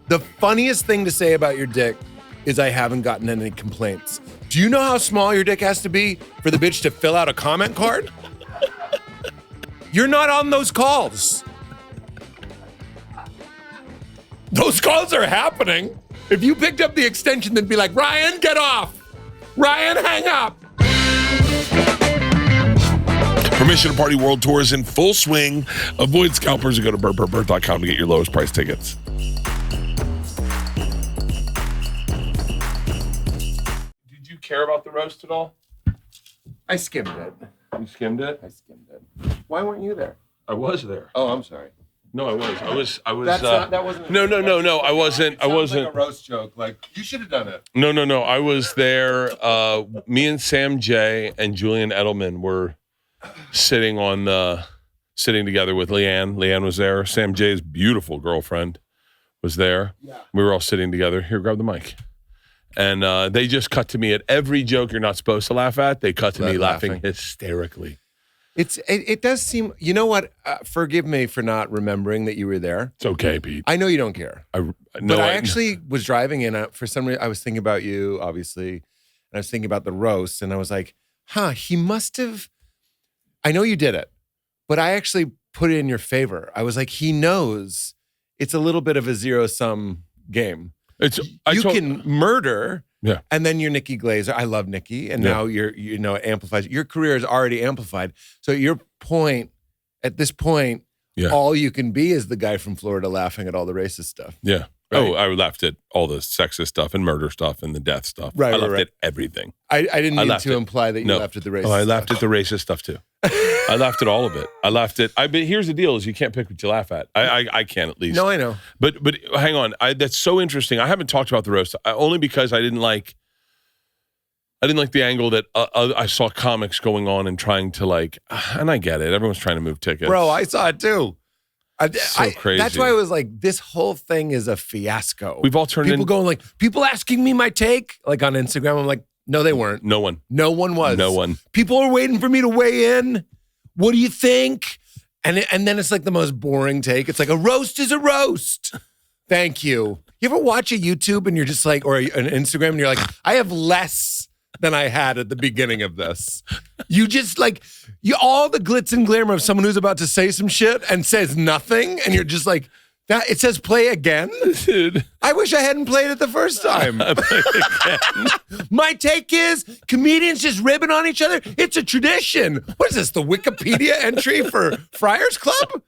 The funniest thing to say about your dick is I haven't gotten any complaints. Do you know how small your dick has to be for the bitch to fill out a comment card? You're not on those calls. Those calls are happening. If you picked up the extension, then be like, Ryan, get off. Ryan, hang up. Permission to Party World Tour is in full swing. Avoid scalpers and go to Bert.com to get your lowest price tickets. Did you care about the roast at all? I skimmed it. You skimmed it? I skimmed it. Why weren't you there? I was there. Oh, I'm sorry. No, I was. That wasn't. No. I wasn't. It sounds like a roast joke. Like, you should have done it. No. I was there. Me and Sam J and Julian Edelman were sitting together with Leanne. Leanne was there. Sam J's beautiful girlfriend was there. Yeah. We were all sitting together. Here, grab the mic. And they just cut to me at every joke you're not supposed to laugh at. They cut to me laughing hysterically. It does seem, you know what? Forgive me for not remembering that you were there. It's okay, Pete. I know you don't care. I actually was driving in. For some reason, I was thinking about you, obviously. And I was thinking about the roast. And I was like, he must have. I know you did it. But I actually put it in your favor. I was like, he knows it's a little bit of a zero-sum game. You can murder. Yeah. And then you're Nikki Glazer. I love Nikki. And now it amplifies. Your career is already amplified. So at this point, all you can be is the guy from Florida laughing at all the racist stuff. Yeah. Right? Oh, I laughed at all the sexist stuff and murder stuff and the death stuff. Right. I laughed at everything. I didn't mean to imply that you laughed at the racist stuff. I laughed at the racist stuff too. I laughed at all of it. But here's the deal: is you can't pick what you laugh at. I can at least. No, I know. But hang on. That's so interesting. I haven't talked about the roast only because I didn't like the angle that I saw comics going on and trying to and I get it. Everyone's trying to move tickets. Bro, I saw it too. So crazy. That's why I was like, this whole thing is a fiasco. We've all turned people going like, people asking me my take, like on Instagram. I'm like, no, they weren't. No one was. No one. People are waiting for me to weigh in. What do you think? And then it's like the most boring take. It's like, a roast is a roast. Thank you. You ever watch a YouTube and you're just like, or an Instagram and you're like, I have less than I had at the beginning of this. You just all the glitz and glamour of someone who's about to say some shit and says nothing, and you're just like, that. It says play again? Dude. I wish I hadn't played it the first time. My take is comedians just ribbing on each other. It's a tradition. What is this, the Wikipedia entry for Friars Club?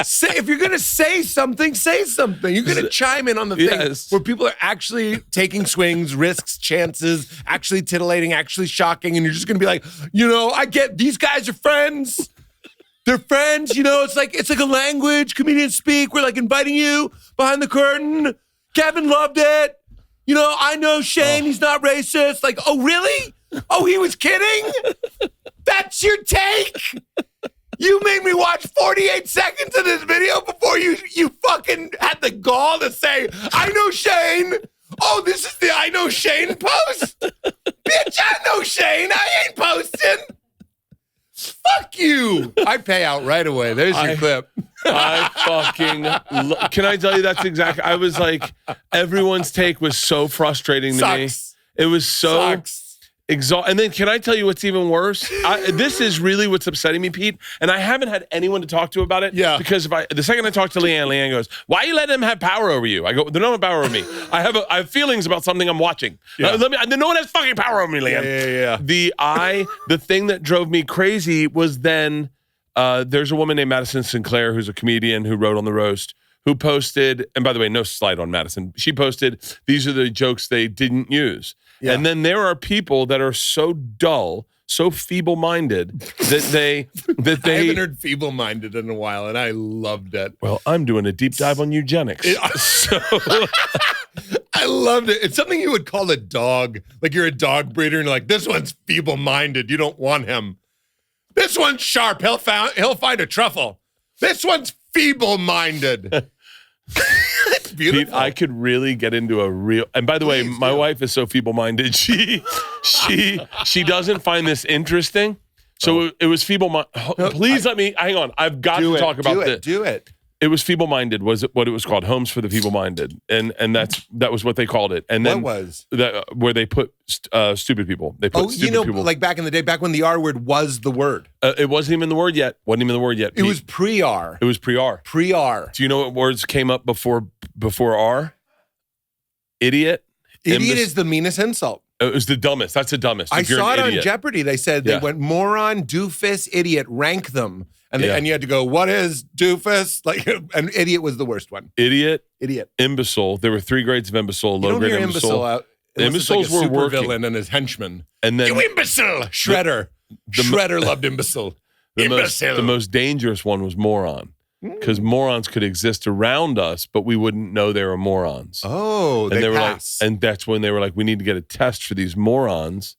If you're going to say something, say something. You're going to chime in on the thing where people are actually taking swings, risks, chances, actually titillating, actually shocking, and you're just going to be like, I get these guys are friends. They're friends, it's like a language comedians speak. We're like inviting you behind the curtain. Kevin loved it. I know Shane, he's not racist. Like, oh, really? Oh, he was kidding? That's your take? You made me watch 48 seconds of this video before you fucking had the gall to say, I know Shane. Oh, this is the I know Shane post? Bitch, I know Shane. I ain't posting. Fuck you. I pay out right away. There's your clip. Can I tell you that's exactly, I was like, everyone's take was so frustrating to me. It was so and then can I tell you what's even worse? This is really what's upsetting me, Pete, and I haven't had anyone to talk to about it. Yeah. Because the second I talk to Leanne goes, "Why you let them have power over you?" I go, "They don't have power over me. I have feelings about something I'm watching. Yeah. No one has fucking power over me, Leanne." Yeah. The thing that drove me crazy was then there's a woman named Madison Sinclair who's a comedian who wrote on the roast, who posted, and by the way, no slight on Madison. She posted, these are the jokes they didn't use. Yeah. And then there are people that are so dull, so feeble-minded that they I haven't heard feeble-minded in a while, and I loved it. Well, I'm doing a deep dive on eugenics. I loved it. It's something you would call a dog. Like you're a dog breeder, and you're like, this one's feeble-minded. You don't want him. This one's sharp. He'll find a truffle. This one's feeble-minded. It's beautiful. Pete, I could really get into a real. And by the way, my wife is so feeble-minded. She doesn't find this interesting. So it was feeble-minded. Please let me hang on. I've got to talk about this. Do it. It was feeble-minded. Was it what it was called? Homes for the feeble-minded, and that was what they called it. And then what was that where they put stupid people? They put stupid people. like back in the day, back when the R word was the word. It wasn't even the word yet. It was pre-R. It was pre-R. Pre-R. Do you know what words came up before R? Idiot. Idiot is the meanest insult. It was the dumbest. That's the dumbest. I saw it on Jeopardy. They said they went moron, doofus, idiot, rank them. And you had to go, what is doofus? Like, an idiot was the worst one. Idiot. Imbecile. There were 3 grades of imbecile. Low grade imbecile. Out. Imbeciles were working. Villain and his henchmen. And then you imbecile. Shredder. Shredder loved imbecile. The most dangerous one was moron. Because morons could exist around us, but we wouldn't know they were morons. Oh, they were pass. like, and that's when they were like, we need to get a test for these morons.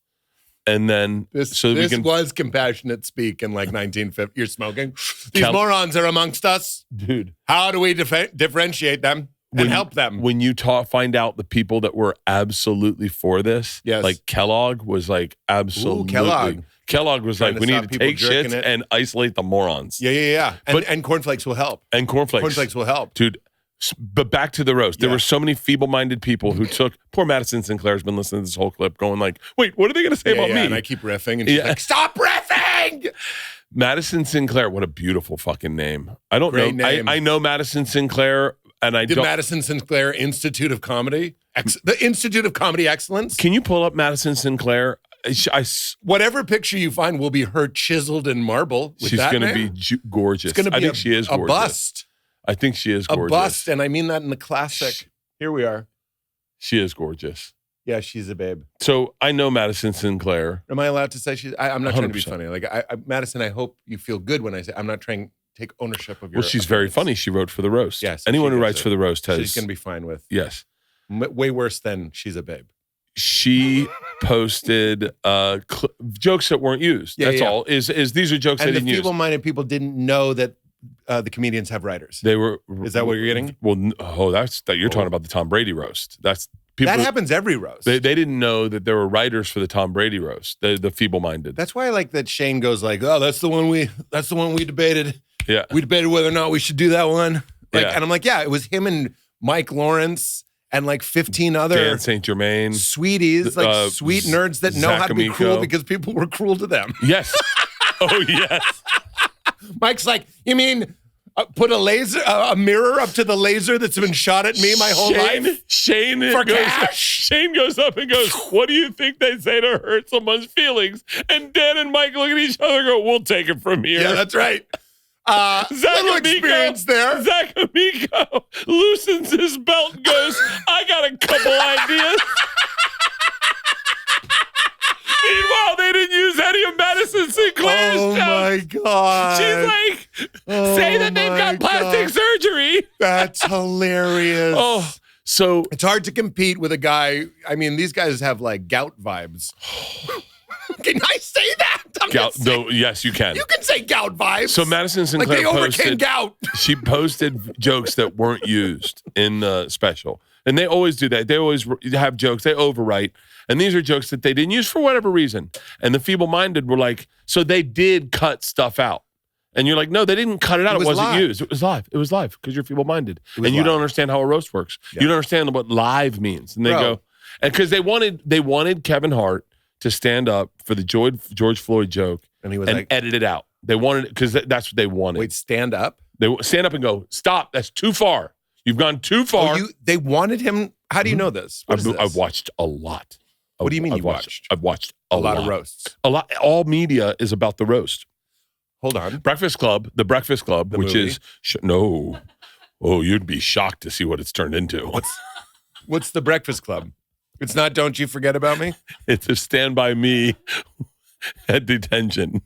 And then this was compassionate speak in like 1950. You're smoking. These morons are amongst us, dude. How do we differentiate them and help them? When you find out the people that were absolutely for this, like Kellogg was like absolutely. Kellogg was like, we need to take shit and isolate the morons. Yeah. And cornflakes will help. And cornflakes will help, dude. But back to the roast. There were so many feeble-minded people who took. Poor Madison Sinclair's been listening to this whole clip, going like, "Wait, what are they going to say about me?" And I keep riffing, and she's like, "Stop riffing!" Madison Sinclair, what a beautiful fucking name. I don't Great know. Name. I know Madison Sinclair, and I don't. Madison Sinclair Institute of Comedy, the Institute of Comedy Excellence. Can you pull up Madison Sinclair? Whatever picture you find will be her chiseled in marble. She's going to be gorgeous. I think she is gorgeous. A bust. I think she is gorgeous. A bust, and I mean that in the classic. Here we are. She is gorgeous. Yeah, she's a babe. So I know Madison Sinclair. Am I allowed to say she's? I'm not 100%. Trying to be funny. Like Madison, I hope you feel good when I say. I'm not trying to take ownership of your. Well, she's very funny. She wrote for the roast. Yes. Anyone who writes for the roast has. She's going to be fine with. Yes. Way worse than she's a babe. She posted jokes that weren't used. That's all. Is these are jokes they didn't use. And the feeble-minded people didn't know that the comedians have writers. They were. Is that what you're getting? Well, you're talking about the Tom Brady roast. That's people. That happens every roast. They didn't know that there were writers for the Tom Brady roast. The feeble-minded. That's why I like that Shane goes like, "Oh, that's the one we debated. Yeah, we debated whether or not we should do that one." And I'm like, yeah, it was him and Mike Lawrence. And like 15 other Dan St. Germain sweeties, like sweet nerds that know how to be cruel because people were cruel to them. Yes. Oh, yes. Mike's like, you mean put a mirror up to the laser that's been shot at me my whole life? Shane goes up and goes, what do you think they say to hurt someone's feelings? And Dan and Mike look at each other and go, we'll take it from here. Yeah, that's right. Little experience there. Zach Amico loosens his belt and goes, I got a couple ideas. Meanwhile, they didn't use any of Madison Sinclair's jokes. My God. She's like, say that they've got plastic surgery. That's hilarious. So it's hard to compete with a guy. I mean, these guys have like gout vibes. Can I say that? Gout, though, yes, you can. You can say gout vibes. So Madison Sinclair they overcame gout. She posted jokes that weren't used in the special. And they always do that. They always have jokes. They overwrite. And these are jokes that they didn't use for whatever reason. And the feeble-minded were like, so they did cut stuff out. And you're like, no, they didn't cut it out. It wasn't used. It was live. It was live because you're feeble-minded. And you don't understand how a roast works. Yeah. You don't understand what live means. And they go, and because they wanted Kevin Hart to stand up for the George Floyd joke and he was like, edit it out. They wanted it because that's what they wanted. Wait, stand up? They stand up and go, stop. That's too far. You've gone too far. They wanted him. How do you know this? I've watched a lot. What do you mean you watched? I've watched a lot of roasts. A lot. All media is about the roast. Hold on. The Breakfast Club, which movie? Is no. Oh, you'd be shocked to see what it's turned into. What's the Breakfast Club? It's not Don't You Forget About Me? It's a Stand By Me at detention. Do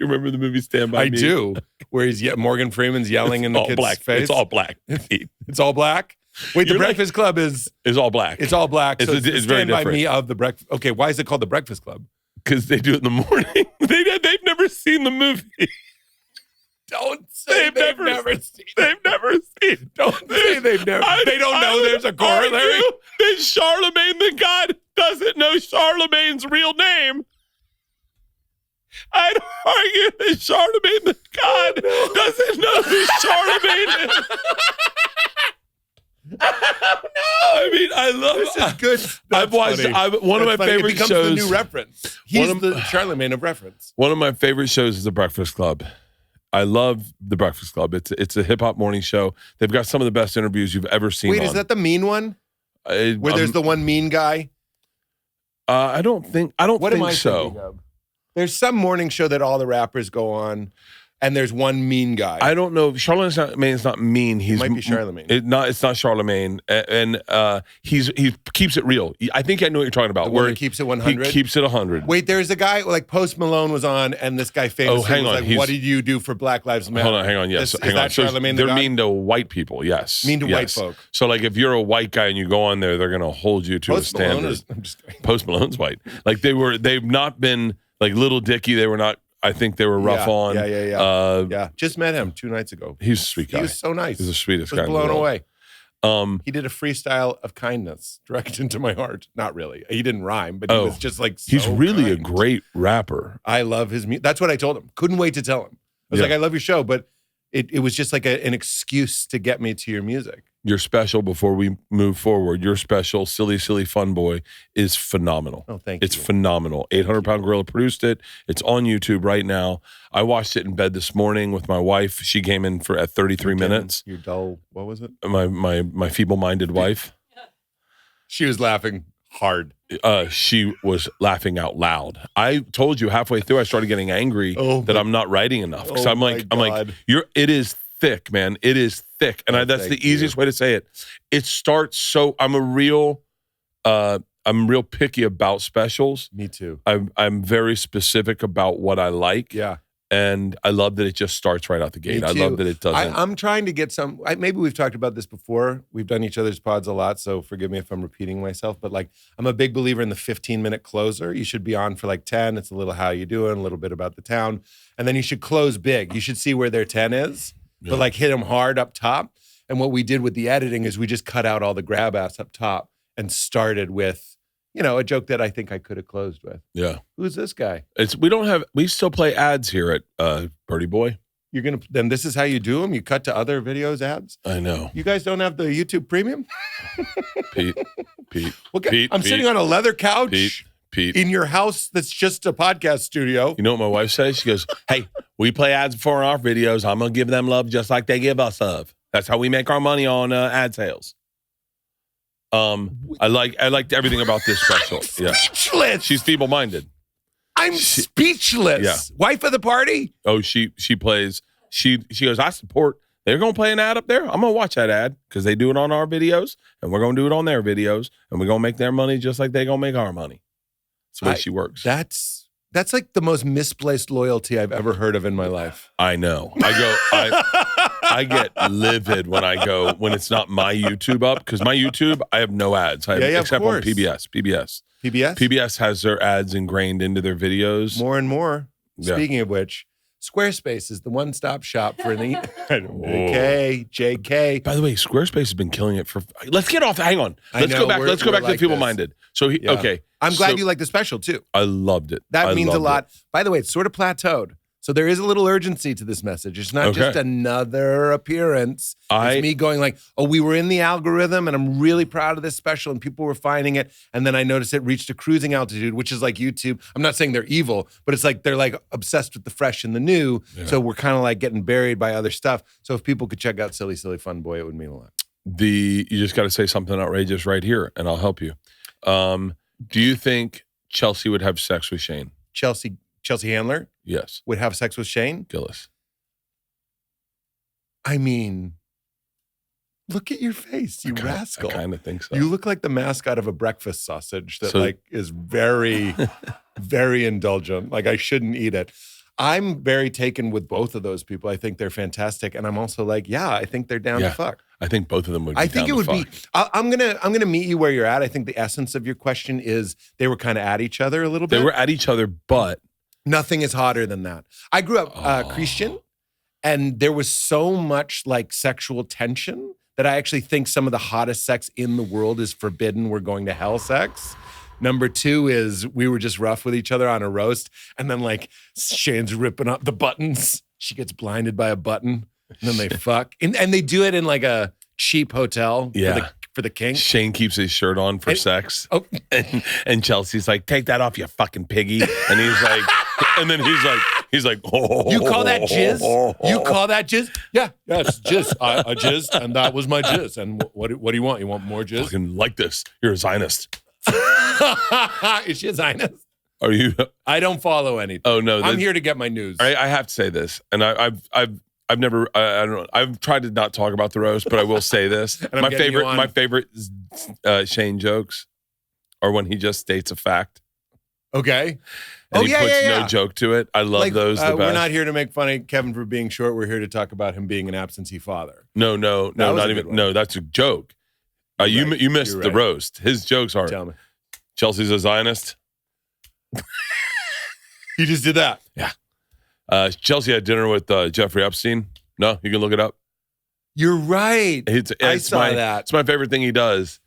you remember the movie Stand By Me? I do. Where Morgan Freeman's yelling in the kid's face. It's all black. It's all black? Wait, the Breakfast Club is all black. It's all black. It's very different. Stand By Me of the Breakfast. Okay, why is it called the Breakfast Club? Because they do it in the morning. They've never seen the movie. Don't say they've never seen. They've never seen. Don't say they've never. They don't know there's a corollary. That Charlemagne the God doesn't know Charlemagne's real name. I'd argue that Charlemagne the God doesn't know who Charlemagne is. I mean, I love This is good. I've watched one of my favorite it becomes shows. the new reference. He's the Charlemagne of reference. One of my favorite shows is The Breakfast Club. I love The Breakfast Club. It's a hip hop morning show. They've got some of the best interviews you've ever seen. Wait, is that the mean one? Where there's the one mean guy? I don't think What am I so. thinking of? There's some morning show that all the rappers go on, and there's one mean guy. I don't know. Charlemagne's not mean. He might be Charlemagne. It's not Charlemagne, and he keeps it real. I think I know what you're talking about. The one that keeps it 100? He keeps it 100. Wait, there's a guy like Post Malone was on, and this guy famously hang was on. like, "What did you do for Black Lives Matter?" Hold on, hang on. Yes, is that Charlemagne the they're God? mean to white people. Yes, Mean to white folk. So like, if you're a white guy and you go on there, they're gonna hold you to a standard. Post Malone's white. Like they've not been like Little Dicky. They were not. I think they were rough on. Yeah. Just met him 2 nights ago. He's a sweet guy. He was so nice. He's the sweetest I guy. was blown away. Um, He did a freestyle of kindness direct into my heart. Not really. He didn't rhyme, but he was just like so he's really a kind. great rapper. I love his music. That's what I told him. Couldn't wait to tell him. I was like, I love your show, but it was just like an excuse to get me to your music. Your special, before we move forward, your special, Silly, Silly Fun Boy, is phenomenal. Oh, thank you. It's phenomenal. 800-Pound Gorilla produced it. It's on YouTube right now. I watched it in bed this morning with my wife. She came in at 33 minutes. Your dull, what was it? My feeble-minded wife. She was laughing hard. She was laughing out loud. I told you halfway through I started getting angry that I'm not writing enough. Because I'm like, it is thick, man. It is thick. And that's the easiest way to say it. It starts so I'm real picky about specials. Me too. I'm very specific about what I like. Yeah. And I love that it just starts right out the gate. I love that it doesn't. I'm trying to get some, maybe we've talked about this before. We've done each other's pods a lot, so forgive me if I'm repeating myself, but like I'm a big believer in the 15-minute closer. You should be on for like 10. It's a little how you doing, a little bit about the town. And then you should close big. You should see where their 10 is, but like hit them hard up top. And what we did with the editing is we just cut out all the grab ass up top and started with, a joke that I think I could have closed with. Yeah. Who's this guy? We still play ads here at Birdie Boy. Then this is how you do them? You cut to other videos ads? I know. You guys don't have the YouTube Premium? Pete. I'm sitting on a leather couch Pete. in your house that's just a podcast studio. You know what my wife says? She goes, "Hey, we play ads for our videos. I'm going to give them love just like they give us love. That's how we make our money on ad sales." I liked everything about this special. Speechless. Yeah. She's feeble-minded. I'm speechless. Yeah. Wife of the party? Oh, she plays. She goes, "I support. They're gonna play an ad up there. I'm gonna watch that ad because they do it on our videos, and we're gonna do it on their videos, and we're gonna make their money just like they're gonna make our money." That's the way she works. That's like the most misplaced loyalty I've ever heard of in my life. I know. I get livid when it's not my YouTube up, because my YouTube, I have no ads. Except on PBS. PBS? PBS has their ads ingrained into their videos. More and more. Yeah. Speaking of which, Squarespace is the one-stop shop for JK. By the way, Squarespace has been killing it for. Let's get off. Hang on. Let's go back to the feeble-minded. So okay. I'm glad you like the special too. I loved it. That means a lot. By the way, it's sort of plateaued. So there is a little urgency to this message. It's not just another appearance. It's me going like, oh, we were in the algorithm and I'm really proud of this special and people were finding it. And then I noticed it reached a cruising altitude, which is like YouTube. I'm not saying they're evil, but it's like they're like obsessed with the fresh and the new. Yeah. So we're kind of like getting buried by other stuff. So if people could check out Silly, Silly Fun Boy, it would mean a lot. You just got to say something outrageous right here and I'll help you. Do you think Chelsea would have sex with Shane? Chelsea Handler? Yes. Would have sex with Shane? Gillis. I mean, look at your face, you rascal. I kind of think so. You look like the mascot of a breakfast sausage that is very, very indulgent. Like I shouldn't eat it. I'm very taken with both of those people. I think they're fantastic. And I'm also like, I think they're down to fuck. I think both of them would be I think it would be, I'm gonna meet you where you're at. I think the essence of your question is they were kind of at each other a little bit. They were at each other, but nothing is hotter than that. I grew up Christian, and there was so much like sexual tension that I actually think some of the hottest sex in the world is forbidden. We're going to hell sex. Number 2 is we were just rough with each other on a roast, and then like Shane's ripping up the buttons. She gets blinded by a button, and then they fuck. And they do it in like a cheap hotel for the king. Shane keeps his shirt on for sex. Oh. And Chelsea's like, take that off, you fucking piggy. And he's like, oh. You call that jizz? You call that jizz? Yeah, it's jizz. I jizzed, and that was my jizz. And what do you want? You want more jizz? Fucking like this. You're a Zionist. Is she a Zionist? Are you? I don't follow anything. Oh no, I'm here to get my news. I have to say this, and I've never I don't know. I've tried to not talk about the roast, but I will say this. my favorite Shane jokes are when he just states a fact. Okay. And he puts no joke to it. I love those the best. We're not here to make fun of Kevin for being short. We're here to talk about him being an absentee father. No, not even. No, that's a joke. You missed the roast. His jokes are. Tell me. Chelsea's a Zionist. You just did that. Yeah. Chelsea had dinner with Jeffrey Epstein. No, you can look it up. You're right. I saw that. It's my favorite thing he does.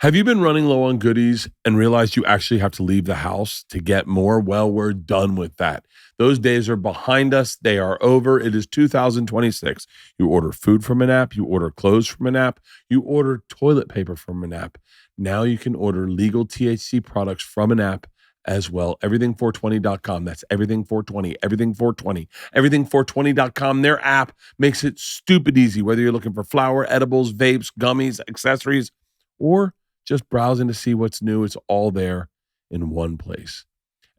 Have you been running low on goodies and realized you actually have to leave the house to get more? Well, we're done with that. Those days are behind us. They are over. It is 2026. You order food from an app. You order clothes from an app. You order toilet paper from an app. Now you can order legal THC products from an app as well. Everything420.com. That's everything420. Everything420. Everything420.com. Their app makes it stupid easy, whether you're looking for flour, edibles, vapes, gummies, accessories, or just browsing to see what's new. It's all there in one place.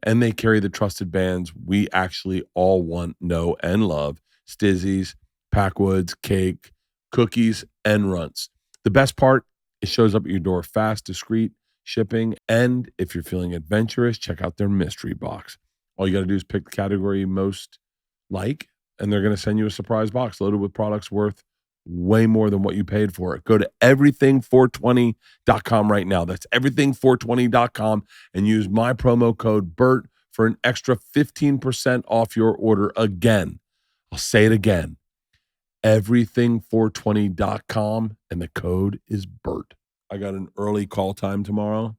And they carry the trusted brands we actually all want, know, and love. Stizzies, Packwoods, Cake, Cookies, and Runts. The best part, it shows up at your door fast, discreet, shipping. And if you're feeling adventurous, check out their mystery box. All you got to do is pick the category you most like, and they're going to send you a surprise box loaded with products worth way more than what you paid for it. Go to everything420.com right now. That's everything420.com and use my promo code BERT for an extra 15% off your order again. I'll say it again. Everything420.com and the code is BERT. I got an early call time tomorrow.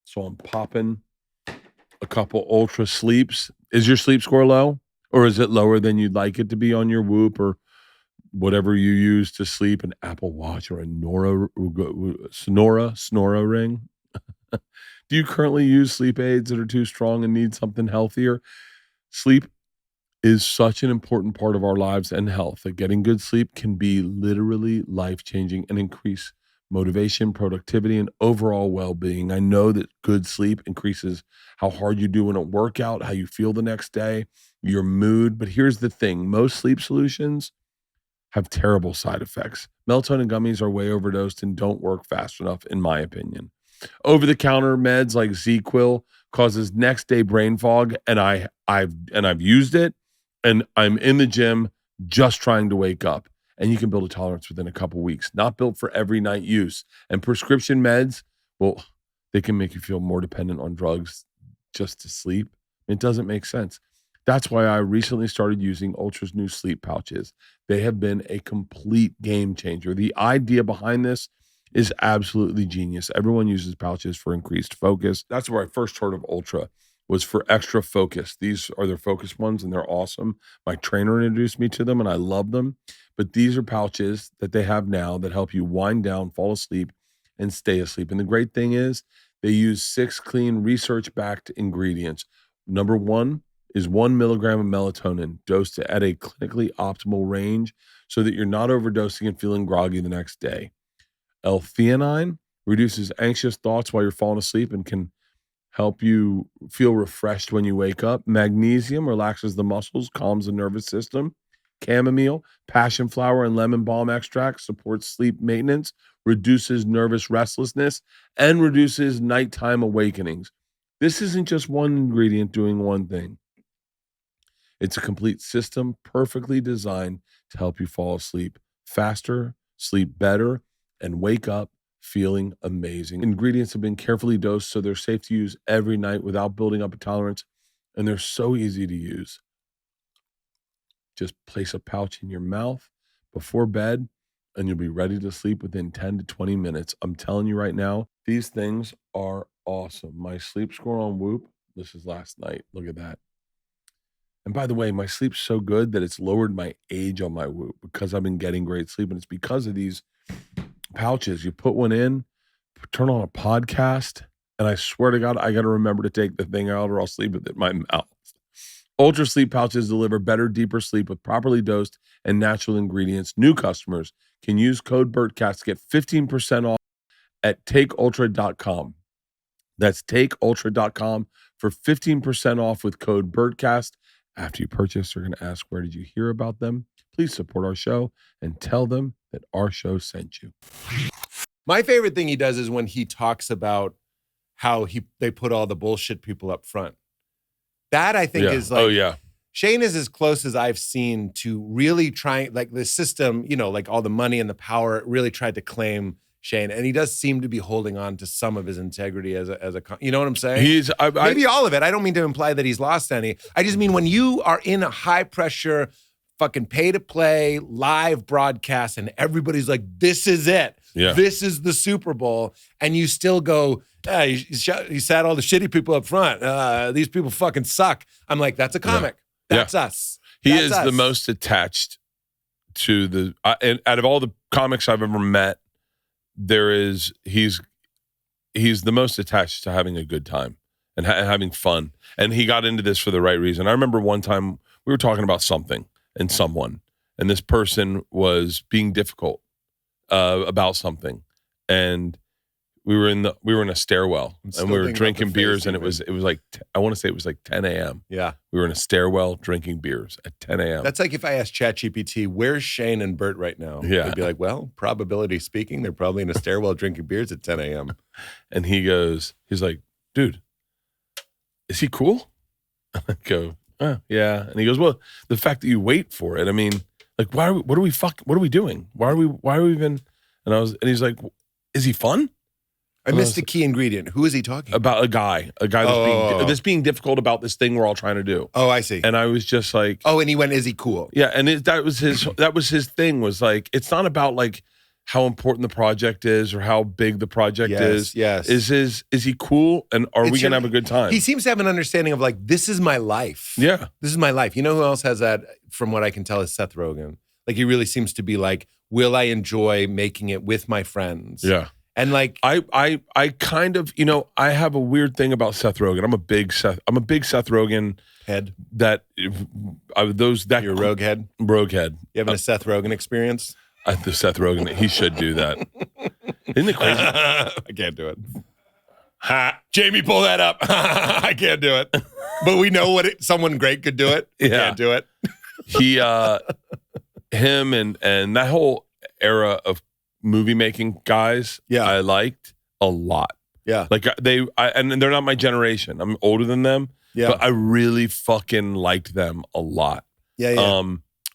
So I'm popping a couple ultra sleeps. Is your sleep score low? Or is it lower than you'd like it to be on your Whoop or whatever you use to sleep, an Apple Watch or a Snora ring? Do you currently use sleep aids that are too strong and need something healthier? Sleep is such an important part of our lives and health that getting good sleep can be literally life-changing and increase motivation, productivity, and overall well-being. I know that good sleep increases how hard you do in a workout, how you feel the next day, your mood. But here's the thing. Most sleep solutions have terrible side effects. Melatonin gummies are way overdosed and don't work fast enough, in my opinion. Over-the-counter meds like ZQuil causes next-day brain fog, and I've used it, and I'm in the gym just trying to wake up. And you can build a tolerance within a couple weeks. Not built for every night use. And prescription meds, well, they can make you feel more dependent on drugs just to sleep. It doesn't make sense. That's why I recently started using Ultra's new sleep pouches. They have been a complete game changer. The idea behind this is absolutely genius. Everyone uses pouches for increased focus. That's where I first heard of Ultra, was for extra focus. These are their focus ones, and they're awesome. My trainer introduced me to them, and I love them. But these are pouches that they have now that help you wind down, fall asleep, and stay asleep. And the great thing is they use 6 clean, research-backed ingredients. Number 1 is 1 milligram of melatonin dosed at a clinically optimal range so that you're not overdosing and feeling groggy the next day. L-theanine reduces anxious thoughts while you're falling asleep and can help you feel refreshed when you wake up. Magnesium relaxes the muscles, calms the nervous system. Chamomile, passion flower, and lemon balm extract supports sleep maintenance, reduces nervous restlessness, and reduces nighttime awakenings. This isn't just one ingredient doing one thing. It's a complete system perfectly designed to help you fall asleep faster, sleep better, and wake up feeling amazing. Ingredients have been carefully dosed so they're safe to use every night without building up a tolerance, and they're so easy to use. Just place a pouch in your mouth before bed and you'll be ready to sleep within 10 to 20 minutes. I'm telling you right now, these things are awesome. My sleep score on Whoop, this is last night. Look at that. And by the way, my sleep's so good that it's lowered my age on my Whoop because I've been getting great sleep. And it's because of these pouches. You put one in, turn on a podcast, and I swear to God, I got to remember to take the thing out or I'll sleep with it in my mouth. Ultra Sleep pouches deliver better, deeper sleep with properly dosed and natural ingredients. New customers can use code Bertcast to get 15% off at takeultra.com. That's takeultra.com for 15% off with code Bertcast. After you purchase, they're going to ask, where did you hear about them? Please support our show and tell them that our show sent you. My favorite thing he does is when he talks about how they put all the bullshit people up front. That I think is like, oh yeah, Shane is as close as I've seen to really trying, like the system, you know, like all the money and the power really tried to claim Shane. And he does seem to be holding on to some of his integrity as a you know what I'm saying? Maybe all of it. I don't mean to imply that he's lost any. I just mean when you are in a high pressure, fucking pay to play live broadcast and everybody's like, this is it. Yeah. This is the Super Bowl. And you still go, you sat all the shitty people up front. These people fucking suck. I'm like, that's a comic. Yeah. That's us. He That's is us. the most attached to the, and out of all the comics I've ever met, he's the most attached to having a good time and having fun. And he got into this for the right reason. I remember one time we were talking about something and someone, and this person was being difficult about something, and we were in a stairwell and we were drinking beers, and it was like I want to say it was like 10 a.m. Yeah, we were in a stairwell drinking beers at 10 a.m. That's like if I asked ChatGPT, where's Shane and Bert right now? Yeah, they'd be like, well, probability speaking, they're probably in a stairwell drinking beers at 10 a.m. And he's like, dude, is he cool? I go, yeah. And he goes, well, the fact that you wait for it, I mean, like, what are we doing? Why are we even? And he's like, is he fun? I missed a key ingredient. Who is he talking about? A guy that's being difficult about this thing we're all trying to do. Oh, I see. And I was just like, oh, and he went, is he cool? Yeah. And that was his thing, was like, it's not about like how important the project is or how big the project is. Yes. Is he cool? And are we going to have a good time? He seems to have an understanding of like, this is my life. Yeah. This is my life. You know who else has that, from what I can tell, is Seth Rogen. Like, he really seems to be like, will I enjoy making it with my friends? Yeah. And like, I kind of, you know, I have a weird thing about Seth Rogen. I'm a big Seth Rogen head. Your rogue head. Rogue head. You having a Seth Rogen experience? The Seth Rogen, he should do that. Isn't it crazy? I can't do it. Ha! Jamie, pull that up. I can't do it. But we know someone great could do it. Yeah. Can't do it. Him and that whole era of movie making guys, I liked a lot. Yeah. Like and they're not my generation. I'm older than them. Yeah. But I really fucking liked them a lot. Yeah.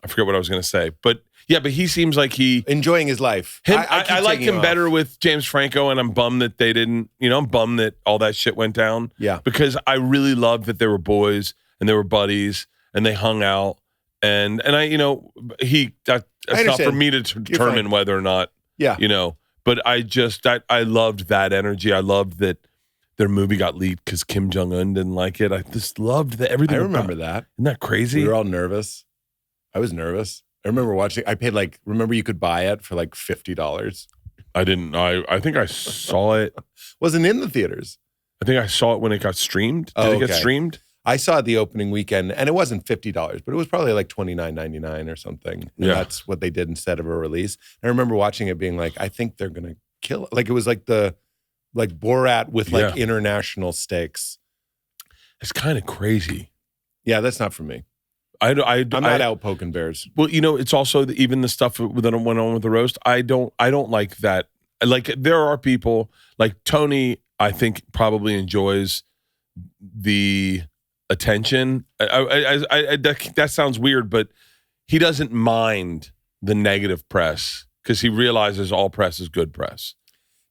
I forget what I was gonna say. But yeah, but he seems like he enjoying his life. I like him better with James Franco, and I'm bummed that they didn't, you know, I'm bummed that all that shit went down. Yeah. Because I really loved that they were boys and they were buddies and they hung out. And I, you know, that's not for me to determine whether or not. Yeah. You know, but I loved that energy. I loved that their movie got leaked because Kim Jong-un didn't like it. I just loved everything. I remember that. Isn't that crazy? We were all nervous. I was nervous. I remember watching. I paid remember you could buy it for like $50. I didn't. I think I saw it. Wasn't in the theaters. I think I saw it when it got streamed. Did it get streamed? I saw it the opening weekend, and it wasn't $50, but it was probably like $29.99 or something. And that's what they did instead of a release. I remember watching it being like, I think they're gonna kill it. Like, it was like Borat with international stakes. It's kind of crazy. Yeah, that's not for me. I'm not out poking bears. Well, you know, it's also even the stuff that went on with the roast. I don't like that. Like, there are people like Tony, I think probably enjoys the attention. That sounds weird, but he doesn't mind the negative press because he realizes all press is good press.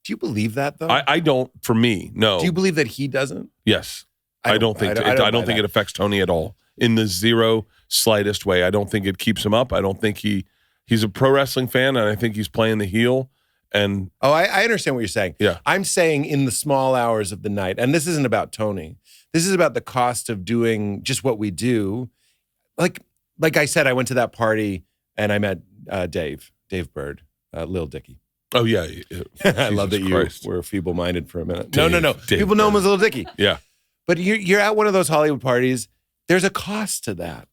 Do you believe that though? I don't. For me, no. Do you believe that he doesn't? Yes, I don't think it affects Tony at all in the slightest way. I don't think it keeps him up. I don't think he He's a pro wrestling fan, and I think he's playing the heel. And I understand what you're saying. Yeah. I'm saying in the small hours of the night, and this isn't about Tony. This is about the cost of doing just what we do. Like I said, I went to that party and I met Dave Bird, Lil Dicky. Oh yeah, I love that Christ. you were feeble-minded for a minute. Dave, No. Dave People know him Bird. as Lil Dicky. Yeah. But you're at one of those Hollywood parties. There's a cost to that.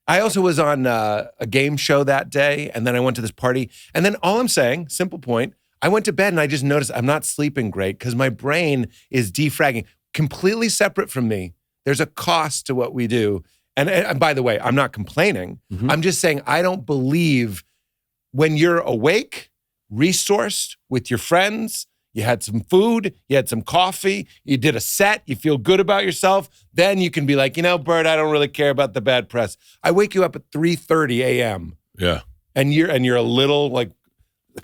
I also was on a game show that day, and then I went to this party. And then all I'm saying, simple point, I went to bed and I just noticed I'm not sleeping great because my brain is defragging. Completely separate from me. There's a cost to what we do. And by the way, I'm not complaining. Mm-hmm. I'm just saying I don't believe when you're awake, resourced with your friends, you had some food, you had some coffee, you did a set, you feel good about yourself, then you can be like, Bert, I don't really care about the bad press. I wake you up at 3:30 a.m. Yeah. And you're a little like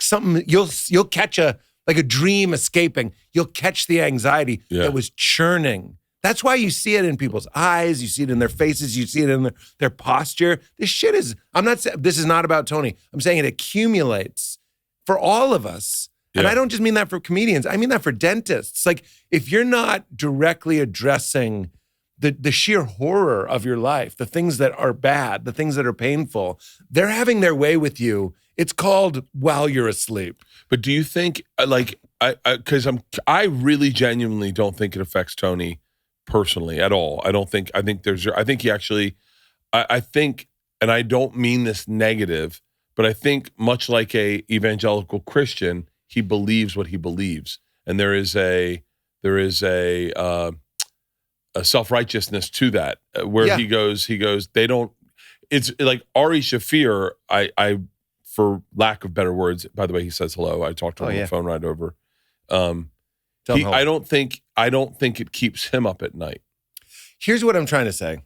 something, you'll catch a dream escaping. You'll catch the anxiety that was churning. That's why you see it in people's eyes, you see it in their faces, you see it in their posture. This shit is, this is not about Tony. I'm saying it accumulates for all of us. And I don't just mean that for comedians. I mean that for dentists. Like, if you're not directly addressing the sheer horror of your life, the things that are bad, the things that are painful, they're having their way with you. It's called while you're asleep. But do you think, I really genuinely don't think it affects Tony personally at all. I think he actually, I think, and I don't mean this negative, but I think much like a evangelical Christian, he believes what he believes. And there is a self-righteousness to that where he goes, they don't, it's like Ari Shafir, I for lack of better words, by the way, he says hello. I talked to him on the phone right over. I don't think it keeps him up at night. Here's what I'm trying to say.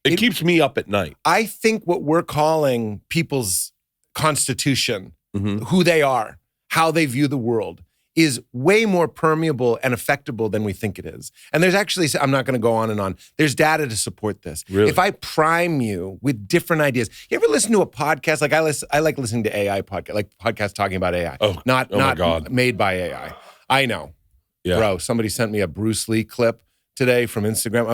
It keeps me up at night. I think what we're calling people's constitution, who they are, how they view the world, is way more permeable and affectable than we think it is. And there's actually, I'm not going to go on and on. There's data to support this. Really? If I prime you with different ideas, you ever listen to a podcast? Like I like listening to AI podcast, like podcasts talking about AI. Not made by AI. I know. Yeah. Bro, somebody sent me a Bruce Lee clip today from Instagram.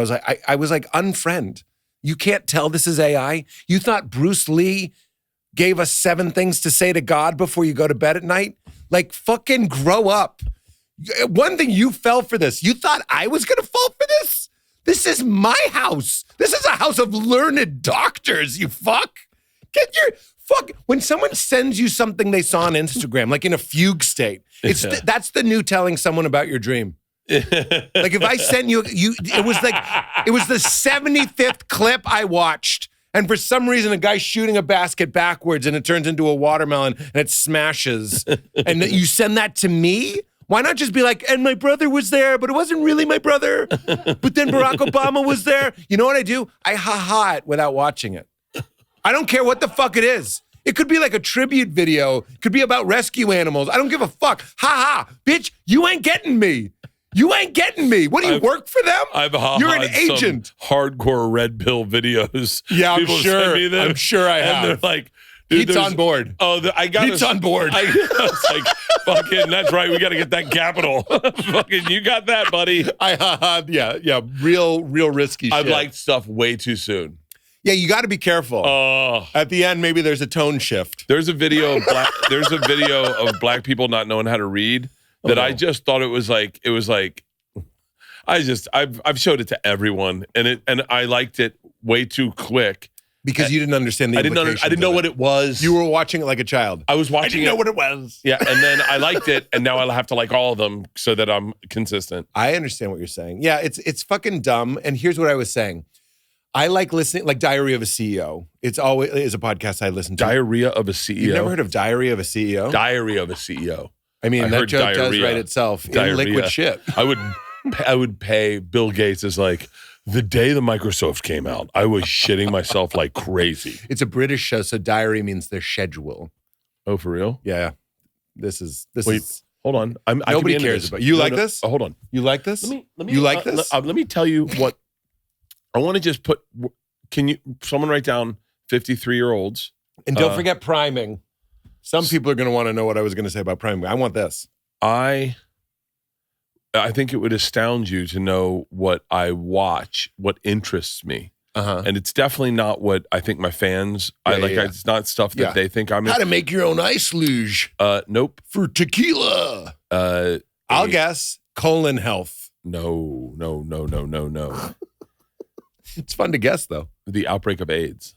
I was like, unfriend. You can't tell this is AI? You thought Bruce Lee gave us 7 things to say to God before you go to bed at night? Like, fucking grow up. One thing, you fell for this. You thought I was going to fall for this? This is my house. This is a house of learned doctors, you fuck. Get your fuck. When someone sends you something they saw on Instagram, like in a fugue state, that's the new telling someone about your dream. Like if I sent you, it was the 75th clip I watched. And for some reason, a guy's shooting a basket backwards and it turns into a watermelon and it smashes. And you send that to me? Why not just be like, and my brother was there, but it wasn't really my brother. But then Barack Obama was there. You know what I do? I ha-ha it without watching it. I don't care what the fuck it is. It could be like a tribute video. It could be about rescue animals. I don't give a fuck. Ha-ha. Bitch, you ain't getting me. You ain't getting me. What do you work for them? You're an agent. Hardcore red pill videos. Yeah, I'm People sure. send me them, I'm sure I have. And they're like, dude, Heat's on board. Oh, Heat's on board. I was like, fucking, that's right. We got to get that capital. Fucking, you got that, buddy. Yeah. Real risky shit. I've liked stuff way too soon. Yeah, you got to be careful. At the end, maybe there's a tone shift. There's a video of black people not knowing how to read. That I just thought it was like I've showed it to everyone and I liked it way too quick because you didn't understand the implications. I didn't know what it was. You were watching it like a child. I was watching I didn't know what it was. Yeah, and then I liked it and now I'll have to like all of them so that I'm consistent. I understand what you're saying. Yeah, it's fucking dumb. And here's what I was saying. I like listening, like Diary of a CEO. It's always is a podcast I listen to. Diarrhea of a CEO. You've never heard of Diary of a CEO? Diary of a CEO. I mean, that joke does write itself in liquid shit. I would pay Bill Gates as like, the day the Microsoft came out, I was shitting myself like crazy. It's a British show, so diary means their schedule. Oh, for real? Yeah. This is. Hold on. Nobody cares about. You like this? Oh, hold on. You like this? Let me. You like this? Let me tell you what. I want to just put. Can you? Someone write down 53-year-olds. And don't forget priming. Some people are going to want to know what I was going to say about Prime. I want this. I think it would astound you to know what I watch, what interests me. And it's definitely not what I think my fans, it's not stuff that they think I'm How to make your own ice luge. Nope. For tequila. I'll guess colon health. No. It's fun to guess, though. The outbreak of AIDS.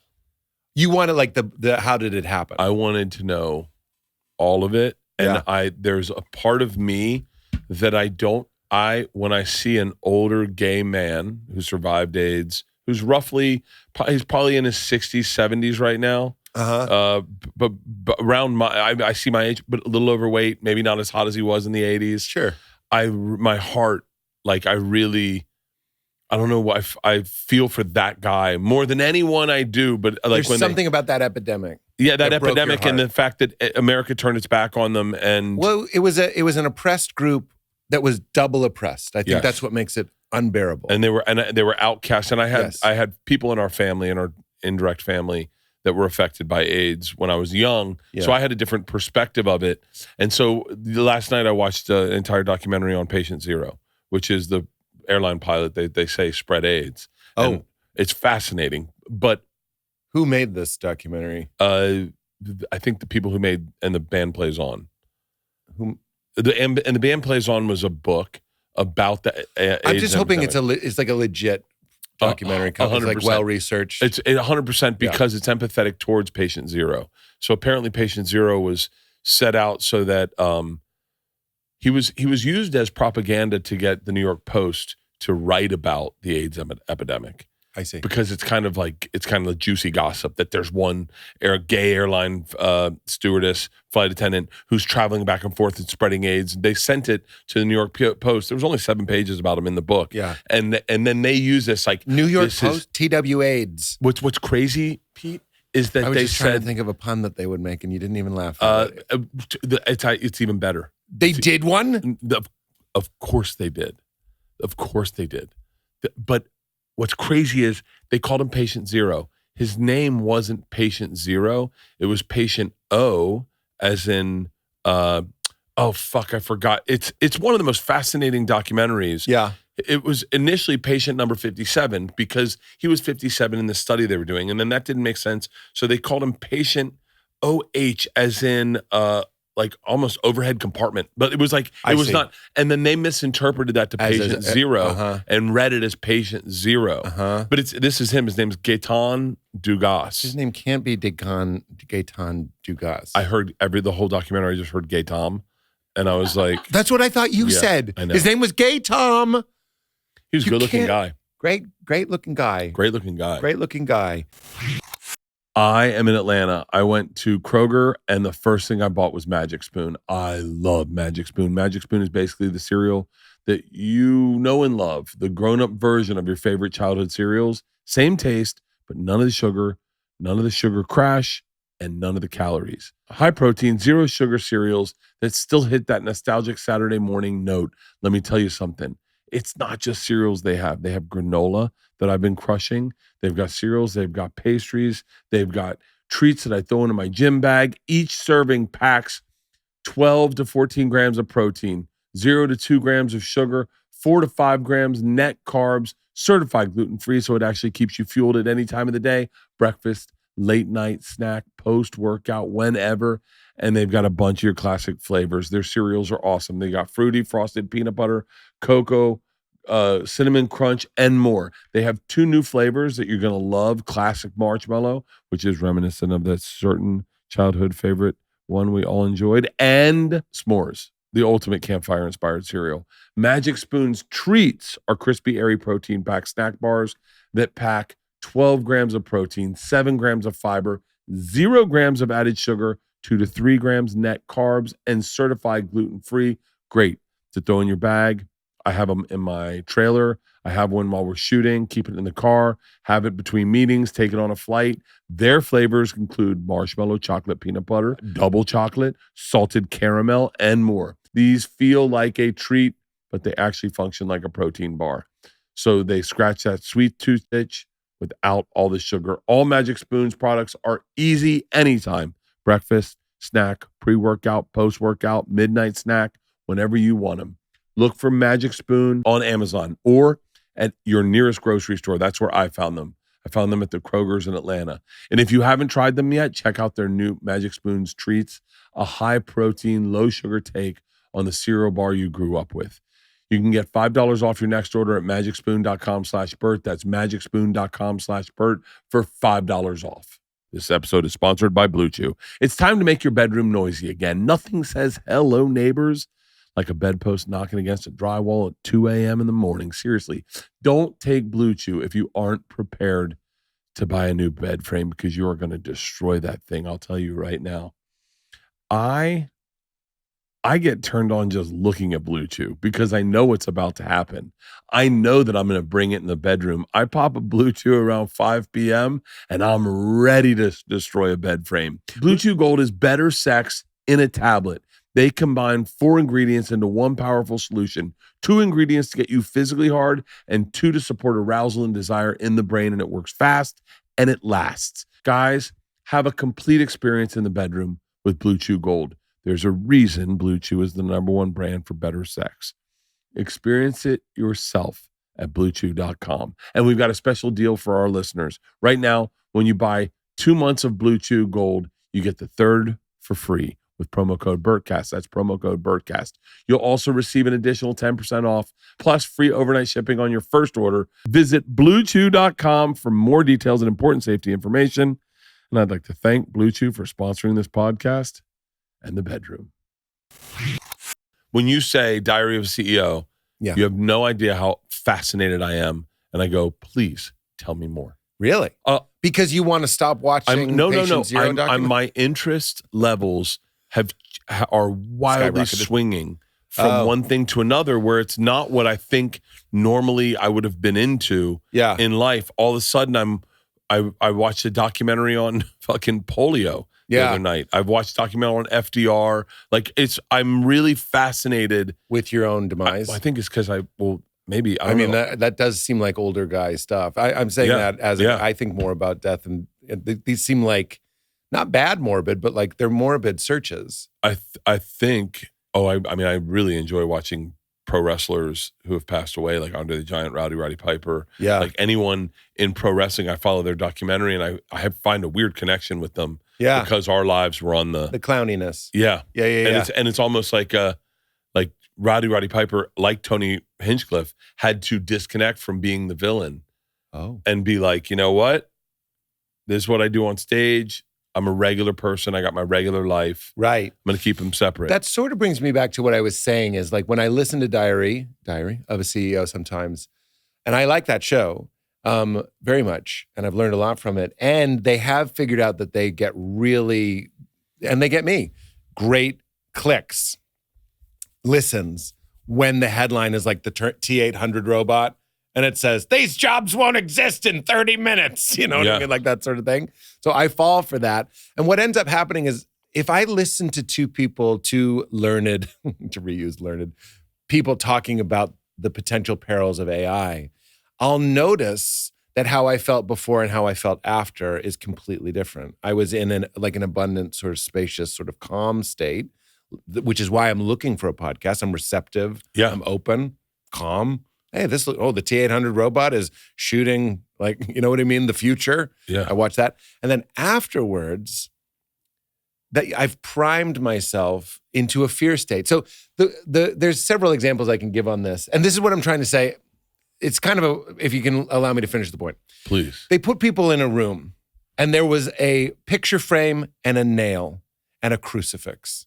You wanted like the how did it happen? I wanted to know all of it. And there's a part of me that when I see an older gay man who survived AIDS, who's he's probably in his 60s, 70s right now. But around I see my age, but a little overweight, maybe not as hot as he was in the 80s. Sure. My heart, like I don't know why I feel for that guy more than anyone I do, but like there's something about that epidemic. Yeah, that epidemic and the fact that America turned its back on them. And well, it was an oppressed group that was double oppressed. I think that's what makes it unbearable. And they were outcast. And I had people in our family, in our indirect family, that were affected by AIDS when I was young. Yeah. So I had a different perspective of it. And so last night I watched an entire documentary on Patient Zero, which is the airline pilot they say spread AIDS. And it's fascinating. But who made this documentary? I think the people who made And the Band Plays On. And the Band Plays On was a book about the AIDS. I'm just hoping epidemic. it's like a legit documentary. 100%. Like well researched. It's 100% because it's empathetic towards Patient Zero. So apparently Patient Zero was set out so that he was used as propaganda to get the New York Post to write about the AIDS epidemic. I see. Because it's kind of juicy gossip that there's one gay airline stewardess, flight attendant who's traveling back and forth and spreading AIDS. They sent it to the New York Post. There was only 7 pages about him in the book. Yeah. And then they use this like New York Post, TW AIDS. What's crazy, Pete, is that they trying to think of a pun that they would make, and you didn't even laugh at it. It's even better. They did one? Of course they did. Of course they did. But what's crazy is they called him Patient Zero. His name wasn't Patient Zero. It was Patient O, as in, I forgot. It's one of the most fascinating documentaries. Yeah. It was initially patient number 57 because he was 57 in the study they were doing. And then that didn't make sense. So they called him Patient OH, as in like almost overhead compartment. But it was like, it was not. And then they misinterpreted that to Patient Zero and read it as Patient Zero. But this is him. His name is Gaetan Dugas. His name can't be Gaetan Dugas. I heard the whole documentary. I just heard Gay Tom. And I was like. That's what I thought you said. I know. His name was Gay Tom. He was a good-looking guy. Great looking guy. Great-looking guy. Great-looking guy. I am in Atlanta. I went to Kroger, and the first thing I bought was Magic Spoon. I love Magic Spoon. Magic Spoon is basically the cereal that you know and love, the grown-up version of your favorite childhood cereals. Same taste, but none of the sugar crash, and none of the calories. High protein, zero sugar cereals that still hit that nostalgic Saturday morning note. Let me tell you something. It's not just cereals they have. They have granola that I've been crushing. They've got cereals. They've got pastries. They've got treats that I throw into my gym bag. Each serving packs 12 to 14 grams of protein, 0 to 2 grams of sugar, 4 to 5 grams net carbs, certified gluten-free, so it actually keeps you fueled at any time of the day, breakfast, late night snack, post-workout, whenever. And they've got a bunch of your classic flavors. Their cereals are awesome. They got fruity, frosted peanut butter, cocoa, cinnamon crunch, and more. They have 2 new flavors that you're going to love. Classic marshmallow, which is reminiscent of that certain childhood favorite one we all enjoyed, and s'mores, the ultimate campfire-inspired cereal. Magic Spoon's treats are crispy, airy protein-packed snack bars that pack 12 grams of protein, 7 grams of fiber, 0 grams of added sugar, 2 to 3 grams net carbs, and certified gluten-free. Great to throw in your bag. I have them in my trailer. I have one while we're shooting, keep it in the car, have it between meetings, take it on a flight. Their flavors include marshmallow, chocolate, peanut butter, double chocolate, salted caramel, and more. These feel like a treat, but they actually function like a protein bar. So they scratch that sweet tooth itch without all the sugar. All Magic Spoon's products are easy anytime. Breakfast, snack, pre-workout, post-workout, midnight snack, whenever you want them. Look for Magic Spoon on Amazon or at your nearest grocery store. That's where I found them. I found them at the Kroger's in Atlanta. And if you haven't tried them yet, check out their new Magic Spoons treats, a high-protein, low-sugar take on the cereal bar you grew up with. You can get $5 off your next order at magicspoon.com/Bert. That's magicspoon.com/Bert for $5 off. This episode is sponsored by Blue Chew. It's time to make your bedroom noisy again. Nothing says hello, neighbors, like a bedpost knocking against a drywall at 2 a.m. in the morning. Seriously, don't take Blue Chew if you aren't prepared to buy a new bed frame because you are going to destroy that thing. I'll tell you right now. I get turned on just looking at Blue Chew because I know what's about to happen. I know that I'm going to bring it in the bedroom. I pop a Blue Chew around 5 p.m. and I'm ready to destroy a bed frame. Blue Chew Gold is better sex in a tablet. They combine 4 ingredients into one powerful solution. 2 ingredients to get you physically hard and 2 to support arousal and desire in the brain, and it works fast and it lasts. Guys, have a complete experience in the bedroom with Blue Chew Gold. There's a reason Blue Chew is the #1 brand for better sex. Experience it yourself at BlueChew.com. And we've got a special deal for our listeners. Right now, when you buy 2 months of Blue Chew Gold, you get the 3rd for free with promo code Bertcast. That's promo code Bertcast. You'll also receive an additional 10% off, plus free overnight shipping on your first order. Visit BlueChew.com for more details and important safety information. And I'd like to thank Blue Chew for sponsoring this podcast and the bedroom. When you say Diary of a CEO, you have no idea how fascinated I am. And I go, please tell me more. Really? Because you want to stop watching Patient Zero documentary? My interest levels are wildly swinging from one thing to another, where it's not what I think normally I would have been into in life. All of a sudden, I watched a documentary on fucking polio the other night. I've watched a documentary on FDR. I'm really fascinated with your own demise. I think it's because maybe. I mean, that does seem like older guy stuff. I'm saying that as I think more about death, and these seem like not bad morbid, but like they're morbid searches. I think. I really enjoy watching pro wrestlers who have passed away, like Andre the Giant, Roddy Piper. Yeah, like anyone in pro wrestling, I follow their documentary, and I find a weird connection with them. Yeah, because our lives were on the clowniness. Yeah. And it's almost like Roddy Piper, like Tony Hinchcliffe, had to disconnect from being the villain. And be like, you know what? This is what I do on stage. I'm a regular person. I got my regular life. Right. I'm going to keep them separate. That sort of brings me back to what I was saying is like when I listen to Diary of a CEO sometimes, and I like that show very much, and I've learned a lot from it. And they have figured out that they get really, and they get me, great clicks, listens when the headline is like the T-800 robot. And it says, these jobs won't exist in 30 minutes. You know what I mean? Like that sort of thing. So I fall for that. And what ends up happening is if I listen to two learned, to reuse learned, people talking about the potential perils of AI, I'll notice that how I felt before and how I felt after is completely different. I was in an abundant, sort of spacious, sort of calm state, which is why I'm looking for a podcast. I'm receptive. Yeah. I'm open, calm. Hey, the T-800 robot is shooting, like, you know what I mean? The future. Yeah. I watched that. And then afterwards, I've primed myself into a fear state. So there's several examples I can give on this. And this is what I'm trying to say. It's kind of if you can allow me to finish the point. Please. They put people in a room and there was a picture frame and a nail and a crucifix,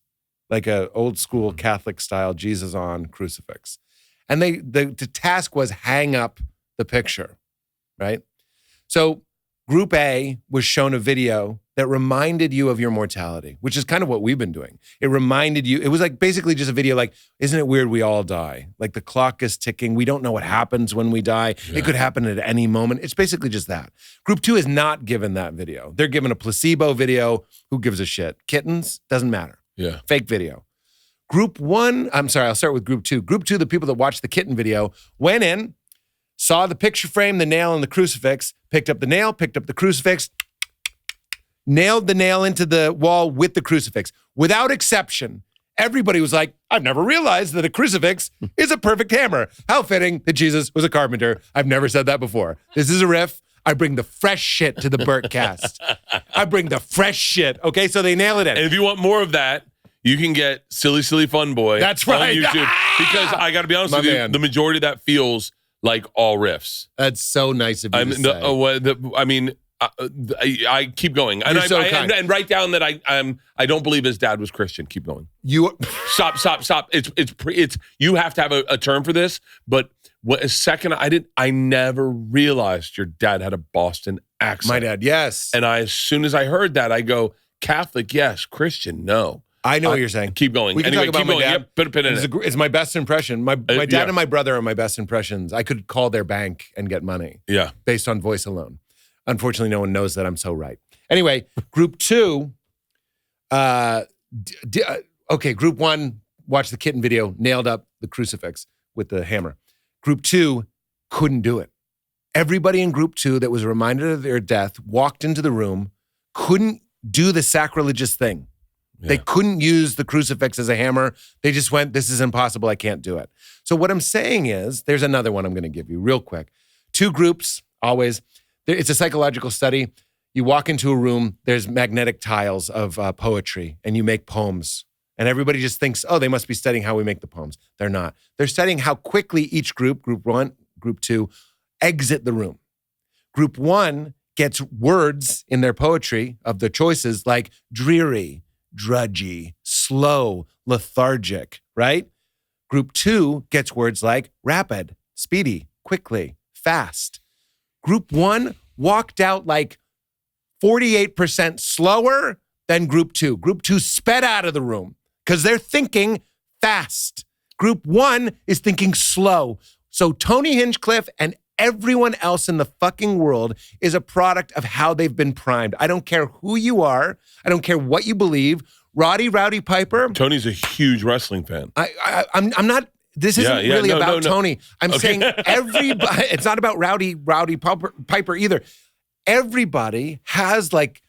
like a old school Catholic style Jesus on crucifix. And the task was hang up the picture, right? So Group A was shown a video that reminded you of your mortality, which is kind of what we've been doing. It reminded you, it was like basically just a video like, isn't it weird we all die? Like the clock is ticking. We don't know what happens when we die. Yeah. It could happen at any moment. It's basically just that. Group 2 is not given that video. They're given a placebo video. Who gives a shit? Kittens? Doesn't matter. Yeah. Fake video. Group 1, I'm sorry, I'll start with Group 2. Group 2, the people that watched the kitten video, went in, saw the picture frame, the nail, and the crucifix, picked up the nail, picked up the crucifix, nailed the nail into the wall with the crucifix. Without exception, everybody was like, I've never realized that a crucifix is a perfect hammer. How fitting that Jesus was a carpenter. I've never said that before. This is a riff. I bring the fresh shit to the Bertcast. I bring the fresh shit. Okay, so they nail it in. And if you want more of that, you can get Silly Silly Fun Boy. That's right. On YouTube. Because I got to be honest with you, the majority of that feels like all riffs. That's so nice of you to say. I keep going. And, and write down that I don't believe his dad was Christian. Keep going. Stop. It's you have to have a term for this, but I never realized your dad had a Boston accent. My dad, yes. And as soon as I heard that, I go, Catholic, yes. Christian, no. I know what you're saying. Keep going. We can talk about keep my going. dad. Yep, put a pin in it. It's my best impression. My dad and my brother are my best impressions. I could call their bank and get money. Yeah. Based on voice alone. Unfortunately, no one knows that I'm so right. Anyway, group 2. Group 1, watch the kitten video, nailed up the crucifix with the hammer. Group 2 couldn't do it. Everybody in group 2 that was reminded of their death walked into the room, couldn't do the sacrilegious thing. Yeah. They couldn't use the crucifix as a hammer. They just went, this is impossible. I can't do it. So what I'm saying is, there's another one I'm going to give you real quick. 2 groups, always. It's a psychological study. You walk into a room, there's magnetic tiles of poetry, and you make poems. And everybody just thinks, oh, they must be studying how we make the poems. They're not. They're studying how quickly each group 1, group 2, exit the room. Group 1 gets words in their poetry of the choices like dreary, drudgy, slow, lethargic, right? Group 2 gets words like rapid, speedy, quickly, fast. Group 1 walked out like 48% slower than group 2. Group 2 sped out of the room because they're thinking fast. Group 1 is thinking slow. So Tony Hinchcliffe and everyone else in the fucking world is a product of how they've been primed. I don't care who you are. I don't care what you believe. Roddy Rowdy Piper. Tony's a huge wrestling fan. I'm not. This isn't really about Tony. I'm saying everybody. It's not about Rowdy Piper either. Everybody has like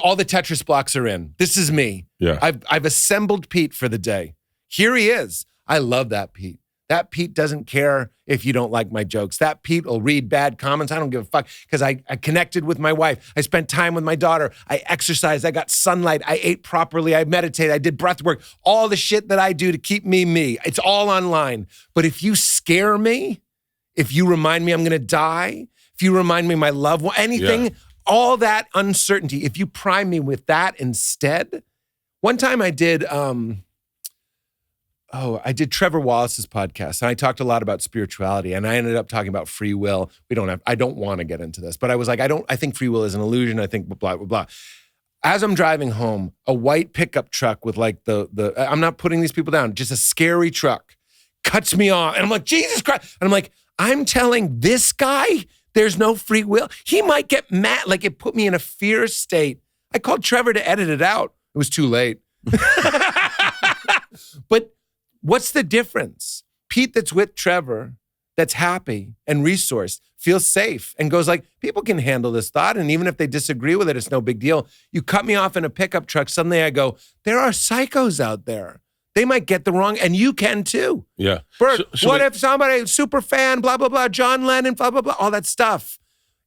all the Tetris blocks are in. This is me. Yeah. I've assembled Pete for the day. Here he is. I love that Pete. That Pete doesn't care if you don't like my jokes. That Pete will read bad comments. I don't give a fuck because I connected with my wife. I spent time with my daughter. I exercised. I got sunlight. I ate properly. I meditated. I did breath work. All the shit that I do to keep me me. It's all online. But if you scare me, if you remind me I'm going to die, if you remind me my loved one, anything, all that uncertainty, if you prime me with that instead. One time I did... I did Trevor Wallace's podcast, and I talked a lot about spirituality, and I ended up talking about free will. I don't want to get into this, but I was like, I think free will is an illusion. I think blah, blah, blah. As I'm driving home, a white pickup truck with like I'm not putting these people down, just a scary truck cuts me off. And I'm like, Jesus Christ. And I'm like, I'm telling this guy there's no free will. He might get mad. Like it put me in a fear state. I called Trevor to edit it out. It was too late. But what's the difference? Pete that's with Trevor, that's happy and resourced, feels safe and goes like, people can handle this thought. And even if they disagree with it, it's no big deal. You cut me off in a pickup truck. Suddenly I go, there are psychos out there. They might get the wrong, and you can too. Yeah. Bert, if somebody, super fan, blah, blah, blah, John Lennon, blah, blah, blah, all that stuff.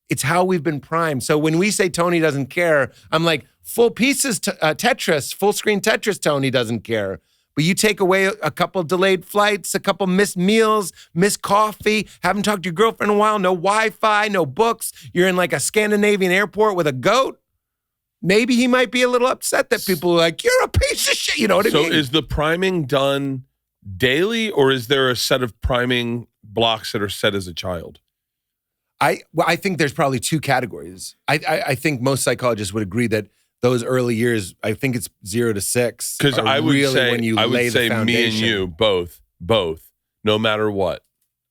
It's how we've been primed. So when we say Tony doesn't care, I'm like, full pieces, Tetris, full screen Tetris, Tony doesn't care. But you take away a couple delayed flights, a couple missed meals, missed coffee, haven't talked to your girlfriend in a while, no Wi-Fi, no books. You're in like a Scandinavian airport with a goat. Maybe he might be a little upset that people are like, you're a piece of shit. You know what I mean? So is the priming done daily, or is there a set of priming blocks that are set as a child? I think there's probably 2 categories. I think most psychologists would agree that those early years, I think it's 0 to 6. Because I would really say, when you I would lay say the me and foundation. you, both, no matter what.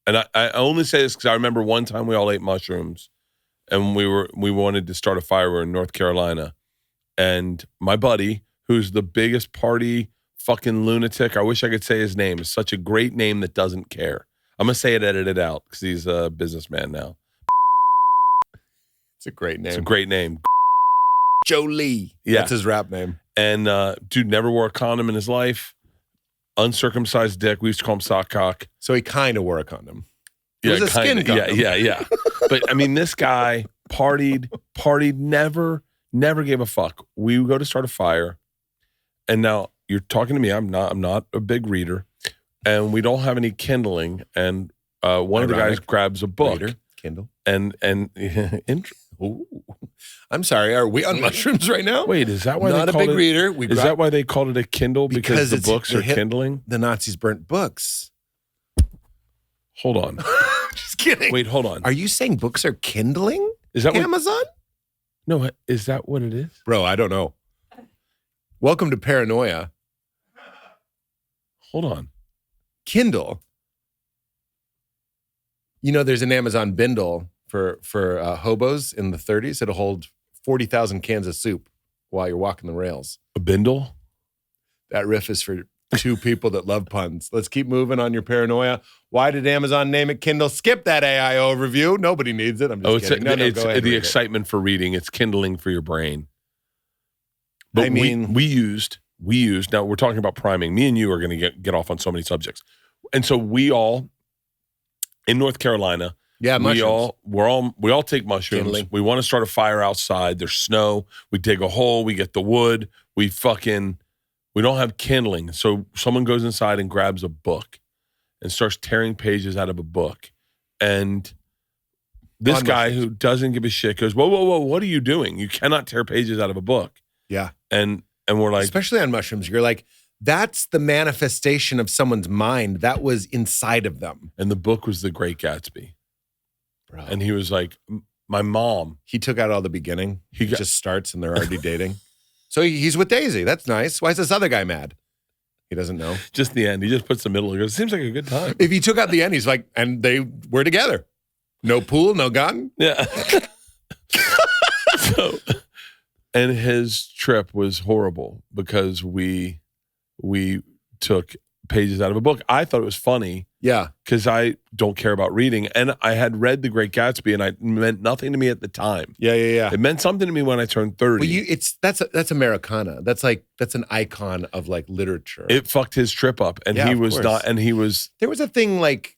And I only say this because I remember one time we all ate mushrooms, and we wanted to start a fire. We were in North Carolina, and my buddy, who's the biggest party fucking lunatic, I wish I could say his name. It's such a great name that doesn't care. I'm gonna say it edited out because he's a businessman now. It's a great name. It's a great name. Jolie. Yeah. That's his rap name. And dude never wore a condom in his life. Uncircumcised dick. We used to call him sock cock. So he kind of wore a condom. It was a skin kinda. condom. Yeah. But I mean, this guy partied, never gave a fuck. We would go to start a fire. And now you're talking to me. I'm not a big reader. And we don't have any kindling. And one of the guys grabs a book. Reader, Kindle. And Ooh. I'm sorry. Are we on mushrooms right now? wait, is that why Not they a called big it? reader. Is that why they called it a Kindle? Because the books are kindling? The Nazis burnt books. Hold on. Just kidding. Wait, hold on. Are you saying books are kindling? Is that what? Amazon? No, is that what it is? Bro, I don't know. Welcome to Paranoia. Hold on. Kindle. You know, there's an Amazon Bindle for hobos in the 30s. It'll hold 40,000 cans of soup while you're walking the rails. A bindle? That riff is for two people that love puns. Let's keep moving on your paranoia. Why did Amazon name it Kindle? Skip that AI overview. Nobody needs it. I'm just kidding. It's go ahead, the read excitement for reading. It's kindling for your brain. But I mean, we used. Now we're talking about priming. Me and you are going to get off on so many subjects, and so we all in North Carolina. Yeah, mushrooms. We all take mushrooms. Kindling. We want to start a fire outside. There's snow. We dig a hole. We get the wood. We don't have kindling. So someone goes inside and grabs a book and starts tearing pages out of a book. And this guy who doesn't give a shit goes, whoa, what are you doing? You cannot tear pages out of a book. Yeah. And we're like, especially on mushrooms, you're like, that's the manifestation of someone's mind that was inside of them. and the book was The Great Gatsby. Bro. And he was like, my mom. He took out all the beginning. He just starts and they're already dating. So he's with Daisy. That's nice. Why is this other guy mad? He doesn't know. Just the end. He just puts the middle. He goes, seems like a good time. If he took out the end, he's like, and they were together. No pool, no gun. Yeah. And his trip was horrible because we took pages out of a book. I thought it was funny. Yeah. Because I don't care about reading. And I had read The Great Gatsby and it meant nothing to me at the time. Yeah. It meant something to me when I turned 30. Well, that's Americana. That's an icon of like literature. It fucked his trip up. And Yeah, he of was course. not, and he was. There was a thing like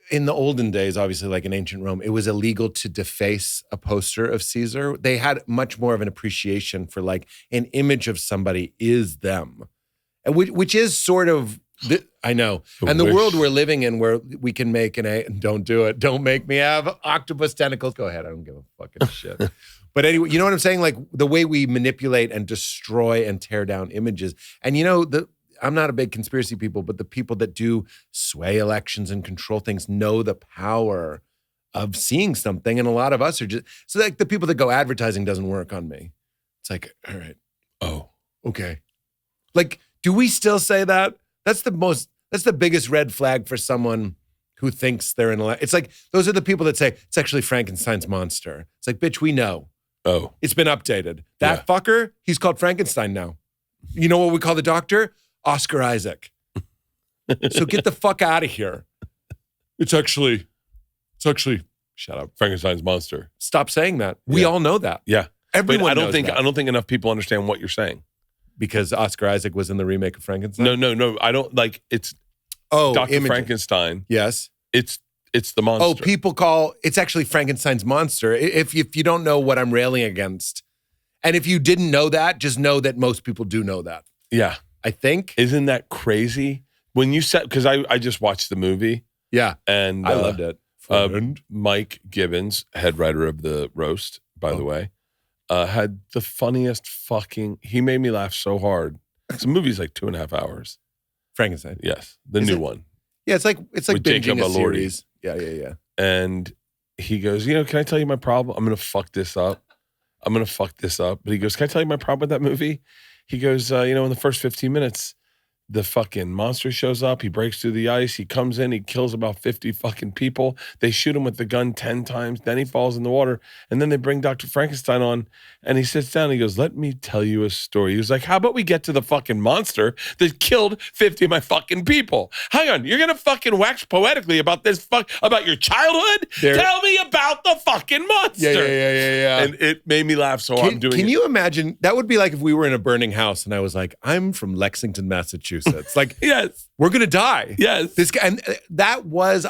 in the olden days, obviously like in ancient Rome, it was illegal to deface a poster of Caesar. They had much more of an appreciation for like an image of somebody is them. And which is sort of, I know. And the world we're living in where we can make don't do it. Don't make me have octopus tentacles. Go ahead. I don't give a fucking shit. But anyway, you know what I'm saying? Like the way we manipulate and destroy and tear down images. And you know, I'm not a big conspiracy people, but the people that do sway elections and control things know the power of seeing something. And a lot of us are just, so like the people that go advertising doesn't work on me. It's like, all right. Oh, okay. Like, do we still say that? That's the biggest red flag for someone who thinks they're in it's like, those are the people that say, it's actually Frankenstein's monster. It's like, bitch, we know. Oh. It's been updated. That fucker, he's called Frankenstein now. You know what we call the doctor? Oscar Isaac. So get the fuck out of here. It's actually, shut up. Frankenstein's monster. Stop saying that. We all know that. Yeah. Everyone knows that. I don't think enough people understand what you're saying. Because Oscar Isaac was in the remake of Frankenstein? No. I don't like it's Dr. Frankenstein. Yes. It's the monster. Oh, people call it's actually Frankenstein's monster. If you don't know what I'm railing against. And if you didn't know that, just know that most people do know that. Yeah. I think. Isn't that crazy? When you said, because I just watched the movie. Yeah. And I loved it. Mike Gibbons, head writer of the roast, by the way, had the funniest he made me laugh so hard. The movie's like 2.5 hours. Frankenstein. Yes. The new one. Yeah, it's like With binging Jacob a Elordi. series. Yeah. And he goes, can I tell you my problem? I'm going to fuck this up. But he goes, can I tell you my problem with that movie? He goes, in the first 15 minutes, the fucking monster shows up. He breaks through the ice. He comes in. He kills about 50 fucking people. They shoot him with the gun 10 times. Then he falls in the water. And then they bring Dr. Frankenstein on, and he sits down and he goes, let me tell you a story. He was like, how about we get to the fucking monster that killed 50 of my fucking people? Hang on. You're going to fucking wax poetically about this about your childhood? Tell me about the fucking monster. Yeah. And it made me laugh, so I'm doing it. Can you imagine? That would be like if we were in a burning house and I was like, I'm from Lexington, Massachusetts. Like, yes, we're gonna die. Yes, this guy, and I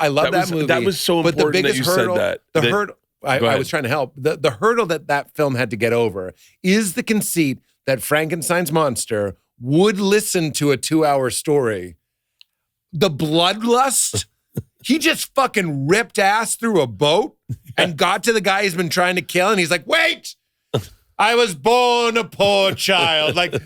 love that movie. That was so important. But the biggest hurdle, said that. Hurdle. I was trying to help. The hurdle that film had to get over is the conceit that Frankenstein's monster would listen to a 2-hour story. The bloodlust. He just fucking ripped ass through a boat and got to the guy he's been trying to kill, and he's like, "Wait, I was born a poor child." Like.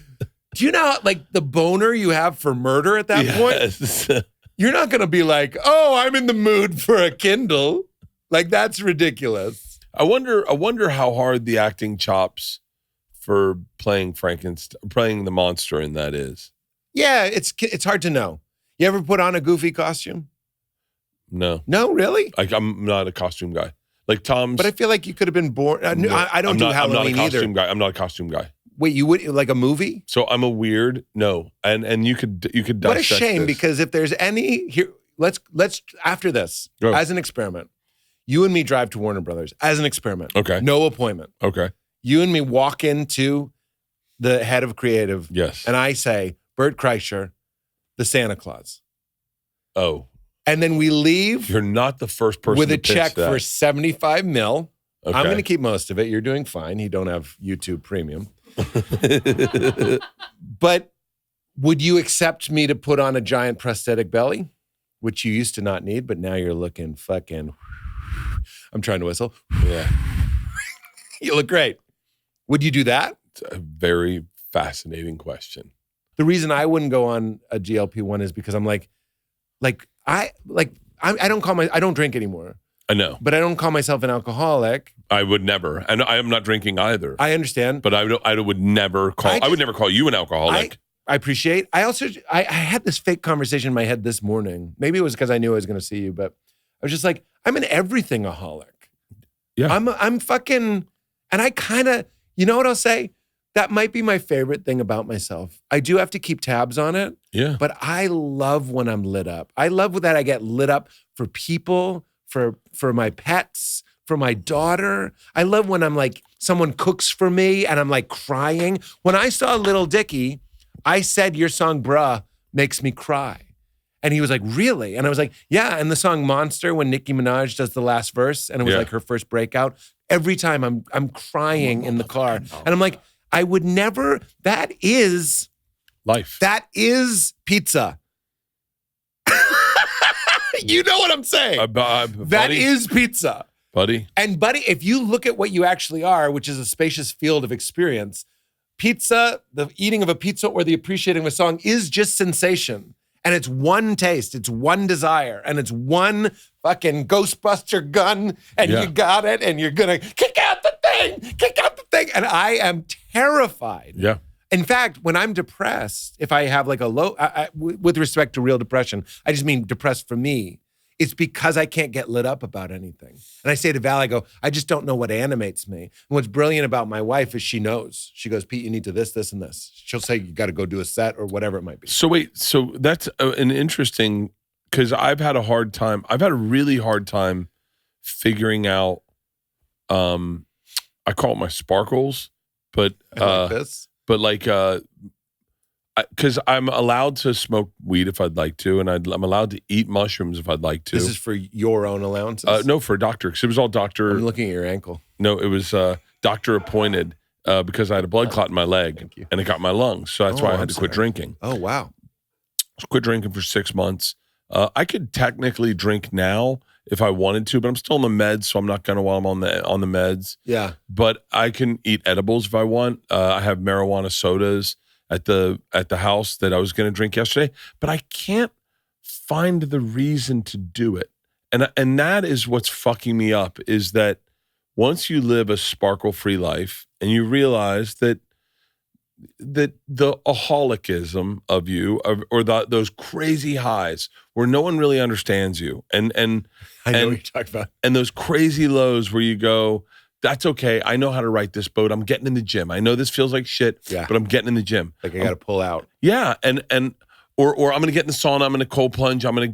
Do you know, like, the boner you have for murder at that point? You're not going to be like, oh, I'm in the mood for a Kindle. Like, that's ridiculous. I wonder how hard the acting chops for playing the monster in that is. Yeah, it's hard to know. You ever put on a goofy costume? No. No, really? Like, I'm not a costume guy. Like Tom's. But I feel like you could have been born. I don't do Halloween either. I'm not a costume guy. Wait, you would like a movie? So I'm a weird and you could dissect What a shame, this. because if there's any here, let's after this as an experiment. You and me drive to Warner Brothers as an experiment. Okay. No appointment. Okay. You and me walk into the head of creative. Yes. And I say, Bert Kreischer, the Santa Claus. Oh. And then we leave. You're not the first person with a to check pitch that. for $75 million. Okay. I'm going to keep most of it. You're doing fine. You don't have YouTube Premium. But would you accept me to put on a giant prosthetic belly, which you used to not need, but now you're looking fucking. I'm trying to whistle. Yeah. You look great. Would you do that? It's a very fascinating question. The reason I wouldn't go on a GLP-1 is because I'm I don't drink anymore. I know. But I don't call myself an alcoholic. I would never. And I am not drinking either. I understand. But I would never call you an alcoholic. I appreciate. I had this fake conversation in my head this morning. Maybe it was because I knew I was going to see you, but I was just like, I'm an everything-aholic. Yeah. I'm fucking, and I kind of, you know what I'll say? That might be my favorite thing about myself. I do have to keep tabs on it. Yeah. But I love when I'm lit up. I love that I get lit up for people, for my pets, for my daughter. I love when I'm like, someone cooks for me and I'm like crying. When I saw Little Dicky, I said, your song, Bruh, makes me cry. And he was like, really? And I was like, yeah. And the song Monster, when Nicki Minaj does the last verse, and it was like her first breakout, every time I'm crying in the car. And I'm like, I would never, that is life. That is pizza. You know what I'm saying? That is pizza. Buddy. And buddy, if you look at what you actually are, which is a spacious field of experience, pizza, the eating of a pizza or the appreciating of a song is just sensation. And it's one taste, it's one desire, and it's one fucking Ghostbuster gun, and you got it, and you're gonna kick out the thing. And I am terrified. Yeah. In fact, when I'm depressed, if I have like a low, with respect to real depression, I just mean depressed for me, it's because I can't get lit up about anything. And I say to Val, I go, I just don't know what animates me. And what's brilliant about my wife is she knows. She goes, Pete, you need to this, and this. She'll say, you got to go do a set or whatever it might be. So wait, so that's an interesting, because I've had a really hard time figuring out, I call it my sparkles, but I like this. But like, because I'm allowed to smoke weed if I'd like to, and I'm allowed to eat mushrooms if I'd like to. This is for your own allowances? No, for a doctor, because it was all doctor. I'm looking at your ankle. No, it was doctor appointed because I had a blood clot in my leg, and it got my lungs, so that's why I had to quit drinking. Oh, wow. I quit drinking for 6 months. I could technically drink now if I wanted to, but I'm still on the meds, so I'm not gonna while I'm on the meds. Yeah. But I can eat edibles if I want. I have marijuana sodas at the house that I was gonna drink yesterday, but I can't find the reason to do it. And that is what's fucking me up, is that once you live a sparkle-free life and you realize that that the aholicism of you, or those crazy highs where no one really understands you, and I know what you're talking about. and those crazy lows where you go, that's okay. I know how to ride this boat. I'm getting in the gym. I know this feels like shit, but I'm getting in the gym. Like I got to pull out. Yeah, and or I'm gonna get in the sauna. I'm gonna cold plunge. I'm gonna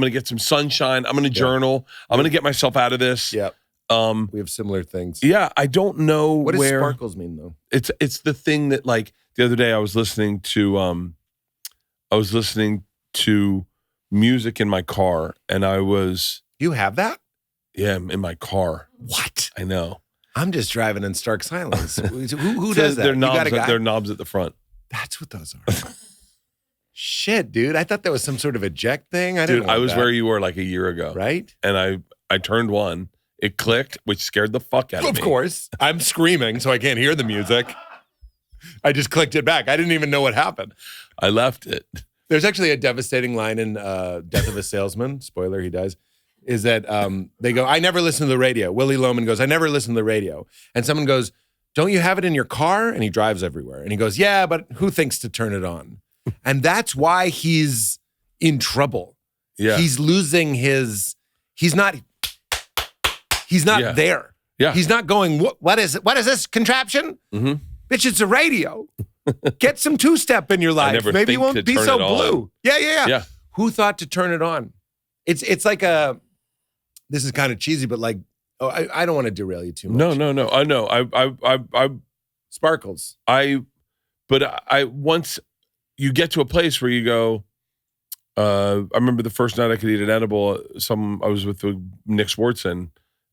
get some sunshine. I'm gonna journal. I'm gonna get myself out of this. Yeah. We have similar things. Yeah, I don't know what where does sparkles mean though. It's the thing that, like, the other day I was listening to music in my car, and I was. You have that? Yeah, in my car. What? I know. I'm just driving in stark silence. Who So does that? They're knobs at the front. That's what those are. Shit, dude. I thought that was some sort of eject thing. I was where you were like a year ago. Right? And I turned one. It clicked, which scared the fuck out of me. Of course. I'm screaming, so I can't hear the music. I just clicked it back. I didn't even know what happened. I left it. There's actually a devastating line in Death of a Salesman. Spoiler, he dies. Is that they go, I never listen to the radio. Willie Loman goes, I never listen to the radio. And someone goes, don't you have it in your car? And he drives everywhere. And he goes, yeah, but who thinks to turn it on? And that's why he's in trouble. Yeah. He's losing he's not there. Yeah. He's not going, what is it? What is this contraption? Mm-hmm. Bitch, it's a radio. Get some two-step in your life. Maybe you won't be so blue. Yeah. Who thought to turn it on? It's like this is kind of cheesy, but like, I don't want to derail you too much. No. I know. I sparkles. But once you get to a place where you go, I remember the first night I could eat an edible. I was with Nick Swartzen,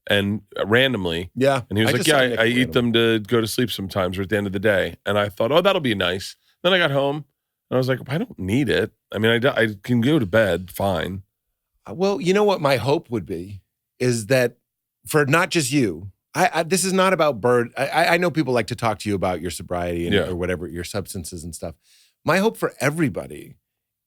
and randomly, and he was like, "Yeah, I eat them to go to sleep sometimes, or at the end of the day." And I thought, "Oh, that'll be nice." Then I got home, and I was like, "I don't need it. I mean, I can go to bed fine." Well, you know what my hope would be is that for not just you, this is not about Bert. I know people like to talk to you about your sobriety and or whatever, your substances and stuff. My hope for everybody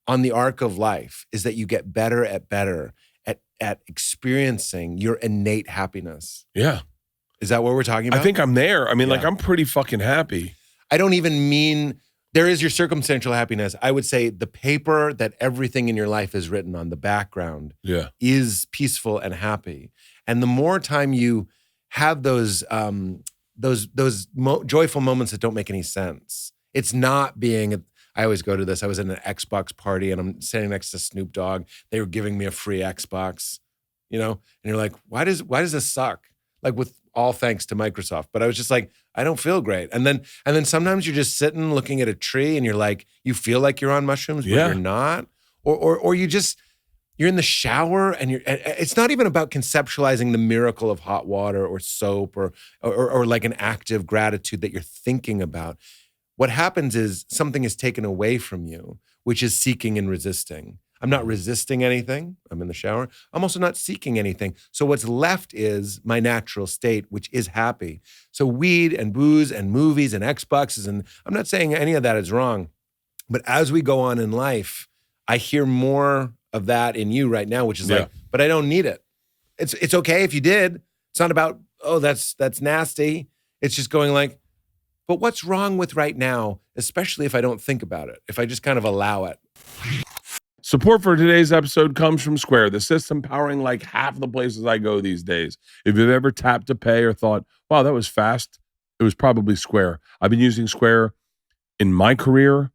on the arc of life is that you get better at experiencing your innate happiness. Yeah. Is that what we're talking about? I think I'm there. I mean, like, I'm pretty fucking happy. I don't even mean, there is your circumstantial happiness. I would say the paper that everything in your life is written on, the background, is peaceful and happy. And the more time you have those joyful moments that don't make any sense, it's not being, I always go to this. I was at an Xbox party and I'm sitting next to Snoop Dogg. They were giving me a free Xbox, and you're like, why does this suck? Like, with all thanks to Microsoft. But I was just like, I don't feel great. And then sometimes you're just sitting looking at a tree and you're like, you feel like you're on mushrooms, but you're not. Or you're in the shower and it's not even about conceptualizing the miracle of hot water or soap or like an act of gratitude that you're thinking about. What happens is something is taken away from you, which is seeking and resisting. I'm not resisting anything. I'm in the shower. I'm also not seeking anything. So what's left is my natural state, which is happy. So weed and booze and movies and Xboxes, and I'm not saying any of that is wrong, but as we go on in life, I hear more of that in you right now, which is like, but I don't need it. It's okay if you did. It's not about, oh, that's nasty. It's just going like, but what's wrong with right now, especially if I don't think about it, if I just kind of allow it. Support for today's episode comes from Square, the system powering like half the places I go these days. If you've ever tapped to pay or thought, wow, that was fast, it was probably Square. I've been using Square in my career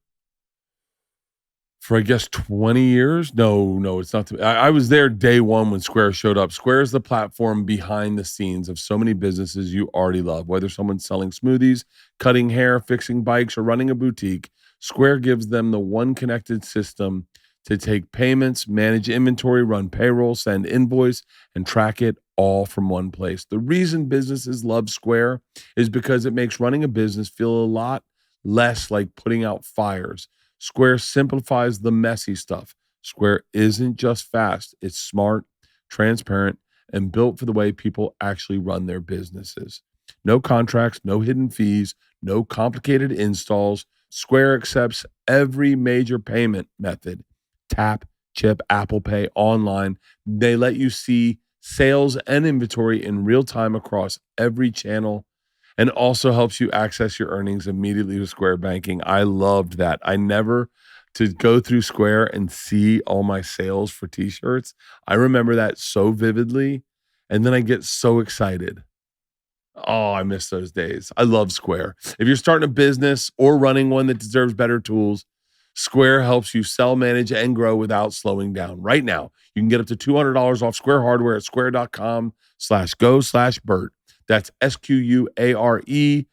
for, I guess, 20 years. No, it's not. I was there day one when Square showed up. Square is the platform behind the scenes of so many businesses you already love. Whether someone's selling smoothies, cutting hair, fixing bikes, or running a boutique, Square gives them the one connected system to take payments, manage inventory, run payroll, send invoice, and track it all from one place. The reason businesses love Square is because it makes running a business feel a lot less like putting out fires. Square simplifies the messy stuff. Square isn't just fast. It's smart, transparent, and built for the way people actually run their businesses. No contracts, no hidden fees, no complicated installs. Square accepts every major payment method. Tap, chip, Apple Pay, online. They let you see sales and inventory in real time across every channel. and also helps you access your earnings immediately with Square Banking. I loved that. To go through Square and see all my sales for t-shirts. I remember that so vividly. And then I get so excited. Oh, I miss those days. I love Square. If you're starting a business or running one that deserves better tools, Square helps you sell, manage, and grow without slowing down. Right now, you can get up to $200 off Square hardware at square.com/go/Bert. That's SQUARE.com/go,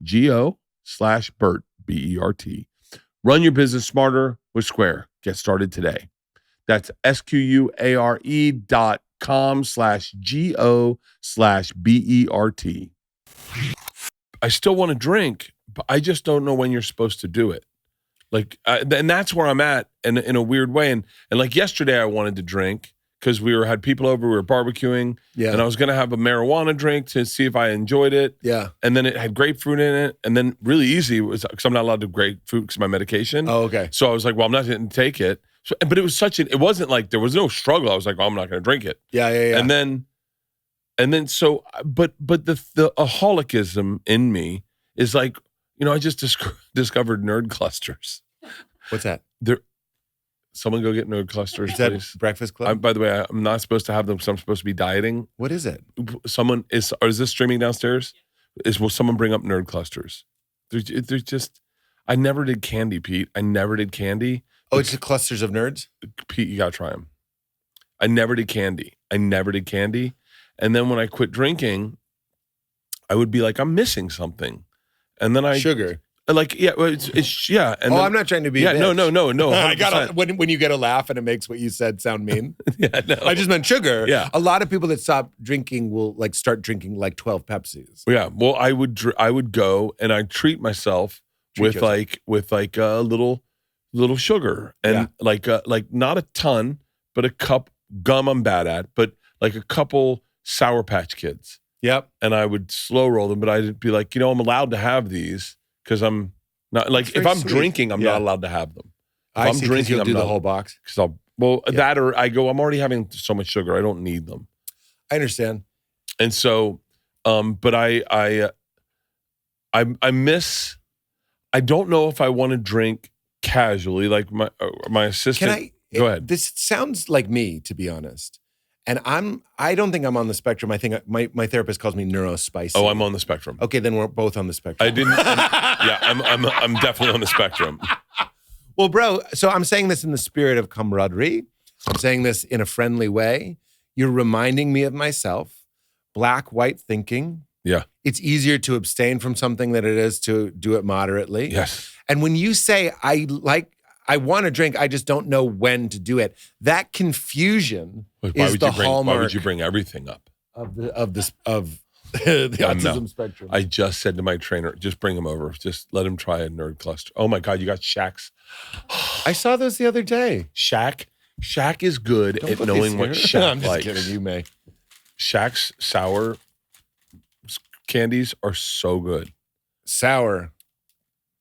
G-O/Bert, B-E-R-T. Run your business smarter with Square. Get started today. That's SQUARE.com/GO/BERT. I still want to drink, but I just don't know when you're supposed to do it. And that's where I'm at in a weird way. And like yesterday, I wanted to drink because we had people over, we were barbecuing, and I was going to have a marijuana drink to see if I enjoyed it. Yeah. And then it had grapefruit in it. And then really easy was because I'm not allowed to have grapefruit because of my medication. Oh, okay. So I was like, well, I'm not going to take it. So, but it was it wasn't like there was no struggle. I was like, oh, I'm not going to drink it. Yeah. And then so, but the aholicism in me is like, I just discovered nerd clusters. What's that? Someone go get nerd clusters, is that please. Breakfast Club? By the way, I'm not supposed to have them because I'm supposed to be dieting. What is it? Is this streaming downstairs? Will someone bring up nerd clusters? They're just, I never did candy, Pete. I never did candy. Oh, it's the clusters of nerds? Pete, you got to try them. I never did candy. And then when I quit drinking, I would be like, I'm missing something. And then Sugar. Like, yeah, it's yeah. And I'm not trying to be. Yeah, no. I got when you get a laugh and it makes what you said sound mean. Yeah, no. I just meant sugar. Yeah. A lot of people that stop drinking will start drinking 12 Pepsis. Yeah. Well, I would go and I'd treat myself with a little sugar and like not a ton, but a cup. Gum I'm bad at, but like a couple Sour Patch Kids. Yep. And I would slow roll them, but I'd be like, I'm allowed to have these. Because I'm not like if I'm drinking, I'm not allowed to have them. If I'm drinking, you'll do the whole box. That or I go. I'm already having so much sugar. I don't need them. I understand. And so, but I miss. I don't know if I want to drink casually, like my assistant. Go ahead. This sounds like me, to be honest. And I don't think I'm on the spectrum. I think my therapist calls me neurospicy. Oh, I'm on the spectrum. Okay, then we're both on the spectrum. I'm definitely on the spectrum. Well, bro, so I'm saying this in the spirit of camaraderie. I'm saying this in a friendly way. You're reminding me of myself. Black-white thinking. Yeah. It's easier to abstain from something than it is to do it moderately. Yes. And when you say I want to drink, I just don't know when to do it. That confusion is the hallmark. Why would you bring everything up of the autism spectrum? I just said to my trainer, just bring him over. Just let him try a nerd cluster. Oh my God, you got Shaq's. I saw those the other day. Shaq is good at knowing what Shaq I'm just likes. kidding, you may. Shaq's sour candies are so good. Sour.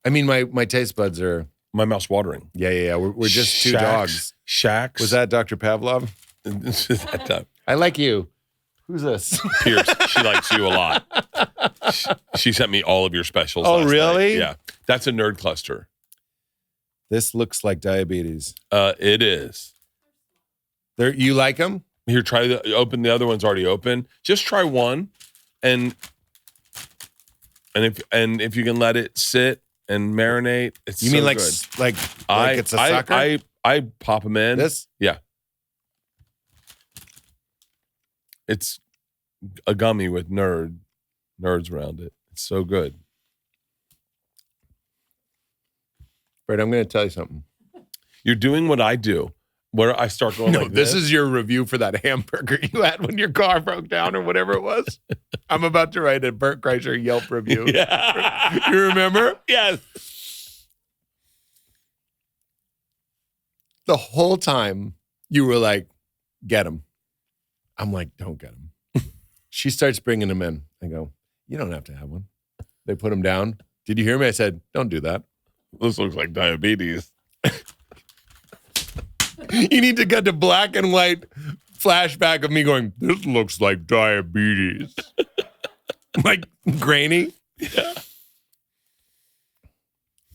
I mean, my taste buds are. My mouth's watering. Yeah. We're just two dogs. Shaq's. Was that Dr. Pavlov? I like you. Who's this? Pierce. She likes you a lot. She sent me all of your specials. Oh, last really? night. Yeah. That's a nerd cluster. This looks like diabetes. It is. You like them? Here, open. The other one's already open. Just try one, and if you can let it sit and marinate, it's you mean so like good. like it's a sucker? I pop them in. This? Yeah. It's a gummy with nerds around it. It's so good. Bert, I'm going to tell you something. You're doing what I do, where I start going like this. This is your review for that hamburger you had when your car broke down or whatever it was. I'm about to write a Bert Kreischer Yelp review. Yeah. You remember? Yes. The whole time you were like, get him. I'm like, don't get him. She starts bringing him in. I go, you don't have to have one. They put him down. Did you hear me? I said, don't do that. This looks like diabetes. You need to get to black and white flashback of me going, this looks like diabetes. like grainy. Yeah.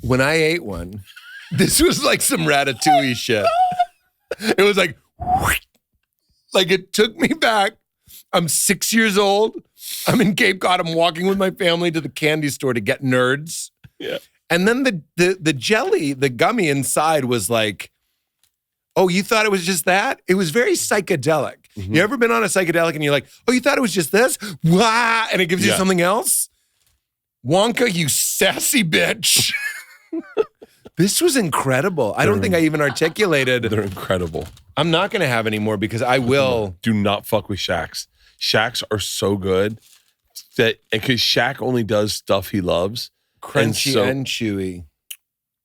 When I ate one, this was like some Ratatouille shit. It was like it took me back. I'm 6 years old. I'm in Cape Cod. I'm walking with my family to the candy store to get Nerds. Yeah. And then the jelly, the gummy inside was like, oh, you thought it was just that? It was very psychedelic. You ever been on a psychedelic and you're like, oh, you thought it was just this? Wow. And it gives you something else? Wonka, you sassy bitch. This was incredible. I don't think I even articulated. They're incredible. I'm not going to have any more because I will. Do not fuck with Shaqs. Shaqs are so good that because Shaq only does stuff he loves. Crunchy and chewy.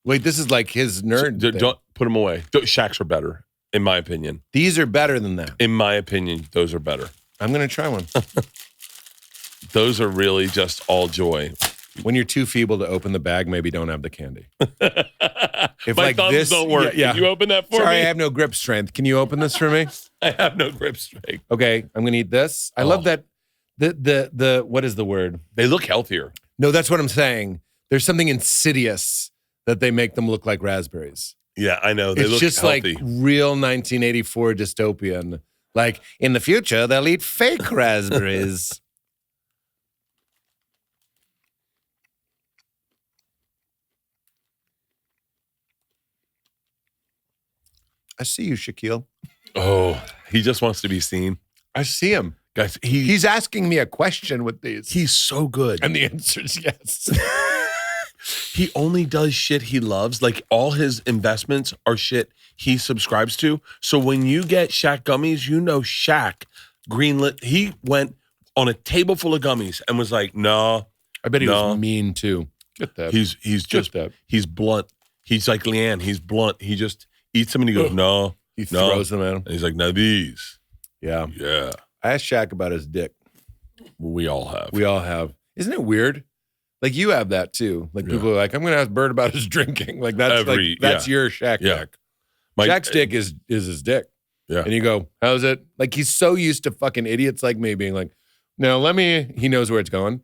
Wait, this is like his nerd thing. Don't put them away. Shaqs are better, in my opinion. These are better than that. In my opinion, those are better. I'm going to try one. Those are really just all joy. When you're too feeble to open the bag, maybe don't have the candy. If my thumbs don't work. Yeah. Can you open that for me? Sorry, I have no grip strength. Can you open this for me? I have no grip strength. Okay, I'm going to eat this. I love that. The what is the word? They look healthier. No, that's what I'm saying. There's something insidious that they make them look like raspberries. Yeah, I know. They It's look just healthy. like real 1984 dystopian. Like in the future, they'll eat fake raspberries. I see you, Shaquille. Oh, he just wants to be seen. I see him. Guys, He's asking me a question with these. he's so good. And the answer is yes. He only does shit he loves. Like all his investments are shit he subscribes to. So when you get Shaq gummies, you know Shaq greenlit. He went on a table full of gummies and was like, no. I bet he was mean too. Get that. He's just, he's blunt. He's like Leanne. He's blunt. He just eats them and he goes, no. He throws them at him. And he's like, now these. Yeah. Yeah. I asked Shaq about his dick. We all have. We all have. Isn't it weird? Like you have that too. Like people are like, I'm going to ask Bert about his drinking. Like that's your Shaq dick. Shaq's dick is his dick. Yeah. And you go, how's it? Like he's so used to fucking idiots like me being like, no, he knows where it's going.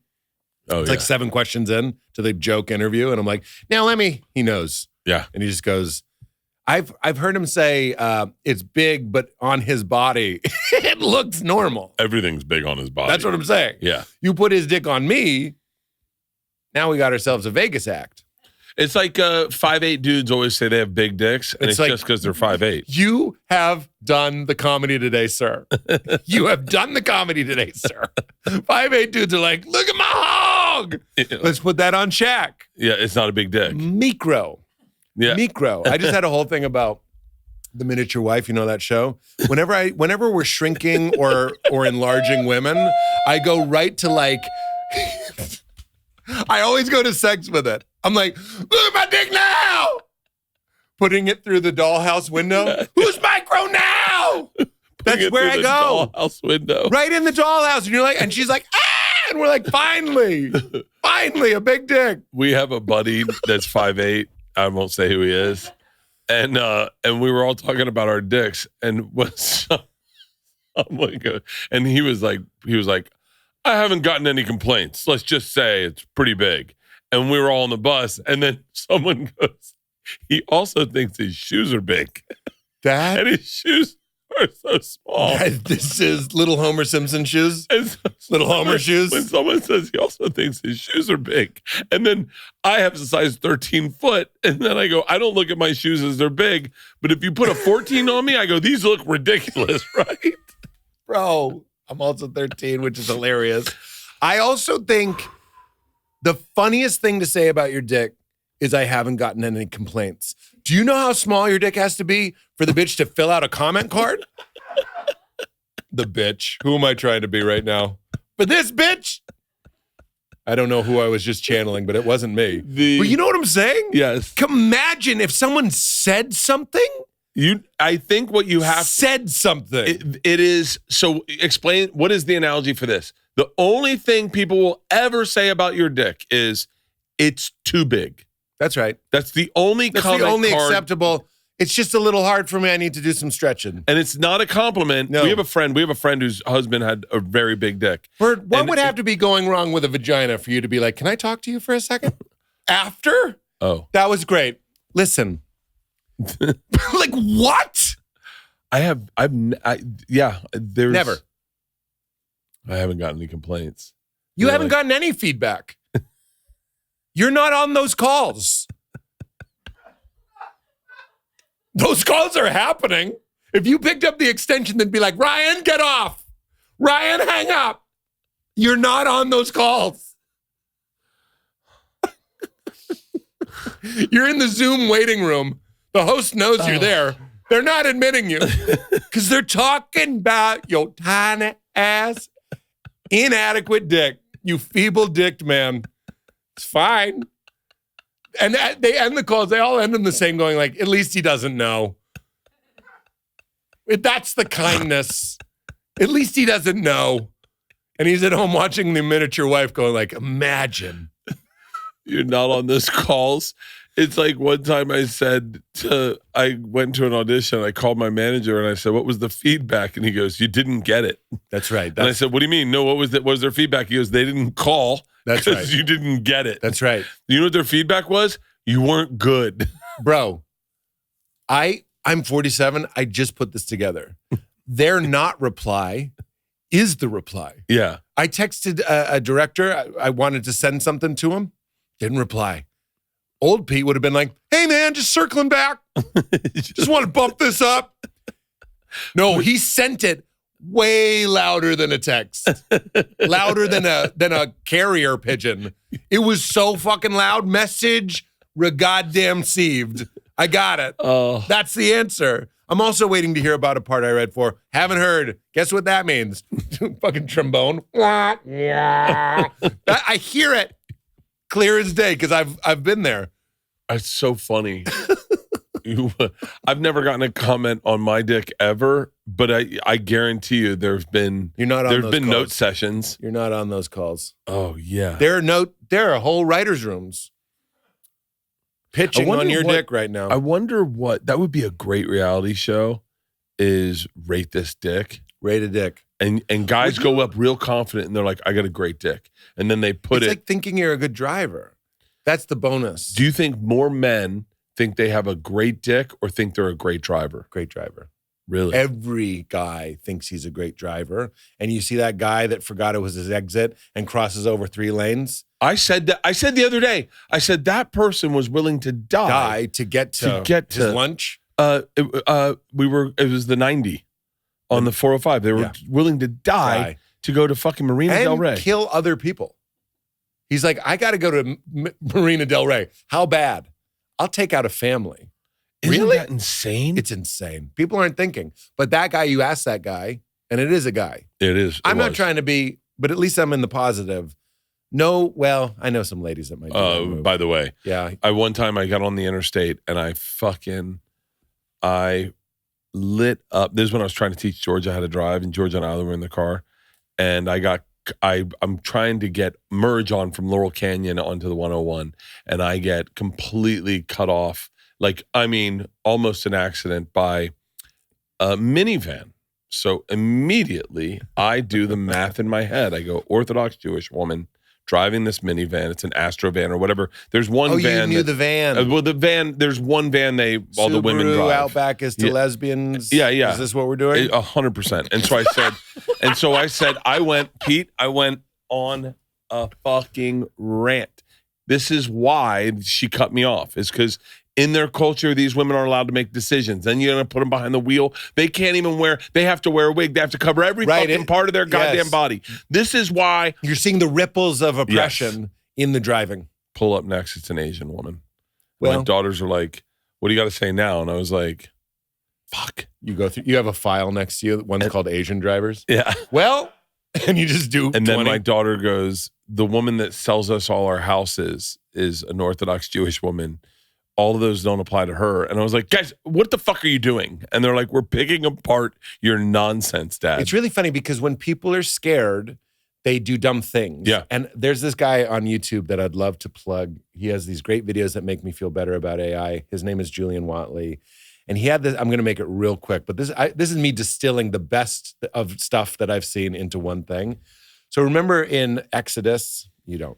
Oh, it's like 7 questions in to the joke interview. And I'm like, now he knows. Yeah. And he just goes, I've heard him say it's big, but on his body, it looks normal. Everything's big on his body. That's what I'm saying. Yeah. You put his dick on me, now we got ourselves a Vegas act. It's like 5'8" dudes always say they have big dicks, and it's like, just because they're 5'8". You have done the comedy today, sir. You have done the comedy today, sir. 5'8" dudes are like, look at my hog. Let's put that on Shaq. Yeah, it's not a big dick. Micro. Yeah. Micro. I just had a whole thing about The Miniature Wife, you know that show? Whenever we're shrinking or enlarging women, I go right to like I always go to sex with it. I'm like, look at my dick now. Putting it through the dollhouse window. Who's micro now? That's where I go. Dollhouse window. Right in the dollhouse. And you're like, and she's like, ah! And we're like, finally, a big dick. We have a buddy that's 5'8". I won't say who he is. And we were all talking about our dicks. And and he was like, I haven't gotten any complaints. Let's just say it's pretty big. And we were all on the bus. And then someone goes, he also thinks his shoes are big. And his shoes are so small. This is little Homer Simpson shoes. Little Homer shoes. When someone says he also thinks his shoes are big, and then I have a size 13 foot, and then I go, I don't look at my shoes as they're big, but if you put a 14 on me, I go, these look ridiculous, right? Bro, I'm also 13, which is hilarious. I also think the funniest thing to say about your dick is I haven't gotten any complaints. Do you know how small your dick has to be for the bitch to fill out a comment card? The bitch. Who am I trying to be right now? For this bitch? I don't know who I was just channeling, but it wasn't me. But you know what I'm saying? Yes. Imagine if someone said something. I think what you have said something. It is, so explain, what is the analogy for this? The only thing people will ever say about your dick is it's too big. That's right. That's the only acceptable. It's just a little hard for me. I need to do some stretching. And it's not a compliment. No. We have a friend whose husband had a very big dick. Bert, what would have to be going wrong with a vagina for you to be like, can I talk to you for a second? After? Oh. That was great. Listen. Like, what? There's Never. I haven't gotten any complaints. You haven't gotten any feedback. You're not on those calls. Those calls are happening. If you picked up the extension, they'd be like, Ryan, get off. Ryan, hang up. You're not on those calls. You're in the Zoom waiting room. The host knows you're there. They're not admitting you because they're talking about your tiny ass, inadequate dick. You feeble-dicked man. It's fine. And they end the calls. They all end them the same, going like, at least he doesn't know. That's the kindness. At least he doesn't know. And he's at home watching the miniature wife going like, imagine. You're not on those calls. It's like one time I went to an audition. I called my manager and I said, what was the feedback? And he goes, you didn't get it. That's right. And I said, what do you mean? No, what was their feedback? He goes, they didn't call. That's right. Because you didn't get it. That's right. You know what their feedback was? You weren't good. Bro, I'm 47. I just put this together. Their not reply is the reply. Yeah. I texted a director. I wanted to send something to him. Didn't reply. Old Pete would have been like, hey, man, just circling back. Just want to bump this up. No, he sent it way louder than a text. Louder than a carrier pigeon. It was so fucking loud. Message goddamn received. I got it. Oh. That's the answer. I'm also waiting to hear about a part I read for. Haven't heard. Guess what that means? Fucking trombone. I hear it clear as day because I've been there. It's so funny. I've never gotten a comment on my dick ever, but I guarantee you there's been note sessions. You're not on those calls. Oh yeah. There are whole writers' rooms pitching on your dick right now. I wonder what that would be a great reality show is Rate This Dick. Rate a dick. And guys go up real confident and they're like, I got a great dick. And then they put it's like thinking you're a good driver. That's the bonus. Do you think more men think they have a great dick or think they're a great driver? Great driver. Really? Every guy thinks he's a great driver. And you see that guy that forgot it was his exit and crosses over 3 lanes. I said the other day, that person was willing to die to get to his lunch. It was the 90 on the 405. They were willing to die to go to fucking Marina Del Rey. And kill other people. He's like, I got to go to Marina Del Rey. How bad? I'll take out a family. Isn't that insane? It's insane. People aren't thinking. But that guy, you asked that guy, and it is a guy. It is. I'm not trying to be, but at least I'm in the positive. No, well, I know some ladies that might do that move. By the way. Yeah. One time I got on the interstate and I lit up. This is when I was trying to teach Georgia how to drive, and Georgia and I were in the car. And I'm trying to merge on from Laurel Canyon onto the 101, and I get completely cut off. Like, I mean, almost an accident by a minivan. So immediately I do the math in my head. I go, Orthodox Jewish woman driving this minivan. It's an Astro van or whatever. There's one van. You knew the van. Well, the van, there's one van all the women drive. Outback is to lesbians. Yeah. Is this what we're doing? 100%. And so I said, I went on a fucking rant. This is why she cut me off, is because in their culture, these women aren't allowed to make decisions. Then you're going to put them behind the wheel. They can't even they have to wear a wig. They have to cover every fucking part of their goddamn body. This is why. You're seeing the ripples of oppression in the driving. Pull up next. It's an Asian woman. Well, my daughters are like, what do you got to say now? And I was like, fuck. You go through, you have a file next to you. One's called Asian drivers. Yeah. Well, and you just do. And 20. then my daughter goes, the woman that sells us all our houses is an Orthodox Jewish woman. All of those don't apply to her. And I was like, guys, what the fuck are you doing? And they're like, we're picking apart your nonsense, Dad. It's really funny because when people are scared, they do dumb things. Yeah. And there's this guy on YouTube that I'd love to plug. He has these great videos that make me feel better about AI. His name is Julian Watley. And he had this, I'm going to make it real quick, but this is me distilling the best of stuff that I've seen into one thing. So remember in Exodus, you don't.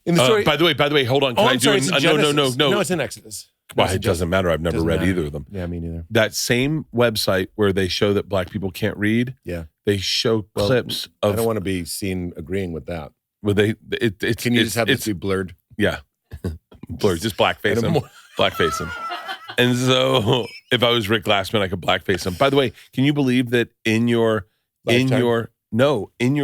In the story, by the way, hold on. Can I do it's in Genesis. No. No, it's in Exodus. Well, it doesn't matter. I've never read either of them. Yeah, me neither. That same website where they show that black people can't read. Yeah. They show clips of. I don't want to be seen agreeing with that. Well, Can you just have this be blurred? Yeah. Blurred. Just blackface him. Blackface him. And so if I was Rick Glassman, I could blackface him. By the way, can you believe that in your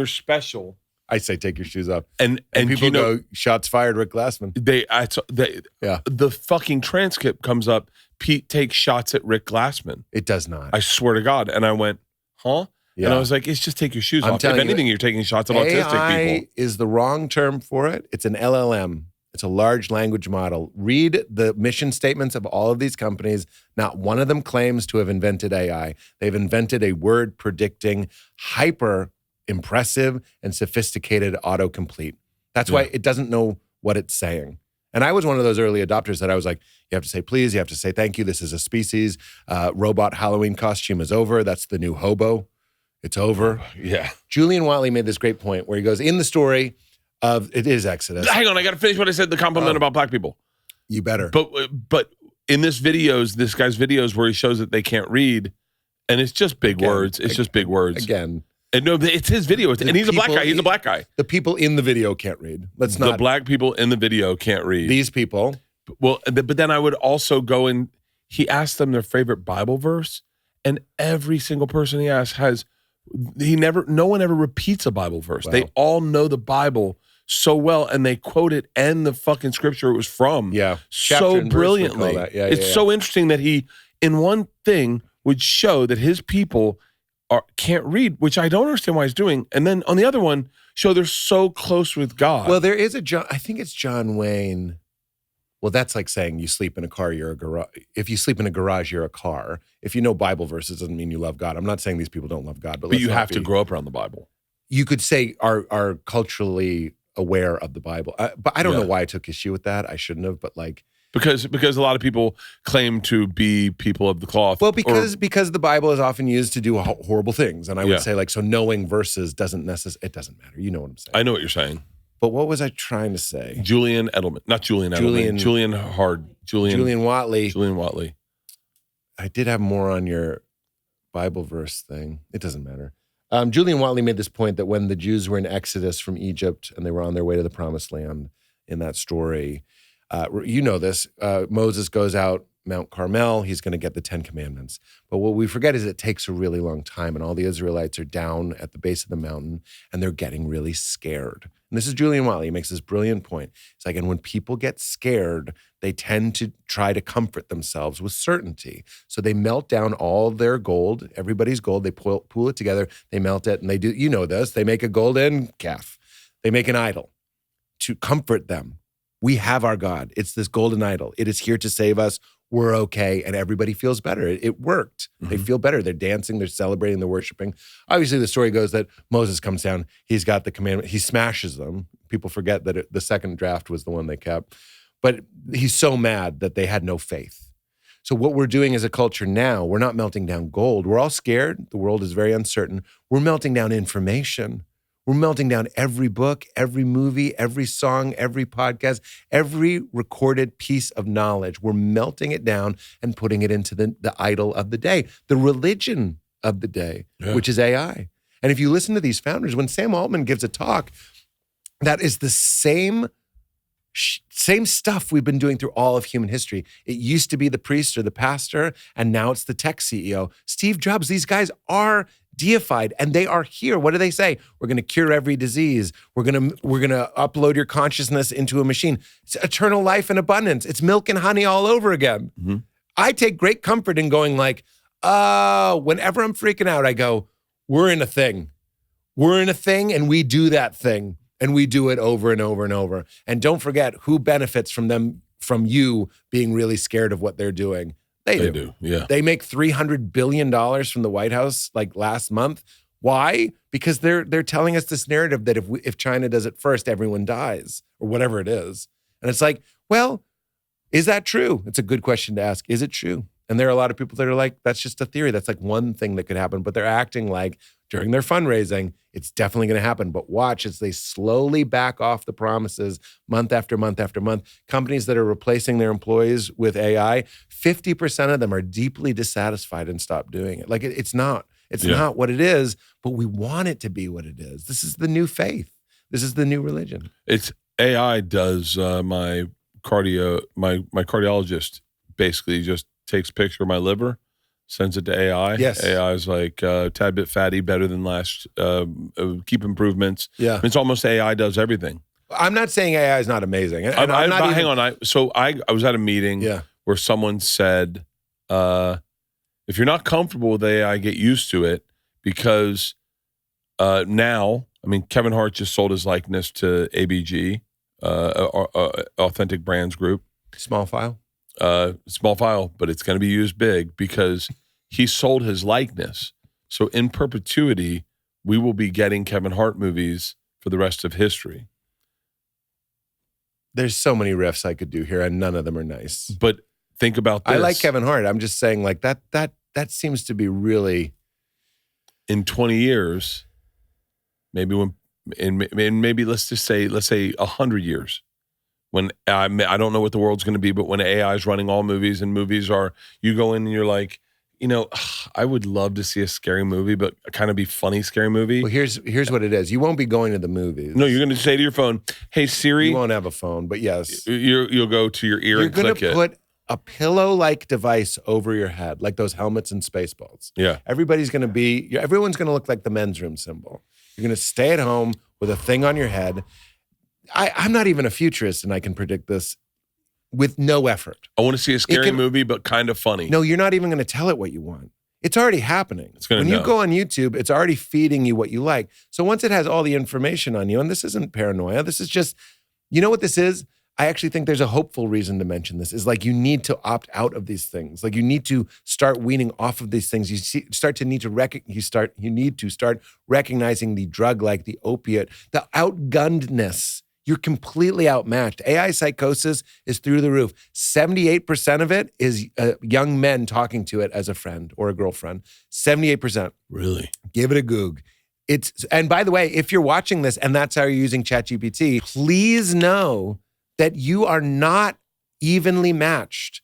special, I say take your shoes off. And people go, shots fired, Rick Glassman. The fucking transcript comes up, Pete takes shots at Rick Glassman. It does not. I swear to God. And I went, huh? Yeah. And I was like, it's just take your shoes off. If anything, you're taking shots at autistic people. AI is the wrong term for it. It's an LLM. It's a large language model. Read the mission statements of all of these companies. Not one of them claims to have invented AI. They've invented a word predicting, hyper impressive and sophisticated autocomplete. That's why it doesn't know what it's saying. And I was one of those early adopters that I was like, you have to say please, you have to say thank you. This is a species. Robot Halloween costume is over. That's the new hobo. It's over. Yeah. Julian Watley made this great point where he goes, in the story of, it is Exodus. Hang on, I got to finish what I said, the compliment about black people. You better. But in this guy's videos where he shows that they can't read, and it's just big words. It's just big words. Again. And no, it's his video. And he's a black guy. He's a black guy. The people in the video can't read. The black people in the video can't read. These people. Well, but then I would also go and he asked them their favorite Bible verse, and every single person he asked no one ever repeats a Bible verse. Wow. They all know the Bible so well, and they quote it and the fucking scripture it was from. Yeah. So brilliantly. It's so interesting that he, in one thing, would show that his people can't read, which I don't understand why he's doing. And then on the other one, show they're so close with God. Well, there is I think it's John Wayne. Well, that's like saying you sleep in a car, you're a garage. If you sleep in a garage, you're a car. If you know Bible verses, doesn't mean you love God. I'm not saying these people don't love God, but you have to grow up around the Bible. You could say are culturally aware of the Bible, but I don't know why I took issue with that. I shouldn't have, but like because a lot of people claim to be people of the cloth. Well, because the Bible is often used to do horrible things, and I would say like so knowing verses doesn't necessarily. It doesn't matter. You know what I'm saying? I know what you're saying. But what was I trying to say? Julian Watley. Julian Watley. I did have more on your Bible verse thing. It doesn't matter. Julian Watley made this point that when the Jews were in Exodus from Egypt and they were on their way to the Promised Land in that story, you know this, Moses goes out Mount Carmel, he's going to get the 10 Commandments. But what we forget is it takes a really long time, and all the Israelites are down at the base of the mountain, and they're getting really scared. And this is Julian Watley. He makes this brilliant point. It's like, and when people get scared, they tend to try to comfort themselves with certainty. So they melt down all their gold, everybody's gold, they pool it together, they melt it, and they do, you know this, they make a golden calf. They make an idol to comfort them. We have our God. It's this golden idol. It is here to save us. We're okay, and everybody feels better. It worked. Mm-hmm. They feel better. They're dancing, they're celebrating, they're worshiping. Obviously, the story goes that Moses comes down, he's got the commandment, he smashes them. People forget that the second draft was the one they kept. But he's so mad that they had no faith. So what we're doing as a culture now, we're not melting down gold. We're all scared. The world is very uncertain. We're melting down information. We're melting down every book, every movie, every song, every podcast, every recorded piece of knowledge. We're melting it down and putting it into the idol of the day, the religion of the day, which is AI. And if you listen to these founders, when Sam Altman gives a talk, that is the same stuff we've been doing through all of human history. It used to be the priest or the pastor, and now it's the tech CEO. Steve Jobs, these guys are deified, and they are here. What do they say? We're going to cure every disease. We're going to upload your consciousness into a machine. It's eternal life and abundance. It's milk and honey all over again. Mm-hmm. I take great comfort in going like, whenever I'm freaking out, I go, we're in a thing. We're in a thing, and we do that thing, and we do it over and over and over. And don't forget who benefits from you being really scared of what they're doing. They do. Yeah. They make $300 billion from the White House like last month. Why? Because they're telling us this narrative that if China does it first, everyone dies or whatever it is. And it's like, well, is that true? It's a good question to ask. Is it true? And there are a lot of people that are like, that's just a theory. That's like one thing that could happen. But they're acting like during their fundraising, it's definitely going to happen. But watch as they slowly back off the promises month after month after month. Companies that are replacing their employees with AI, 50% of them are deeply dissatisfied and stop doing it. Like it's not. It's not what it is, but we want it to be what it is. This is the new faith. This is the new religion. It's AI does my cardiologist basically just takes a picture of my liver, sends it to AI. Yes. AI is like tad bit fatty, better than last, keep improvements. Yeah. It's almost AI does everything. I'm not saying AI is not amazing. And I'm not even, hang on. I was at a meeting where someone said, if you're not comfortable with AI, get used to it because now, I mean, Kevin Hart just sold his likeness to ABG, Authentic Brands Group. Small file, but it's going to be used big because he sold his likeness. So in perpetuity, we will be getting Kevin Hart movies for the rest of history. There's so many riffs I could do here, and none of them are nice. But think about this. I like Kevin Hart. I'm just saying, like that seems to be really. In 20 years, maybe maybe let's say 100 years, when I don't know what the world's going to be, but when AI is running all movies and movies are, you go in and you're like, I would love to see a scary movie, but kind of be funny scary movie. Well, here's what it is. You won't be going to the movies. No, you're going to say to your phone, "Hey Siri." You won't have a phone, but yes, you'll go to your ear and click it. You're going to put a pillow-like device over your head, like those helmets in Spaceballs. Yeah. Everyone's going to look like the men's room symbol. You're going to stay at home with a thing on your head. I'm not even a futurist, and I can predict this with no effort. I want to see a scary movie, but kind of funny. No, you're not even going to tell it what you want. It's already happening. When you go on YouTube, it's already feeding you what you like. So once it has all the information on you, and this isn't paranoia, this is just, you know what this is? I actually think there's a hopeful reason to mention this, is like you need to opt out of these things. Like you need to start weaning off of these things. You need to start recognizing the drug, like the opiate, the outgunnedness. You're completely outmatched. AI psychosis is through the roof. 78% of it is young men talking to it as a friend or a girlfriend. 78%. Really? Give it a goog. And by the way, if you're watching this and that's how you're using ChatGPT, please know that you are not evenly matched.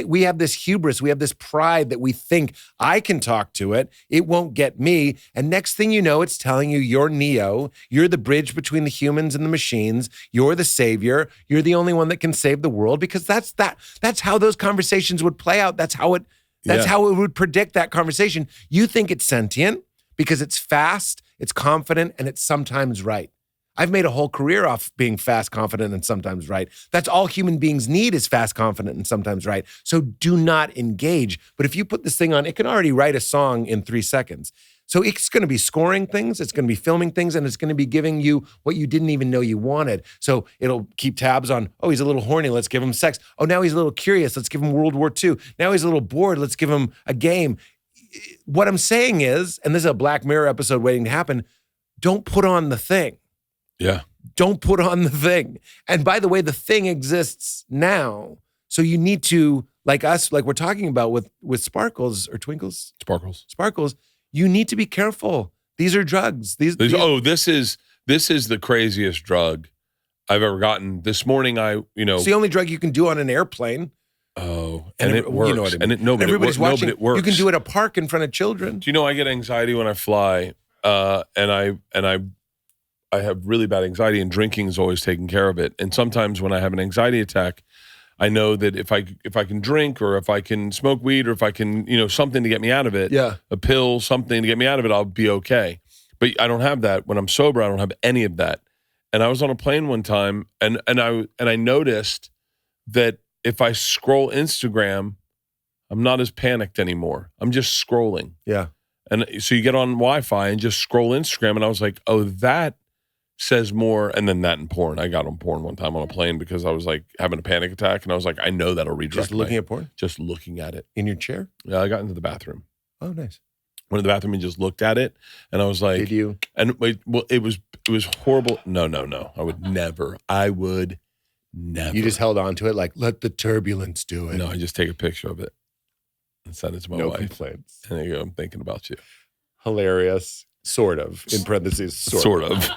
We have this hubris, we have this pride that we think I can talk to it, it won't get me. And next thing you know, it's telling you you're Neo, you're the bridge between the humans and the machines, you're the savior, you're the only one that can save the world, because that's how those conversations would play out. That's how it would predict that conversation. You think it's sentient because it's fast, it's confident, and it's sometimes right. I've made a whole career off being fast, confident, and sometimes right. That's all human beings need, is fast, confident, and sometimes right. So do not engage. But if you put this thing on, it can already write a song in 3 seconds. So it's going to be scoring things, it's going to be filming things, and it's going to be giving you what you didn't even know you wanted. So it'll keep tabs on, oh, he's a little horny, let's give him sex. Oh, now he's a little curious, let's give him World War II. Now he's a little bored, let's give him a game. What I'm saying is, and this is a Black Mirror episode waiting to happen, don't put on the thing. Yeah. Don't put on the thing. And by the way, the thing exists now. So you need to, like we're talking about with sparkles or twinkles. Sparkles. You need to be careful. These are drugs. This is the craziest drug I've ever gotten. This morning, it's the only drug you can do on an airplane. Oh, and it works. You know what I mean. And everybody's watching. It works. You can do it at a park in front of children. Do you know I get anxiety when I fly? And I have really bad anxiety, and drinking is always taking care of it. And sometimes when I have an anxiety attack, I know that if I can drink, or if I can smoke weed, or if I can, something to get me out of it, a pill, something to get me out of it, I'll be okay. But I don't have that. When I'm sober, I don't have any of that. And I was on a plane one time, and I noticed that if I scroll Instagram, I'm not as panicked anymore. I'm just scrolling. Yeah. And so you get on Wi-Fi and just scroll Instagram, and I was like, oh, that says more. And then that and porn. I got on porn one time on a plane because I was like having a panic attack, and I was like, I know that'll redirect. Just looking at porn? Just looking at it. In your chair? Yeah, I got into the bathroom. Oh, nice. Went to the bathroom and just looked at it, and I was like, did you? And wait, well, it was horrible. No. I would never. You just held on to it like, let the turbulence do it. No, I just take a picture of it. and send it to my No wife. complaints. And there you go. I'm thinking about you. Hilarious. Sort of. In parentheses, Sort of.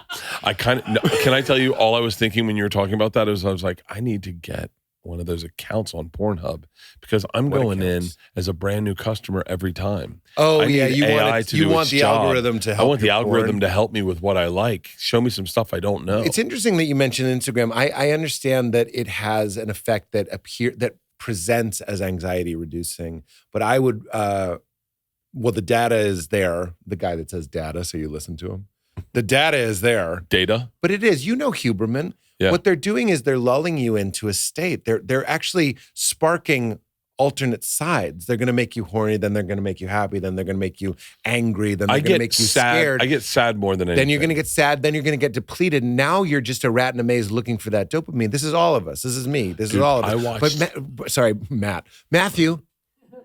I kind of, can I tell you all I was thinking when you were talking about that is I was like, I need to get one of those accounts on Pornhub because I'm going in as a brand new customer every time. Oh, I yeah. need You AI want, to you do want its the job. algorithm to help I want the your algorithm porn. to help me with what I like. Show me some stuff I don't know. It's interesting that you mentioned Instagram. I understand that it has an effect that presents as anxiety reducing, but I would, well, the data is there. The guy that says data, so you listen to him. The data is there. Data? But it is. You know Huberman. Yeah. What they're doing is they're lulling you into a state. They're actually sparking alternate sides. They're going to make you horny, then they're going to make you happy, then they're going to make you angry, then they're going to make you scared. I get sad more than anything. Then you're going to get sad, then you're going to get depleted. Now you're just a rat in a maze looking for that dopamine. This is all of us. This is me. This is all of us. I watched. But Matthew.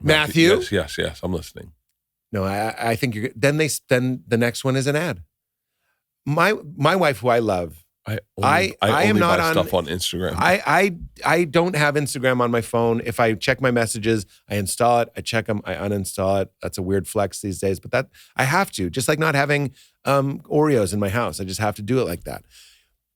Yes. I'm listening. No, I think you're. Then the next one is an ad. My wife, who I love, I am only not buy on stuff on Instagram. I don't have Instagram on my phone. If I check my messages, I install it. I check them. I uninstall it. That's a weird flex these days, but that I have to. Just like not having Oreos in my house, I just have to do it like that.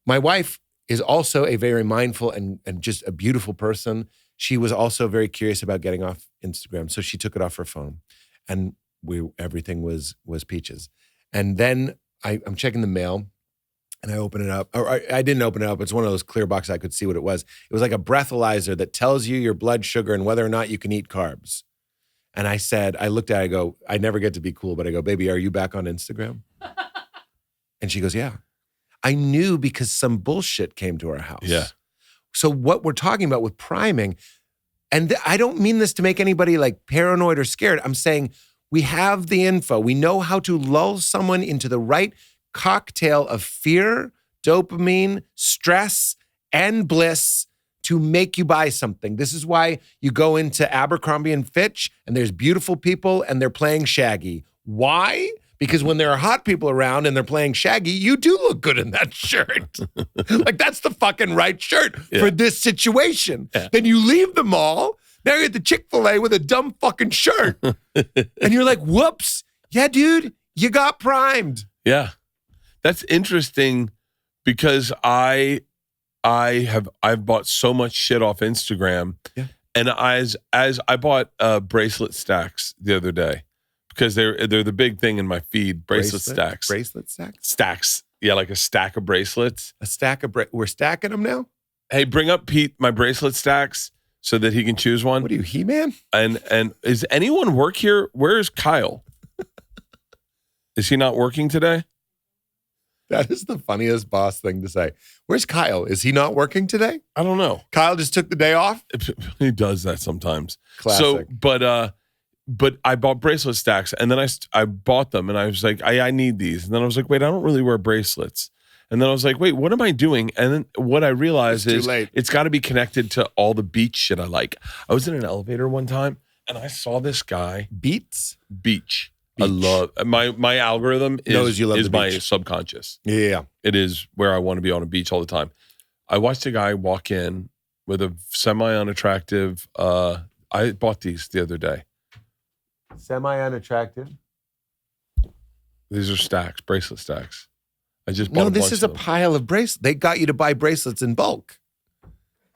My wife is also a very mindful and just a beautiful person. She was also very curious about getting off Instagram, so she took it off her phone, and everything was peaches. And then I'm checking the mail. And I open it up, or I didn't open it up. It's one of those clear boxes. I could see what it was. It was like a breathalyzer that tells you your blood sugar and whether or not you can eat carbs. And I looked at it, I go, I never get to be cool, but I go, baby, are you back on Instagram? And she goes, yeah. I knew because some bullshit came to our house. Yeah. So what we're talking about with priming, and I don't mean this to make anybody like paranoid or scared. I'm saying we have the info. We know how to lull someone into the right cocktail of fear, dopamine, stress, and bliss to make you buy something. This is why you go into Abercrombie and Fitch and there's beautiful people and they're playing Shaggy. Why? Because when there are hot people around and they're playing Shaggy, you do look good in that shirt. Like that's the fucking right shirt for this situation. Yeah. Then you leave the mall. Now you're at the Chick-fil-A with a dumb fucking shirt. And you're like, whoops. Yeah, dude, you got primed. Yeah. That's interesting because I've bought so much shit off Instagram. Yeah. And as I bought Bracelet Stacks the other day because they're the big thing in my feed. Bracelet Stacks. Bracelet Stacks? Stacks. Yeah, like a stack of bracelets. A stack of we're stacking them now? Hey, bring up Pete my Bracelet Stacks so that he can choose one. What are you, He-Man? And is anyone work here? Where is Kyle? Is he not working today? That is the funniest boss thing to say. Where's Kyle? Is he not working today? I don't know. Kyle just took the day off? He does that sometimes. Classic. So, but I bought Bracelet Stacks and then I bought them and I was like, I need these. And then I was like, wait, I don't really wear bracelets. And then I was like, wait, what am I doing? And then what I realized is it's got to be connected to all the beach shit I like. I was in an elevator one time and I saw this guy. Beach. I love my algorithm is my subconscious. Yeah. It is where I want to be on a beach all the time. I watched a guy walk in with a semi-unattractive, I bought these the other day. Semi-unattractive? These are stacks, bracelet stacks. I just bought No, this is a pile of bracelets. They got you to buy bracelets in bulk.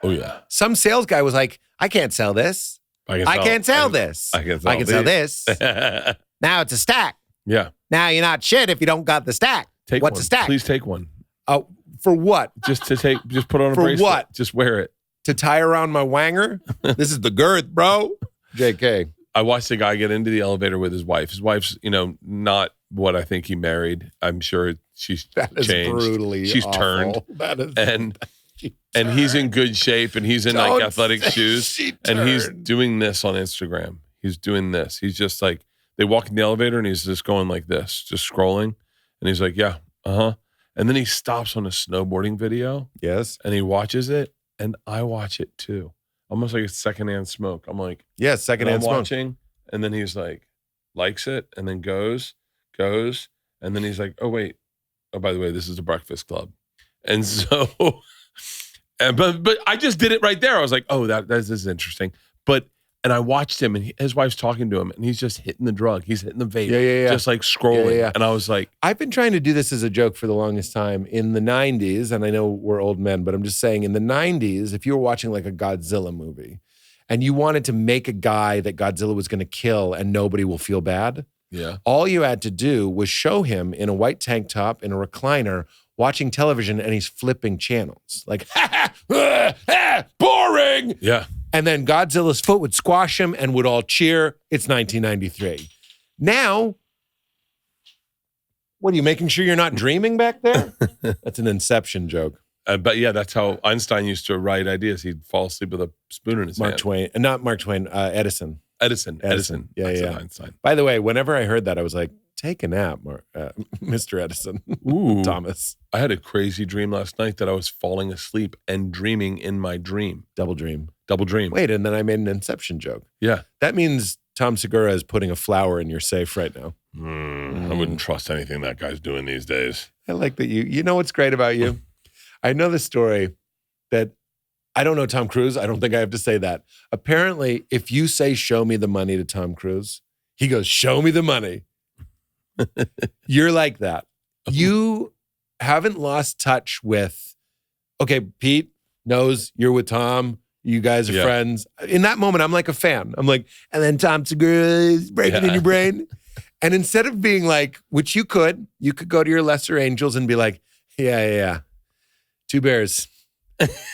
Oh, yeah. Some sales guy was like, I can't sell this. I can't sell this. I can sell this. Now it's a stack. Yeah. Now you're not shit if you don't got the stack. What's a stack? Please take one. Oh, for what? Just put on a for bracelet. What? Just wear it. To tie around my wanger? This is the girth, bro. JK. I watched a guy get into the elevator with his wife. His wife's, not what I think he married. I'm sure she's changed. Brutally she's awful. Turned. That is and he's in good shape and he's in like athletic shoes. And he's doing this on Instagram. He's doing this. He's just like, they walk in the elevator and he's just going like this, just scrolling. And he's like, yeah, And then he stops on a snowboarding video. Yes. And he watches it. And I watch it too. Almost like it's secondhand smoke. I'm like, yeah, secondhand smoke. Watching. And then he's like, likes it. And then goes. And then he's like, oh, wait. Oh, by the way, this is a breakfast club. And so, but I just did it right there. I was like, oh, this is interesting. But And I watched him, and his wife's talking to him, and he's just hitting the drug. He's hitting the vape. Yeah. Just like scrolling. Yeah. And I was like, I've been trying to do this as a joke for the longest time. In the 90s, and I know we're old men, but I'm just saying in the 90s, if you were watching like a Godzilla movie and you wanted to make a guy that Godzilla was going to kill and nobody will feel bad, all you had to do was show him in a white tank top, in a recliner, watching television, and he's flipping channels. Like, boring! Yeah. And then Godzilla's foot would squash him and would all cheer. It's 1993. Now, what are you making sure you're not dreaming back there? That's an Inception joke. But yeah, that's how Einstein used to write ideas. He'd fall asleep with a spoon in his hand. Not Mark Twain, Edison. Edison. Yeah. Einstein. By the way, whenever I heard that, I was like, take a nap, Mr. Edison. Ooh. Thomas. I had a crazy dream last night that I was falling asleep and dreaming in my dream. Double dream. Wait, and then I made an Inception joke. Yeah. That means Tom Segura is putting a flower in your safe right now. I wouldn't trust anything that guy's doing these days. I like that you know what's great about you? I know the story that I don't know Tom Cruise. I don't think I have to say that. Apparently, if you say, show me the money to Tom Cruise, he goes, show me the money. You're like that. You haven't lost touch with, okay, Pete knows you're with Tom. You guys are friends. In that moment, I'm like a fan. I'm like, and then Tom Segura is breaking in your brain. And instead of being like, which you could go to your lesser angels and be like, yeah. 2 bears.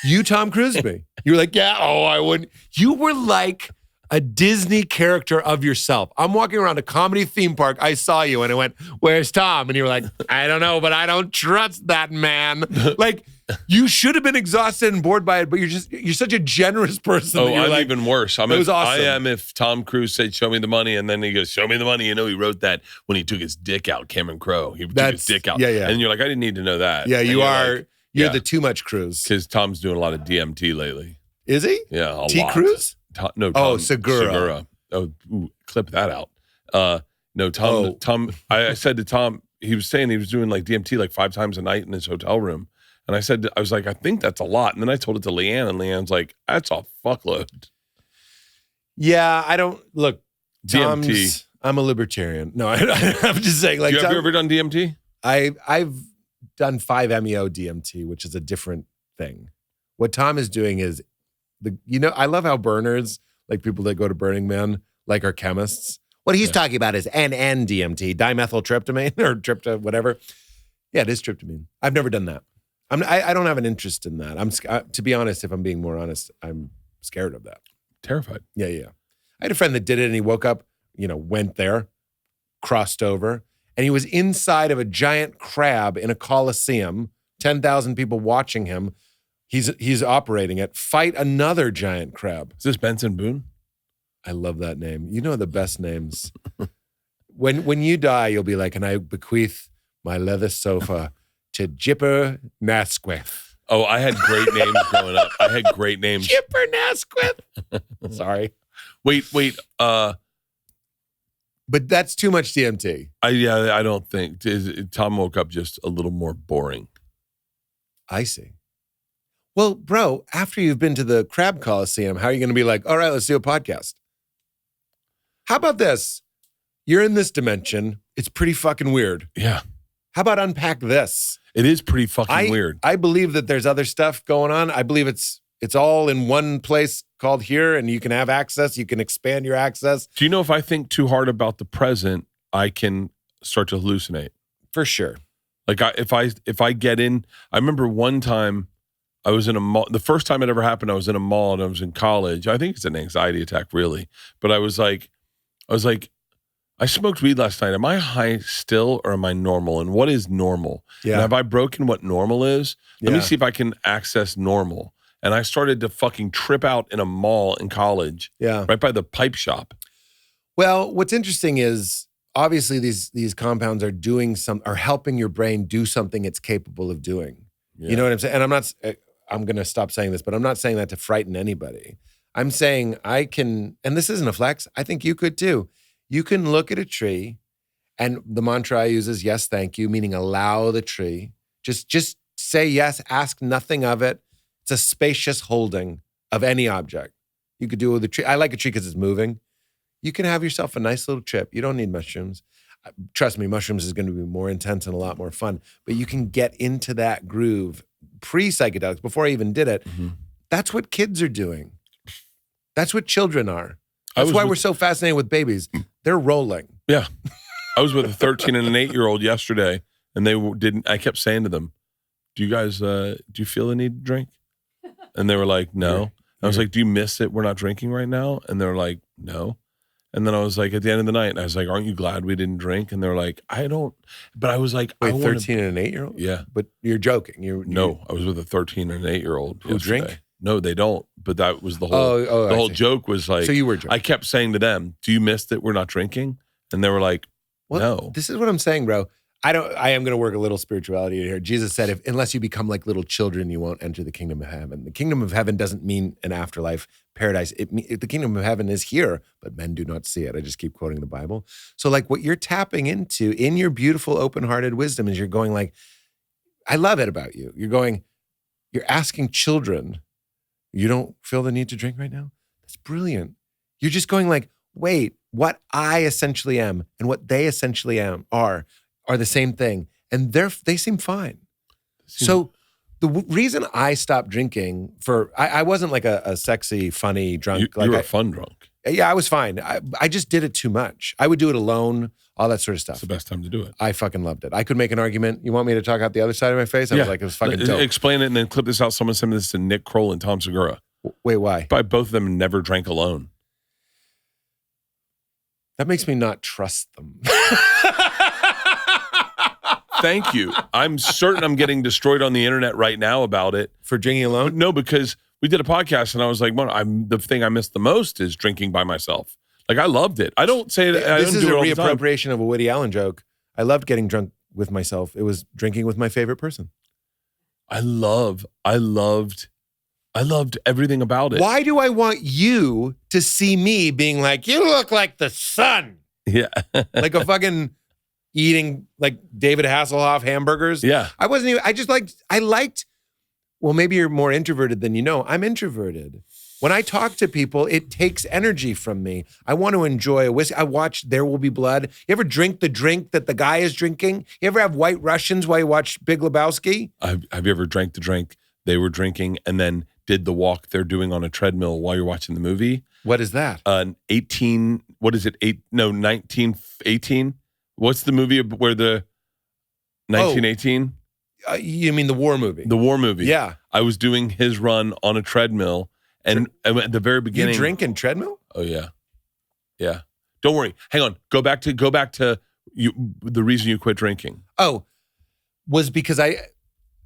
You Tom Cruise me. You were like, I wouldn't. You were like a Disney character of yourself. I'm walking around a comedy theme park. I saw you and I went, where's Tom? And you were like, I don't know, but I don't trust that man. Like, you should have been exhausted and bored by it, but you're such a generous person. Oh, that you're I'm like, even worse. It was awesome. I am if Tom Cruise said, show me the money, and then he goes, show me the money. You know, he wrote that when he took his dick out, Cameron Crowe. He took his dick out. Yeah. And you're like, I didn't need to know that. Yeah, and you are. Like, you're the too much Cruise. Because Tom's doing a lot of DMT lately. Is he? Yeah, a lot. T Cruise? Tom, Segura. Oh, clip that out. No, Tom. I said to Tom, he was saying he was doing like DMT like 5 times a night in his hotel room. And I was like, I think that's a lot. And then I told it to Leanne, and Leanne's like, that's a fuckload. Yeah, I don't look. DMT. I'm a libertarian. No, I'm just saying. Like, have you ever done DMT? I've done 5-MeO DMT, which is a different thing. What Tom is doing is I love how burners, like people that go to Burning Man, like are chemists. What he's talking about is NN-DMT, dimethyltryptamine or trypto, whatever. Yeah, it is tryptamine. I've never done that. I don't have an interest in that. To be honest, if I'm being more honest, I'm scared of that. Terrified. Yeah. I had a friend that did it, and he woke up, went there, crossed over, and he was inside of a giant crab in a Coliseum, 10,000 people watching him. He's operating it. Fight another giant crab. Is this Benson Boone? I love that name. You know the best names. When you die, you'll be like, and I bequeath my leather sofa to Jipper Nasquith. Oh, I had great names growing up. I had great names. Jipper Nasquith. Sorry. Wait. But that's too much DMT. I don't think. Tom woke up just a little more boring. I see. Well, bro, after you've been to the Crab Coliseum, how are you going to be like, all right, let's do a podcast? How about this? You're in this dimension. It's pretty fucking weird. Yeah. How about unpack this? It is pretty fucking weird. I believe that there's other stuff going on. I believe it's all in one place called here, and you can have access. You can expand your access. Do you know if I think too hard about the present, I can start to hallucinate? For sure. Like if I get in, I remember one time I was in a mall. The first time it ever happened, I was in a mall and I was in college. I think it's an anxiety attack, really. But I was like, I smoked weed last night. Am I high still, or am I normal? And what is normal? Yeah. And have I broken what normal is? Let me see if I can access normal. And I started to fucking trip out in a mall in college. Yeah. Right by the pipe shop. Well, what's interesting is obviously these compounds are helping your brain do something it's capable of doing. Yeah. You know what I'm saying? And I'm going to stop saying this, but I'm not saying that to frighten anybody. I'm saying I can, and this isn't a flex, I think you could too. You can look at a tree, and the mantra I use is yes, thank you, meaning allow the tree. Just say yes, ask nothing of it. It's a spacious holding of any object. You could do it with a tree. I like a tree because it's moving. You can have yourself a nice little trip. You don't need mushrooms. Trust me, mushrooms is going to be more intense and a lot more fun. But you can get into that groove pre-psychedelics, before I even did it. Mm-hmm. That's what kids are doing. That's what children are. That's why we're so fascinated with babies. They're rolling. Yeah. I was with a 13 and an 8-year-old yesterday, and they didn't. I kept saying to them, do you guys, do you feel the need to drink? And they were like, no. I was like, do you miss it? We're not drinking right now. And they were like, no. And then I was like, at the end of the night, I was like, aren't you glad we didn't drink? And they were like, I don't. But I was like, wait, 13 and an 8-year-old? Yeah. But you're joking. No, I was with a 13 and an 8-year-old. Who drink? No, they don't. But that was the whole, the whole joke was like, so you were joking. I kept saying to them, do you miss that we're not drinking? And they were like, no. This is what I'm saying, bro. I am going to work a little spirituality here. Jesus said, unless you become like little children, you won't enter the kingdom of heaven. The kingdom of heaven doesn't mean an afterlife paradise. The kingdom of heaven is here, but men do not see it. I just keep quoting the Bible. So like what you're tapping into in your beautiful, open-hearted wisdom is you're going like, I love it about you. You're asking children, you don't feel the need to drink right now? That's brilliant. You're just going like, wait, what I essentially am and what they essentially are the same thing. And they seem fine. So the reason I stopped drinking I wasn't like a sexy, funny drunk. You were a fun drunk. Yeah, I was fine. I just did it too much. I would do it alone, all that sort of stuff. It's the best time to do it. I fucking loved it. I could make an argument. You want me to talk out the other side of my face? I was like, it was fucking dope. Explain it and then clip this out. Someone sent this to Nick Kroll and Tom Segura. Wait, why? Both of them never drank alone. That makes me not trust them. Thank you. I'm certain I'm getting destroyed on the internet right now about it. For drinking alone? No, because we did a podcast and I was like, the thing I missed the most is drinking by myself. Like, I loved it. I don't say that. This is a reappropriation of a Woody Allen joke. I loved getting drunk with myself. It was drinking with my favorite person. I loved everything about it. Why do I want you to see me being like, you look like the sun? Yeah. Like a fucking eating like David Hasselhoff hamburgers. Yeah. I liked, well, maybe you're more introverted than you know. I'm introverted. When I talk to people, it takes energy from me. I want to enjoy a whiskey. I watch There Will Be Blood. You ever drink the drink that the guy is drinking? You ever have White Russians while you watch Big Lebowski? Have you ever drank the drink they were drinking and then did the walk they're doing on a treadmill while you're watching the movie? What is that? 1918? What's the movie where the 1918? You mean the war movie? The war movie. Yeah. I was doing his run on a treadmill, and at the very beginning, you drink in treadmill? Oh yeah, yeah. Don't worry. Hang on. Go back to you. The reason you quit drinking. Oh, was because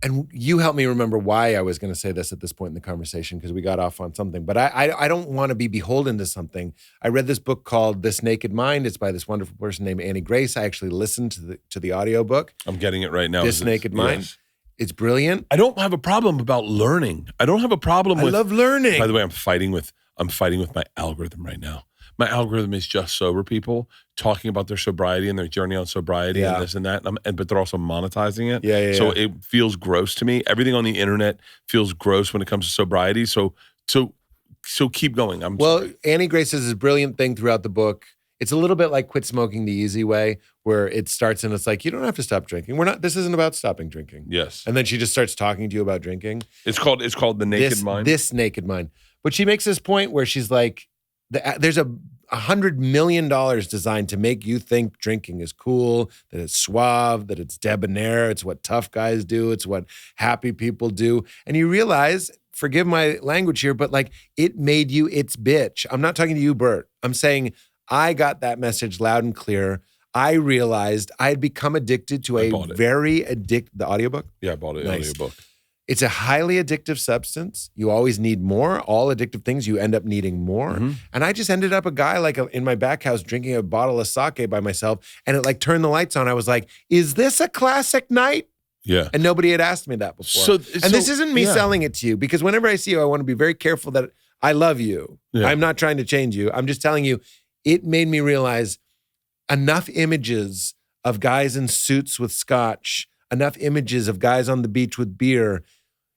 and you helped me remember why I was going to say this at this point in the conversation, because we got off on something. But I don't want to be beholden to something. I read this book called This Naked Mind. It's by this wonderful person named Annie Grace. I actually listened to the audiobook. I'm getting it right now. This Naked Mind. Yes. It's brilliant. I don't have a problem about learning. I don't have a problem with. I love learning. By the way, I'm fighting with my algorithm right now. My algorithm is just sober people talking about their sobriety and their journey on sobriety and this and that, but they're also monetizing it. So it feels gross to me. Everything on the internet feels gross when it comes to sobriety. So keep going. Sorry. Annie Grace says this brilliant thing throughout the book. It's a little bit like Quit Smoking the Easy Way, where it starts and it's like, you don't have to stop drinking. This isn't about stopping drinking. Yes. And then she just starts talking to you about drinking. It's called The Naked Mind. This Naked Mind. But she makes this point where she's like, there's $100 million designed to make you think drinking is cool, that it's suave, that it's debonair, it's what tough guys do, it's what happy people do. And you realize, forgive my language here, but like it made you its bitch. I'm not talking to you, Bert. I'm saying I got that message loud and clear. I realized I had become addicted to the audiobook? Yeah, I bought it. Nice. Audiobook. It's a highly addictive substance. You always need more. All addictive things, you end up needing more. Mm-hmm. And I just ended up a guy in my back house drinking a bottle of sake by myself, and it like turned the lights on. I was like, is this a classic night? Yeah. And nobody had asked me that before. This isn't me selling it to you, because whenever I see you, I want to be very careful that I love you. Yeah. I'm not trying to change you. I'm just telling you, it made me realize enough images of guys in suits with scotch, enough images of guys on the beach with beer.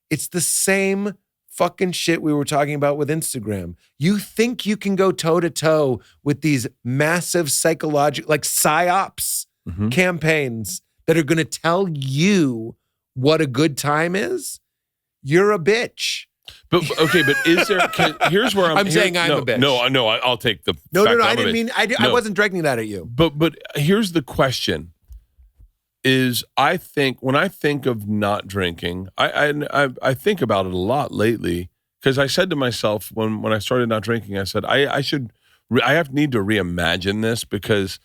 It's the same fucking shit we were talking about with Instagram. You think you can go toe to toe with these massive psychological, like psyops campaigns that are going to tell you what a good time is? You're a bitch. But is there? Here's where I'm saying I'm a bitch. No, I'll take the. No. I didn't mean. I wasn't directing that at you. But here's the question: is I think when I think of not drinking, I think about it a lot lately because I said to myself when I started not drinking, I said I need to reimagine this because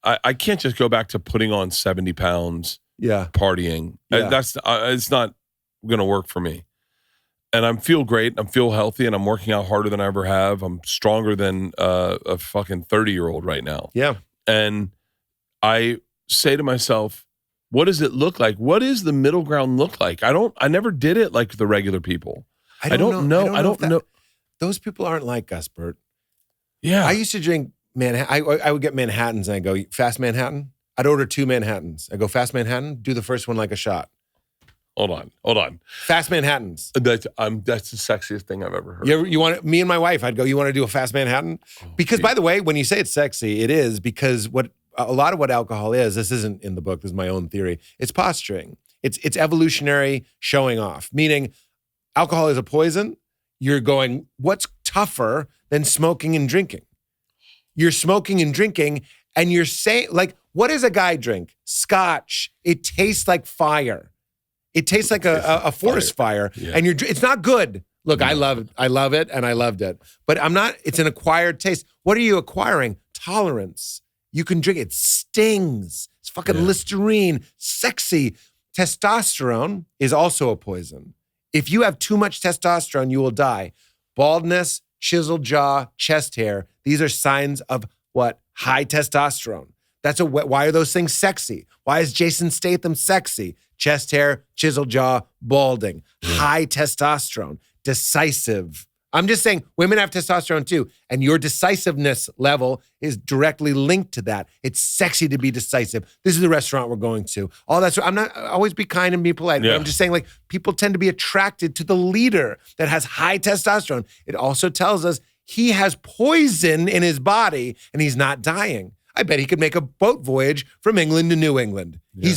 I can't just go back to putting on 70 pounds. Yeah, partying. Yeah. It's not going to work for me. And I feel great. I feel healthy, and I'm working out harder than I ever have. I'm stronger than a fucking 30-year-old right now. Yeah. And I say to myself, what does it look like? What does the middle ground look like? I never did it like the regular people. I don't know. Those people aren't like us, Bert. Yeah. I used to drink I would get Manhattans, and I go, fast Manhattan? I'd order 2 Manhattans. I go, fast Manhattan? Do the first one like a shot. Hold on. Fast Manhattans. That's the sexiest thing I've ever heard. You want me and my wife? I'd go. You want to do a fast Manhattan? Because by the way, when you say it's sexy, it is because a lot of what alcohol is. This isn't in the book. This is my own theory. It's posturing. It's evolutionary showing off. Meaning, alcohol is a poison. You're going. What's tougher than smoking and drinking? You're smoking and drinking, and you're saying like, what does a guy drink? Scotch. It tastes like fire. It tastes like a forest fire, and it's not good. Look, I love it, and I loved it. But it's an acquired taste. What are you acquiring? Tolerance. You can drink it. It stings. It's fucking Listerine. Sexy. Testosterone is also a poison. If you have too much testosterone, you will die. Baldness, chiseled jaw, chest hair. These are signs of what? High testosterone. Why are those things sexy? Why is Jason Statham sexy? Chest hair, chiseled jaw, balding, high testosterone, decisive. I'm just saying women have testosterone too, and your decisiveness level is directly linked to that. It's sexy to be decisive. This is the restaurant we're going to. All that's. I'm not always be kind and be polite, but I'm just saying like people tend to be attracted to the leader that has high testosterone. It also tells us he has poison in his body and he's not dying. I bet he could make a boat voyage from England to New England. Yeah.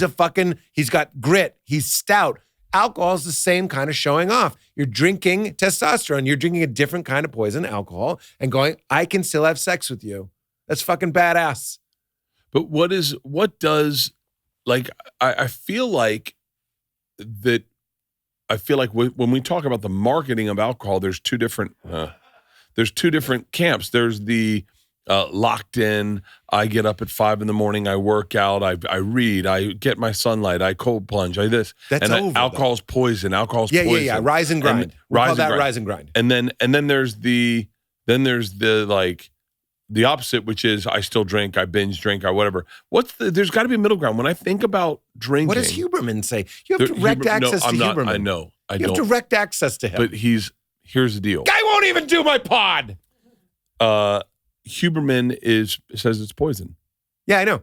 He's got grit. He's stout. Alcohol is the same kind of showing off. You're drinking testosterone. You're drinking a different kind of poison, alcohol, and going, I can still have sex with you. That's fucking badass. But I feel like when we talk about the marketing of alcohol, there's two different camps. There's the locked in. I get up at 5 a.m. I work out. I read. I get my sunlight. I cold plunge. That's over. Alcohol's poison. Alcohol's poison. Yeah. Rise and grind. We'll call that rise and grind. And then there's the opposite, which is I still drink. I binge drink. Or whatever. There's got to be a middle ground. When I think about drinking, what does Huberman say? You have direct access to Huberman. I know. You have direct access to him. But here's the deal. Guy won't even do my pod. Huberman says it's poison. Yeah, I know.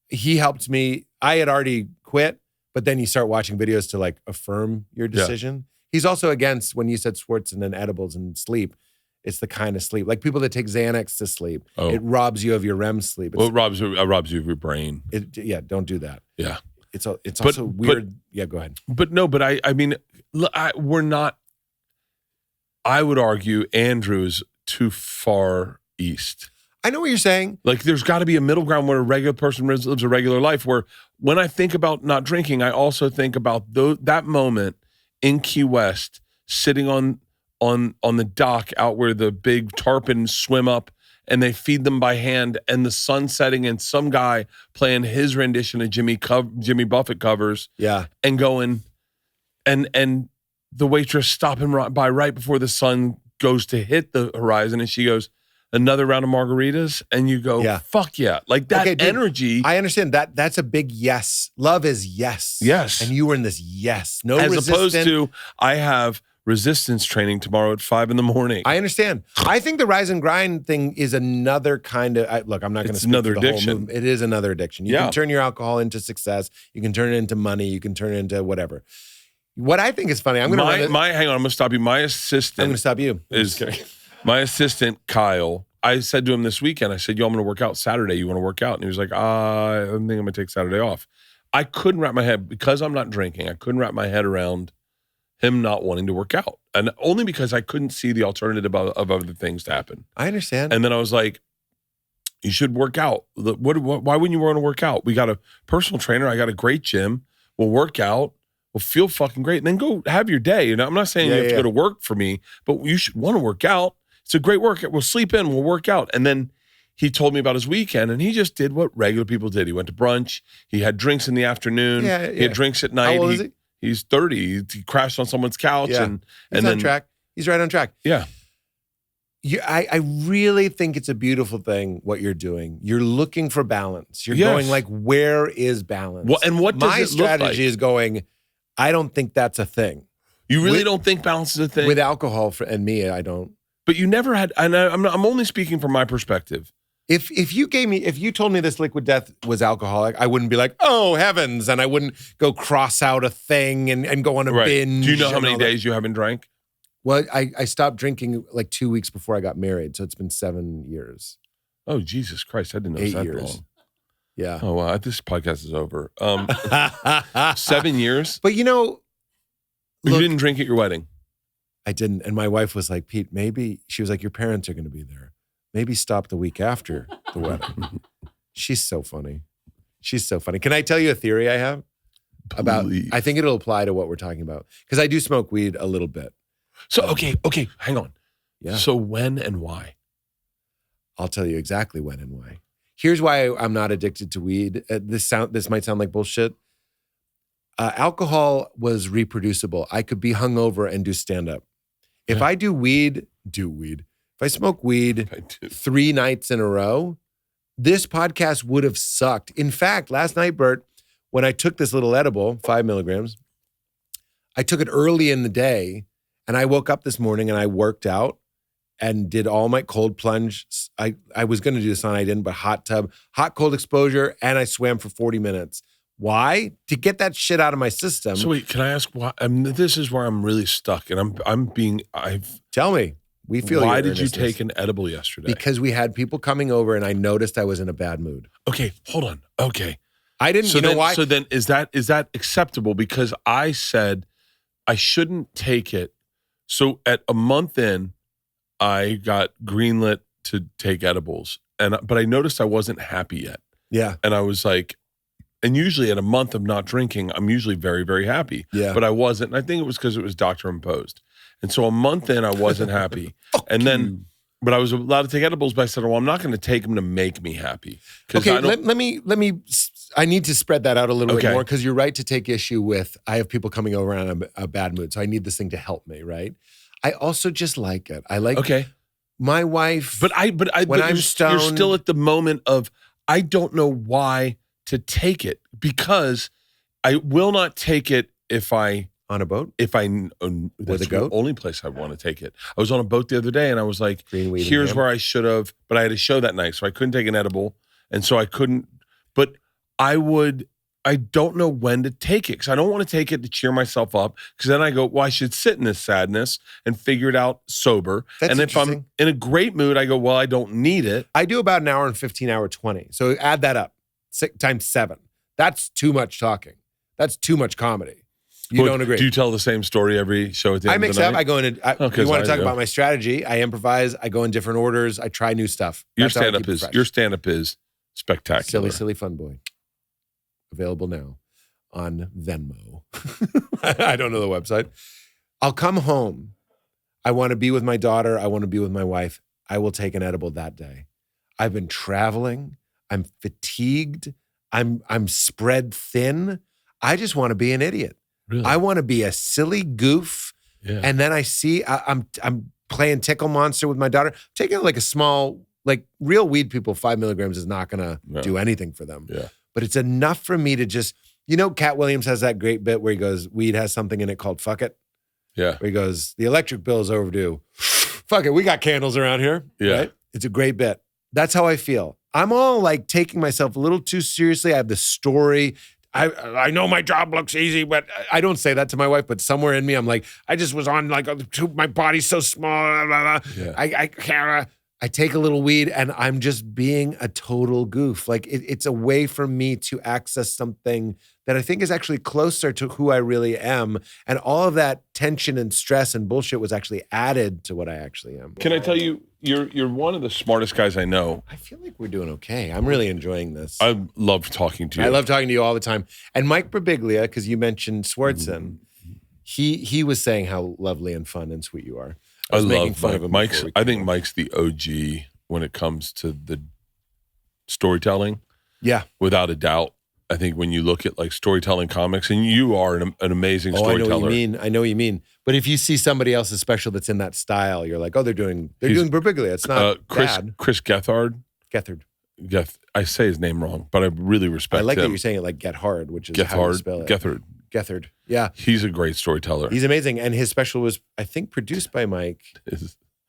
He helped me. I had already quit, but then you start watching videos to like affirm your decision. Yeah. He's also against when you said Schwartzen and edibles and sleep. It's the kind of sleep like people that take Xanax to sleep. Oh. It robs you of your REM sleep. It robs you of your brain. Don't do that. Yeah, it's also weird. Go ahead. But I mean, we're not. I would argue Andrew's too far east. I know what you're saying. Like there's got to be a middle ground where a regular person lives a regular life where when I think about not drinking, I also think about that moment in Key West sitting on the dock out where the big tarpons swim up and they feed them by hand and the sun setting and some guy playing his rendition of Jimmy Buffett covers. Yeah. And going and the waitress stopping by right before the sun goes to hit the horizon and she goes, another round of margaritas, and you go, fuck yeah. Like that energy. I understand that. That's a big yes. Love is yes. Yes. And you were in this yes. No As resistance. Opposed to, I have resistance training tomorrow at 5 a.m. I understand. I think the rise and grind thing is another kind of, look, I'm not going to speak another for the addiction. Whole movement. It is another addiction. You can turn your alcohol into success. You can turn it into money. You can turn it into whatever. What I think is funny, I'm going to hang on, I'm going to stop you. My assistant. I'm going to stop you. My assistant, Kyle, I said to him this weekend, I said, yo, I'm going to work out Saturday. You want to work out? And he was like, I think I'm going to take Saturday off. I couldn't wrap my head, because I'm not drinking, I couldn't wrap my head around him not wanting to work out. And only because I couldn't see the alternative of other things to happen. I understand. And then I was like, you should work out. Why wouldn't you want to work out? We got a personal trainer. I got a great gym. We'll work out. We'll feel fucking great. And then go have your day. You know, I'm not saying you have to go to work for me, but you should want to work out. It's a great workout. We'll sleep in. We'll work out. And then he told me about his weekend, and he just did what regular people did. He went to brunch. He had drinks in the afternoon. He had drinks at night. How old is he? He's 30. He crashed on someone's couch. And he's on track. He's right on track. Yeah. I really think it's a beautiful thing what you're doing. You're looking for balance. You're going like, where is balance? What does my it look like? strategy is going, I don't think that's a thing. You really don't think balance is a thing? With alcohol and me, I don't. But you never had, and I'm only speaking from my perspective. If you told me this liquid death was alcoholic, I wouldn't be like, oh heavens, and I wouldn't go cross out a thing and go on a binge. Do you know how many days you haven't drank? Well, I stopped drinking like 2 weeks before I got married, so it's been 7 years. Oh, Jesus Christ. I didn't know it was that 8 years. long. Yeah. Oh, wow. This podcast is over. 7 years? But you know, you didn't drink at your wedding. I didn't. And my wife was like, Pete, maybe, she was like, your parents are going to be there. Maybe stop the week after the wedding. She's so funny. She's so funny. Can I tell you a theory I have? Please. I think it'll apply to what we're talking about. Because I do smoke weed a little bit. So, okay, hang on. Yeah. So when and why? I'll tell you exactly when and why. Here's why I'm not addicted to weed. This might sound like bullshit. Alcohol was reproducible. I could be hungover and do stand-up. If I do weed. If I smoke weed 3 nights in a row, this podcast would have sucked. In fact, last night, Bert, when I took this little edible, 5 milligrams, I took it early in the day, and I woke up this morning and I worked out and did all my cold plunge. I was going to do the sauna, I didn't, but hot tub, hot cold exposure, and I swam for 40 minutes. Why? To get that shit out of my system. So wait, can I ask why? This is where I'm really stuck, and Tell me. We feel. Why did you take an edible yesterday? Because we had people coming over, and I noticed I was in a bad mood. Okay, hold on. Okay, I didn't. So you know why? So then, is that acceptable? Because I said I shouldn't take it. So at a month in, I got greenlit to take edibles, but I noticed I wasn't happy yet. Yeah, and I was like, and usually at a month of not drinking, I'm usually very, very happy. Yeah, but I wasn't. And I think it was because it was doctor imposed. And so a month in, I wasn't happy. But I was allowed to take edibles, but I said, well, I'm not going to take them to make me happy. Okay, let me, I need to spread that out a little bit more, because you're right to take issue with, I have people coming over in a bad mood, so I need this thing to help me, right? I also just like it. I like my wife. But when I'm stoned, you're still at the moment of, I don't know why to take it, because I will not take it if I... On a boat? That's with a goat? The only place I want to take it. I was on a boat the other day, and I was like, here's where I should have, but I had a show that night, so I couldn't take an edible, and so I couldn't, but I don't know when to take it, because I don't want to take it to cheer myself up, because then I go, well, I should sit in this sadness and figure it out sober. And if I'm in a great mood, I go, well, I don't need it. I do about an hour and 15, hour 20. So add that up, 6 times 7. That's too much talking. That's too much comedy. You don't agree? Do you tell the same story every show at the end of the night? I mix up. I go into. You want to talk about my strategy? I improvise. I go in different orders. I try new stuff. Your stand-up is spectacular. Silly fun boy. Available now on Venmo. I don't know the website. I'll come home. I want to be with my daughter. I want to be with my wife. I will take an edible that day. I've been traveling. I'm fatigued. I'm spread thin. I just want to be an idiot. Really? I want to be a silly goof. Yeah. And then I see I'm playing Tickle Monster with my daughter. I'm taking like a small, like real weed people, 5 milligrams is not going to do anything for them. Yeah. But it's enough for me to just, Cat Williams has that great bit where he goes, weed has something in it called fuck it. Yeah. Where he goes, the electric bill is overdue. Fuck it. We got candles around here. Yeah. Right? It's a great bit. That's how I feel. I'm all like taking myself a little too seriously. I have the story. I know my job looks easy, but I don't say that to my wife. But somewhere in me, I'm like, I just was on like my body's so small. Blah, blah. Yeah. I can't. I take a little weed and I'm just being a total goof. Like it's a way for me to access something that I think is actually closer to who I really am. And all of that tension and stress and bullshit was actually added to what I actually am. Can I tell you, you're one of the smartest guys I know. I feel like we're doing okay. I'm really enjoying this. I love talking to you. I love talking to you all the time. And Mike Birbiglia, because you mentioned Swartzen, he was saying how lovely and fun and sweet you are. I love Mike. I think Mike's the OG when it comes to the storytelling. Yeah. Without a doubt. I think when you look at like storytelling comics, and you are an amazing storyteller. I know what you mean. But if you see somebody else's special that's in that style, you're like, oh, they're doing Birbiglia. It's not bad. Chris Gethard. I say his name wrong, but I really respect him. I like that you're saying it like Get Hard, which is how you spell it. Gethard. Yeah. He's a great storyteller. He's amazing. And his special was, I think, produced by Mike.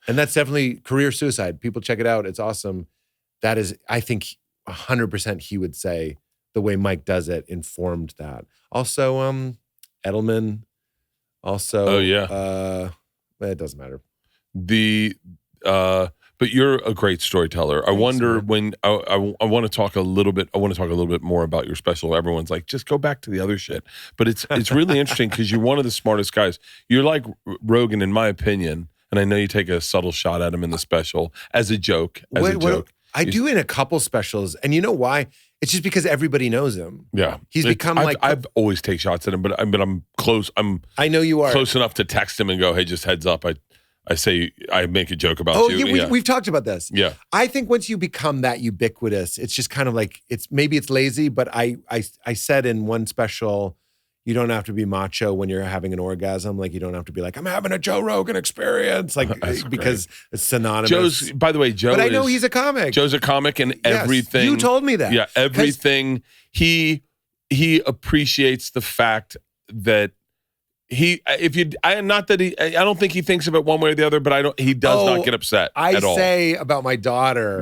And that's definitely career suicide. People check it out. It's awesome. That is, I think, 100% he would say the way Mike does it informed that. Also, Edelman. Also, oh yeah. It doesn't matter. But you're a great storyteller. I wonder man. when I want to talk a little bit. I want to talk a little bit more about your special. Everyone's like, just go back to the other shit. But it's really interesting because you're one of the smartest guys. You're like Rogan, in my opinion. And I know you take a subtle shot at him in the special as a joke. I do in a couple specials, and you know why? It's just because everybody knows him. Yeah, he's become like. I've always take shots at him, but I'm close. I know you are close enough to text him and go, "Hey, just heads up." I say I make a joke about you. Yeah, we've talked about this. Yeah, I think once you become that ubiquitous, it's just kind of like maybe it's lazy, but I said in one special, you don't have to be macho when you're having an orgasm. Like you don't have to be like, I'm having a Joe Rogan experience. Like because it's synonymous. By the way, but I know he's a comic. Joe's a comic, and everything. You told me that. Yeah, everything. He appreciates the fact that I don't think he thinks of it one way or the other, but he does not get upset at all. I say about my daughter.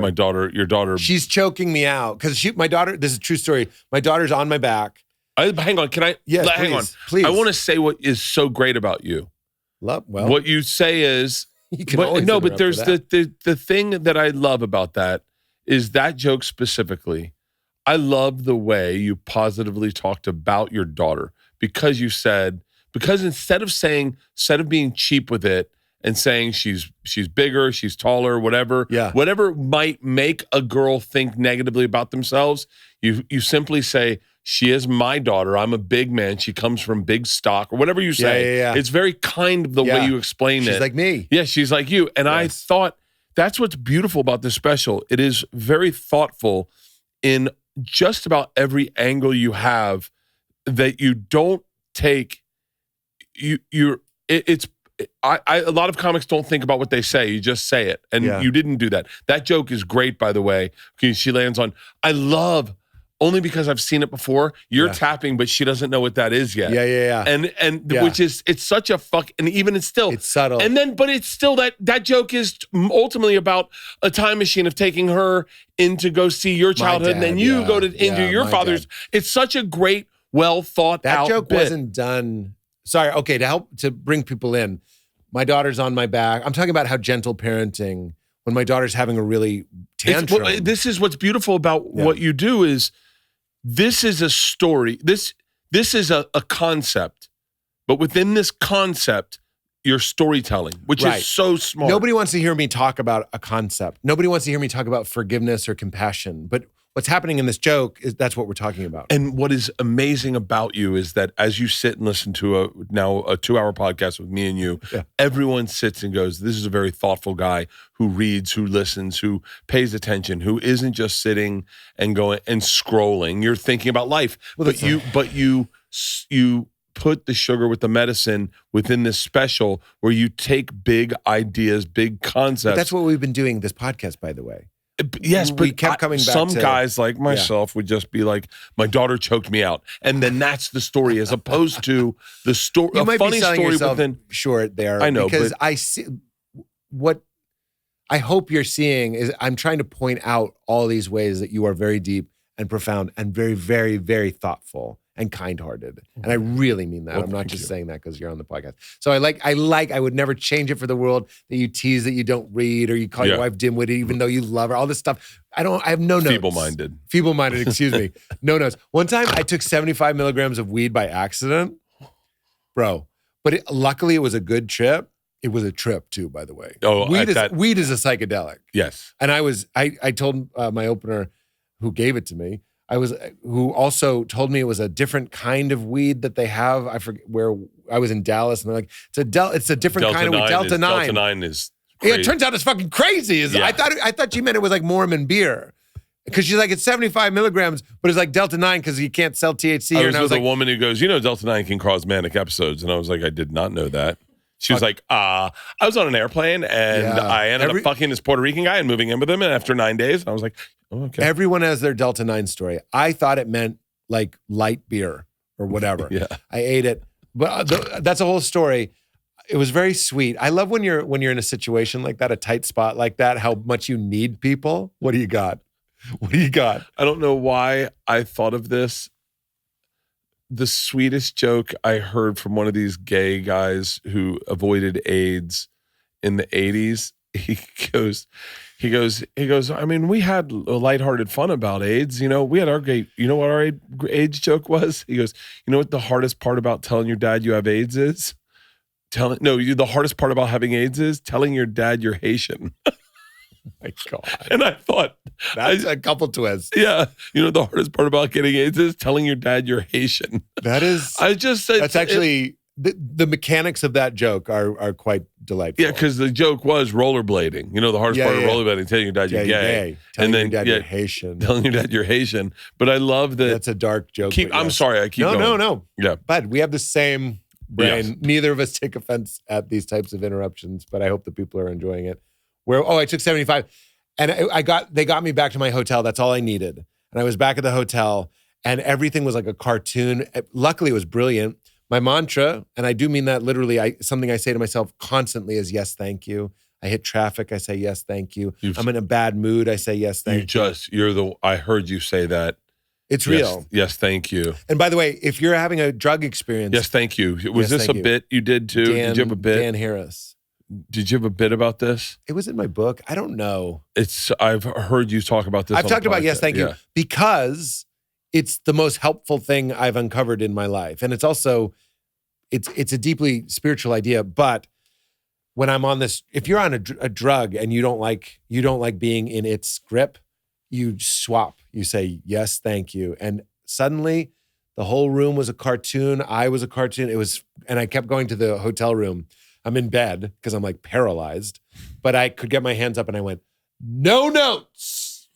Your daughter. She's choking me out because my daughter, this is a true story. My daughter's on my back. Hang on, can I? Yes, hang on. Please. I want to say what is so great about you. What you say is, but there's the thing that I love about that is that joke specifically. I love the way you positively talked about your daughter because instead of being cheap with it and saying she's bigger, she's taller, whatever might make a girl think negatively about themselves, you simply say, she is my daughter. I'm a big man. She comes from big stock or whatever you say. Yeah. It's very kind of the way you explain it. She's like me. Yeah, she's like you. And I thought that's what's beautiful about this special. It is very thoughtful in just about every angle you have that you don't take. A lot of comics don't think about what they say. You just say it. And you didn't do that. That joke is great, by the way. She lands on, I love, only because I've seen it before, you're tapping, but she doesn't know what that is yet. Yeah. And which is, it's such a and even it's still. It's subtle. And then, but it's still that joke is ultimately about a time machine of taking her in to go see your childhood. And then you go into your father's. Dad. It's such a great, well thought out That joke bit. Wasn't done. Sorry. Okay. To bring people in, my daughter's on my back. I'm talking about how gentle parenting when my daughter's having a really tantrum. This is what's beautiful about what you do is this is a story. This is a concept, but within this concept, you're storytelling, which is so smart. Nobody wants to hear me talk about a concept. Nobody wants to hear me talk about forgiveness or compassion, but what's happening in this joke is that's what we're talking about. And what is amazing about you is that as you sit and listen to a 2-hour podcast with me and you, everyone sits and goes, this is a very thoughtful guy who reads, who listens, who pays attention, who isn't just sitting and going and scrolling. You're thinking about life, but you put the sugar with the medicine within this special where you take big ideas, big concepts. But that's what we've been doing this podcast, by the way. Yes, but we kept coming back some to, guys like myself would just be like, my daughter choked me out. And then that's the story as opposed to the story. You might funny be selling story yourself within short there. I know. Because I see what I hope you're seeing is I'm trying to point out all these ways that you are very deep and profound and very, very, very thoughtful and kind-hearted. And I really mean that. Well, I'm not thank just you. saying that because you're on the podcast. So I would never change it for the world that you tease that you don't read or you call your wife dim-witted even though you love her, all this stuff. I have no notes. Feeble-minded, excuse me. No notes. One time I took 75 milligrams of weed by accident. Bro, but luckily it was a good trip. It was a trip too, by the way. Oh, weed is a psychedelic. Yes. And I told my opener who gave it to me, who also told me it was a different kind of weed that they have. I forget where I was in Dallas, and they're like, it's a different kind of weed. Delta 9. Delta 9 is crazy. Yeah, it turns out it's fucking crazy. I thought she meant it was like Mormon beer. Because she's like, it's 75 milligrams, but it's like Delta 9 because you can't sell THC. I was with a woman who goes, Delta 9 can cause manic episodes. And I was like, I did not know that. She was like, I was on an airplane and I ended up fucking this Puerto Rican guy and moving in with him. And after 9 days, I was like, oh, okay. Everyone has their Delta 9 story. I thought it meant like light beer or whatever. Yeah. I ate it. But that's a whole story. It was very sweet. I love when you're in a situation like that, a tight spot like that, how much you need people. What do you got? What do you got? I don't know why I thought of this. The sweetest joke I heard from one of these gay guys who avoided AIDS in the 80s. He goes, I mean, we had a lighthearted fun about AIDS. We had our great, you know what our AIDS joke was? He goes, you know what the hardest part about telling your dad you have AIDS is? The hardest part about having AIDS is telling your dad you're Haitian. My God. And I thought that's a couple twists. Yeah. The hardest part about getting AIDS is telling your dad you're Haitian. That's actually the mechanics of that joke are quite delightful. Yeah, because the joke was rollerblading. The hardest part of rollerblading, telling your dad you're gay. Telling your dad you're Haitian. Telling your dad you're Haitian. But I love that. That's a dark joke. I'm sorry, I keep going. No. Yeah. But we have the same brain. Yes. Neither of us take offense at these types of interruptions, but I hope the people are enjoying it. I took 75 and they got me back to my hotel. That's all I needed. And I was back at the hotel and everything was like a cartoon. Luckily, it was brilliant. My mantra, and I do mean that literally, something I say to myself constantly is yes, thank you. I hit traffic, I say yes, thank you. I'm in a bad mood, I say yes, thank you. I heard you say that. It's real. Yes, thank you. And by the way, if you're having a drug experience. Yes, thank you. Was this a bit you did too? Did you have a bit? Dan Harris. Did you have a bit about this? It was in my book. I don't know. I've heard you talk about this. I've talked about yes, thank you, because it's the most helpful thing I've uncovered in my life. And it's also, it's a deeply spiritual idea. But when I'm on this, if you're on a drug and you don't like being in its grip, you swap. You say, yes, thank you. And suddenly the whole room was a cartoon. I was a cartoon. And I kept going to the hotel room. I'm in bed because I'm like paralyzed, but I could get my hands up and I went, no notes.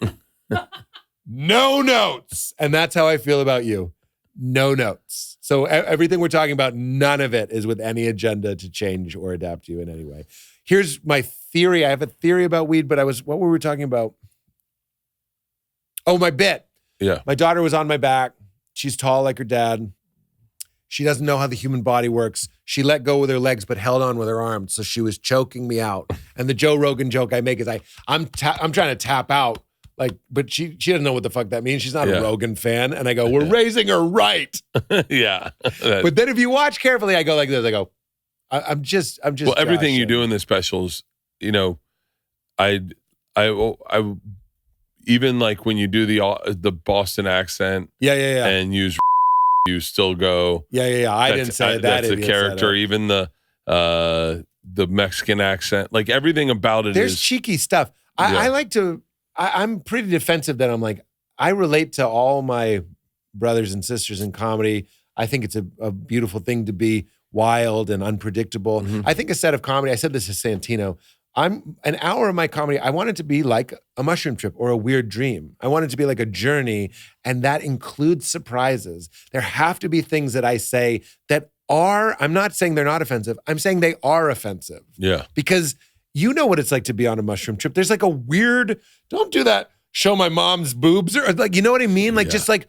No notes. And that's how I feel about you. No notes. So everything we're talking about, none of it is with any agenda to change or adapt you in any way. Here's my theory. I have a theory about weed, but what were we talking about? Oh, my bit. Yeah. My daughter was on my back. She's tall like her dad. She doesn't know how the human body works. She let go with her legs, but held on with her arms. So she was choking me out. And the Joe Rogan joke I make is I'm trying to tap out. But she doesn't know what the fuck that means. She's not a Rogan fan. And I go, we're raising her right. Yeah. But then if you watch carefully, I go like this. I go, I'm just. Well, everything you do in the specials, I even like when you do the Boston accent. Yeah. And use you still go. Yeah. I didn't say that. That's a character. Even the Mexican accent, like everything about it. There's cheeky stuff. I like to. I'm pretty defensive that I'm like, I relate to all my brothers and sisters in comedy. I think it's a beautiful thing to be wild and unpredictable. Mm-hmm. I think a set of comedy, I said this to Santino, I'm an hour of my comedy, I want it to be like a mushroom trip or a weird dream. I want it to be like a journey, and that includes surprises. There have to be things that I say that I'm not saying they're not offensive. I'm saying they are offensive. Yeah. Because you know what it's like to be on a mushroom trip. There's like a weird, don't do that, show my mom's boobs, or like, you know what I mean? Like, just like,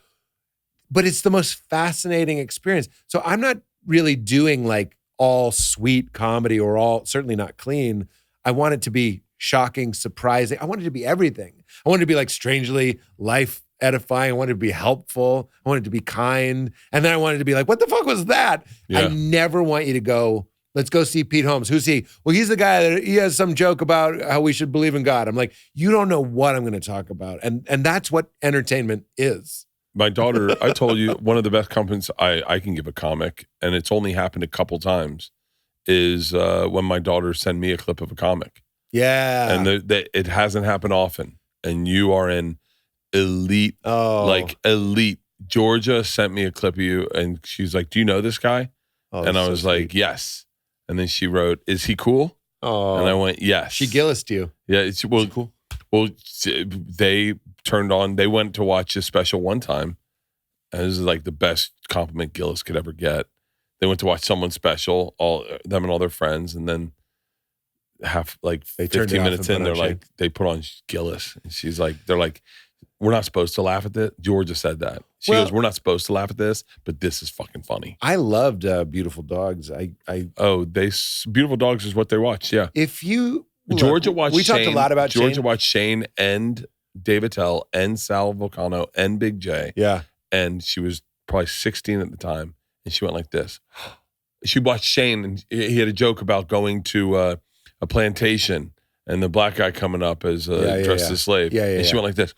but it's the most fascinating experience. So I'm not really doing like all sweet comedy or certainly not clean. I want it to be shocking, surprising. I want it to be everything. I want it to be like strangely life edifying. I wanted to be helpful. I wanted to be kind. And then I wanted to be like, what the fuck was that? Yeah. I never want you to go, let's go see Pete Holmes. Who's he? Well, he's the guy that he has some joke about how we should believe in God. I'm like, you don't know what I'm going to talk about. And that's what entertainment is. My daughter, I told you, one of the best compliments I can give a comic, and it's only happened a couple times, is when my daughter sent me a clip of a comic. Yeah. And it hasn't happened often. And you are in elite, elite. Georgia sent me a clip of you, and she's like, do you know this guy? Oh, and I was like, yes. And then she wrote, is he cool? Oh. And I went, yes. She Gillised you. Yeah. It's cool. Well, they went to watch this special one time. And this is like the best compliment Gillis could ever get. They went to watch someone special, all them and all their friends. And then 15 minutes in, they're like, they put on Gillis. And she's like, they're like, we're not supposed to laugh at this. Georgia said that. She goes, we're not supposed to laugh at this, but this is fucking funny. I loved Beautiful Dogs. Beautiful Dogs is what they watched. Yeah. If you Georgia watched. We talked a lot about Georgia Shane. watched Shane and Dave Attell and Sal Vulcano and Big J. Yeah. And she was probably 16 at the time, and she went like this. She watched Shane, and he had a joke about going to a plantation and the black guy coming up as dressed as a slave. And she went like this.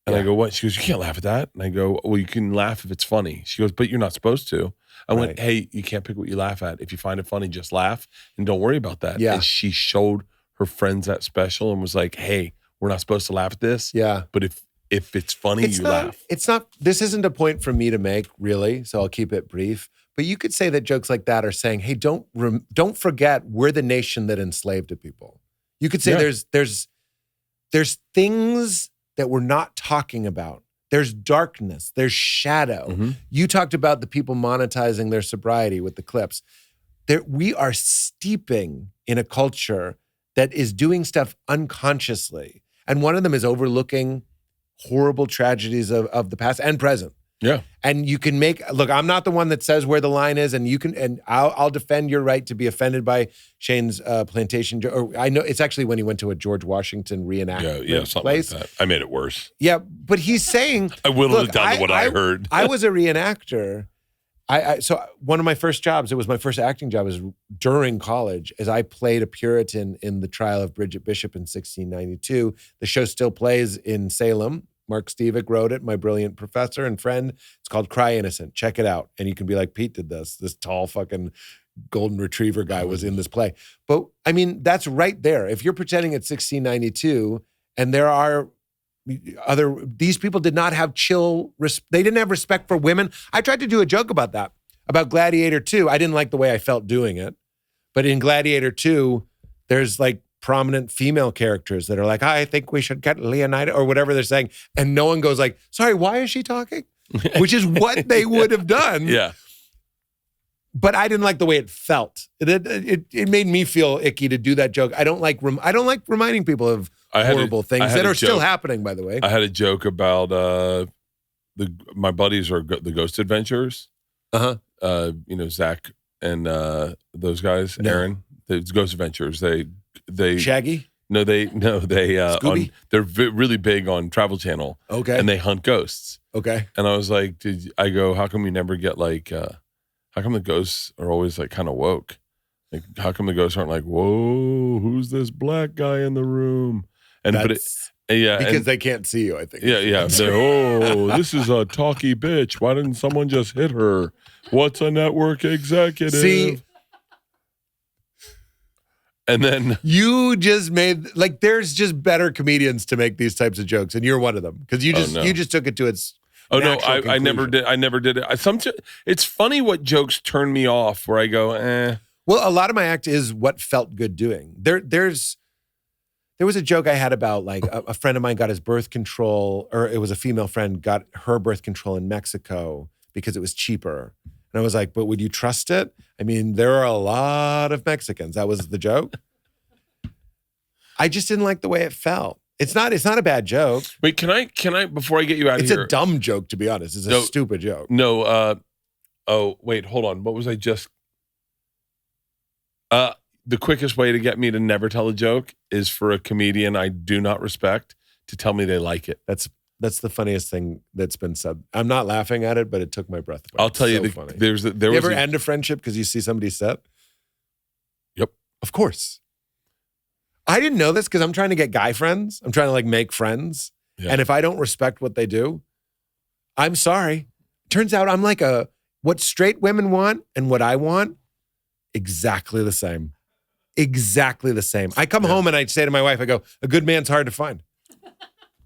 And I go, what? She goes, you can't laugh at that. And I go, well, you can laugh if it's funny. She goes, but you're not supposed to. I went, hey, you can't pick what you laugh at. If you find it funny, just laugh and don't worry about that. Yeah. And she showed her friends that special and was like, hey, we're not supposed to laugh at this. Yeah. But if it's funny, you laugh. It's not, this isn't a point for me to make, really, so I'll keep it brief. But you could say that jokes like that are saying, hey, don't forget we're the nation that enslaved people. You could say there's things that we're not talking about. There's darkness, there's shadow. Mm-hmm. You talked about the people monetizing their sobriety with the clips. We are steeping in a culture that is doing stuff unconsciously. And one of them is overlooking horrible tragedies of the past and present. Yeah. And you can look, I'm not the one that says where the line is, and I'll defend your right to be offended by Shane's plantation. Or I know it's actually when he went to a George Washington reenactment something place. like that. I made it worse. Yeah, but he's saying, I whittled it down to what I heard. I was a reenactor. So one of my first jobs, it was my first acting job, was during college, as I played a Puritan in the trial of Bridget Bishop in 1692. The show still plays in Salem. Mark Stevick wrote it, my brilliant professor and friend. It's called Cry Innocent. Check it out. And you can be like, Pete did this. This tall fucking golden retriever guy was in this play. But I mean, that's right there. If you're pretending it's 1692 and there are these people did not have they didn't have respect for women. I tried to do a joke about that, about Gladiator 2. I didn't like the way I felt doing it. But in Gladiator 2, there's like prominent female characters that are like, I think we should get Leonida or whatever they're saying. And no one goes like, sorry, why is she talking? Which is what they would have done. Yeah. But I didn't like the way it felt. It made me feel icky to do that joke. I don't like reminding people of horrible things that are still happening, by the way. I had a joke about my buddies are the Ghost Adventures. Uh-huh. Zach and those guys, Aaron, the Ghost Adventures. They Shaggy? They Scooby? they're really big on Travel Channel. Okay. And they hunt ghosts. Okay. And I was like, how come you never get like how come the ghosts are always like kind of woke? Like, how come the ghosts aren't like, whoa, who's this black guy in the room? Because they can't see you, I think. Yeah. This is a talky bitch. Why didn't someone just hit her? What's a network executive? See, and then you just made there's just better comedians to make these types of jokes, and you're one of them because you just took it to its. Oh no, I never did. I never did it. It's funny what jokes turn me off. Where I go, eh. Well, a lot of my act is what felt good doing. There was a joke I had about like a friend of mine got his birth control, or it was a female friend got her birth control in Mexico because it was cheaper. And I was like, but would you trust it? I mean, there are a lot of Mexicans. That was the joke. I just didn't like the way it felt. It's not a bad joke. Wait, can I before I get you out of here? It's a dumb joke, to be honest. It's a stupid joke. No, wait, hold on. What was I just the quickest way to get me to never tell a joke is for a comedian I do not respect to tell me they like it. That's That's the funniest thing that's been said. I'm not laughing at it, but it took my breath away. I'll tell you, funny. there You was ever end a friendship because you see somebody set? Yep. Of course. I didn't know this because I'm trying to get guy friends. I'm trying to like make friends. Yeah. And if I don't respect what they do, I'm sorry. Turns out I'm like what straight women want and what I want, exactly the same. Exactly the same. I come home and I say to my wife, I go, a good man's hard to find.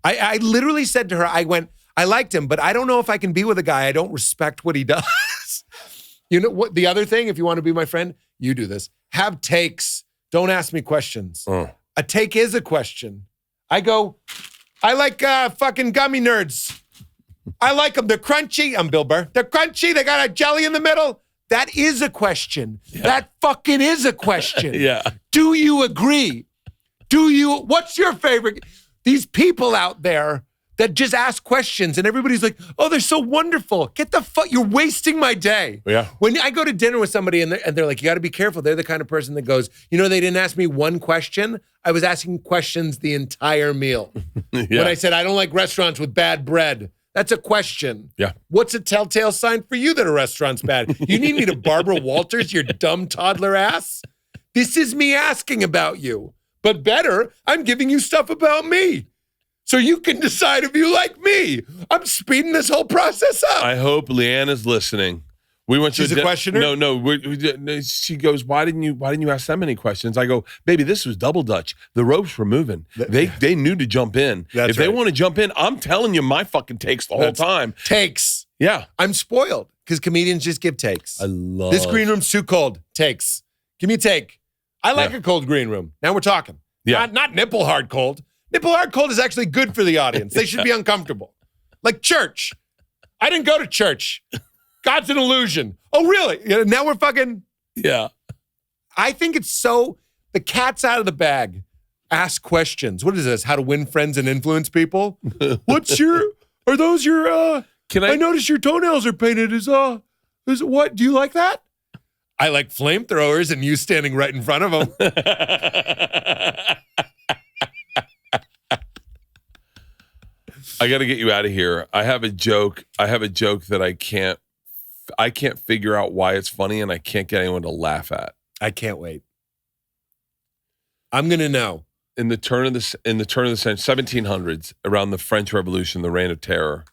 I literally said to her, I liked him, but I don't know if I can be with a guy. I don't respect what he does. You know what? The other thing, if you want to be my friend, you do this. Have takes. Don't ask me questions. A take is a question. I go, I like fucking gummy nerds. I like them. They're crunchy. I'm Bill Burr. They're crunchy. They got a jelly in the middle. That is a question. Yeah. That fucking is a question. Yeah. Do you agree? What's your favorite? These people out there that just ask questions and everybody's like, oh, they're so wonderful. Get the fuck, you're wasting my day. Yeah. When I go to dinner with somebody and they're like, you got to be careful. They're the kind of person that goes, you know, they didn't ask me one question. I was asking questions the entire meal. Yeah. When I said, I don't like restaurants with bad bread. That's a question. Yeah. What's a telltale sign for you that a restaurant's bad? You need me to Barbara Walters, your dumb toddler ass? This is me asking about you. But better, I'm giving you stuff about me. So you can decide if you like me. I'm speeding this whole process up. I hope Leanne is listening. We went She's a questioner? No. She goes, why didn't you ask them any questions? I go, baby, this was double dutch. The ropes were moving. They knew to jump in. If they want to jump in, I'm telling you my fucking takes the whole time. Takes. Yeah. I'm spoiled because comedians just give takes. I love this green room's too cold. Takes. Give me a take. I like a cold green room. Now we're talking. Yeah. Not nipple hard cold. Nipple hard cold is actually good for the audience. They should be uncomfortable. Like church. I didn't go to church. God's an illusion. Oh, really? Now we're fucking. Yeah. I think it's so, the cat's out of the bag. Ask questions. What is this? How to win friends and influence people? Are those your, I notice your toenails are painted as what? Do you like that? I like flamethrowers and you standing right in front of them. I got to get you out of here. I have a joke that I can't figure out why it's funny and I can't get anyone to laugh at. I can't wait. I'm going to know. In the turn of the century, 1700s, around the French Revolution, the Reign of Terror,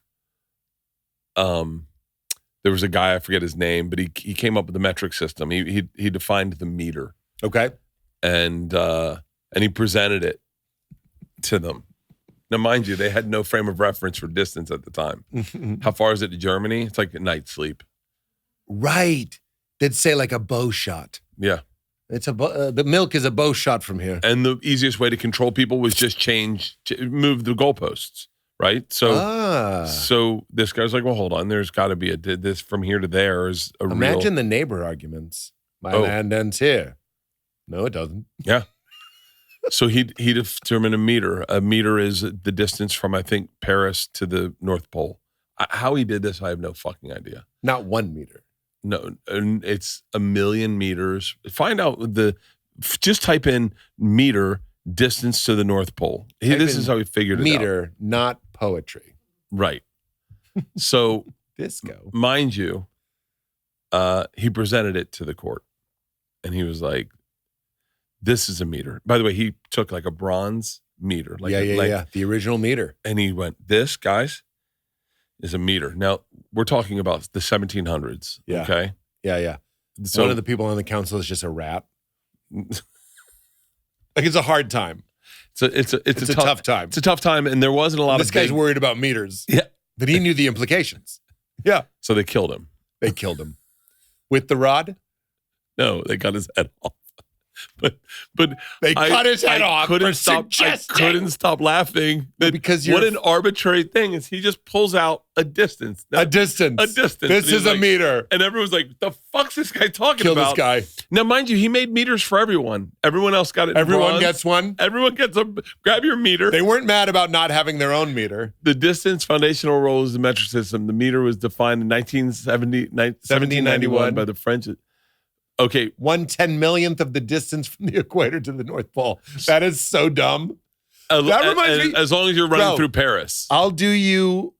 there was a guy, I forget his name, but he came up with the metric system. He defined the meter. Okay. And he presented it to them. Now, mind you, they had no frame of reference for distance at the time. How far is it to Germany? It's like a night's sleep. Right. They'd say like a bow shot. Yeah. It's the milk is a bow shot from here. And the easiest way to control people was just move the goalposts, right? So this guy's like, well, hold on. There's got to be this from here to there is a Imagine the neighbor arguments. My land ends here. No, it doesn't. Yeah. So he determined a meter. A meter is the distance from, I think, Paris to the North Pole. How he did this, I have no fucking idea. Not 1 meter. No, it's 1,000,000 meters. Find out just type in meter distance to the North Pole. This is how he figured it out. Meter, not poetry. Right. So, disco. Mind you, he presented it to the court. And he was like, this is a meter. By the way, he took like a bronze meter. Yeah. The original meter. And he went, this, guys, is a meter. Now, we're talking about the 1700s. Yeah. Okay? Yeah. So, one of the people on the council is just a rat. Like, it's a hard time. It's a tough time. It's a tough time, and there wasn't a lot of This guy's worried about meters. Yeah. But he knew the implications. Yeah. So they killed him. With the rod? No, they cut his head off. But they cut his head off. I couldn't stop laughing. Because what an arbitrary thing is. He just pulls out a distance. A distance. This is a meter. And everyone's like, "The fuck's this guy talking about?" Kill this guy. Now, mind you, he made meters for everyone. Everyone else got it. Everyone gets one. Everyone gets a grab your meter. They weren't mad about not having their own meter. The distance foundational role is the metric system. The meter was defined in 1791 by the French. Okay. 1/10 millionth of the distance from the equator to the North Pole. That is so dumb. That reminds me. As long as you're running Bro, through Paris. I'll do you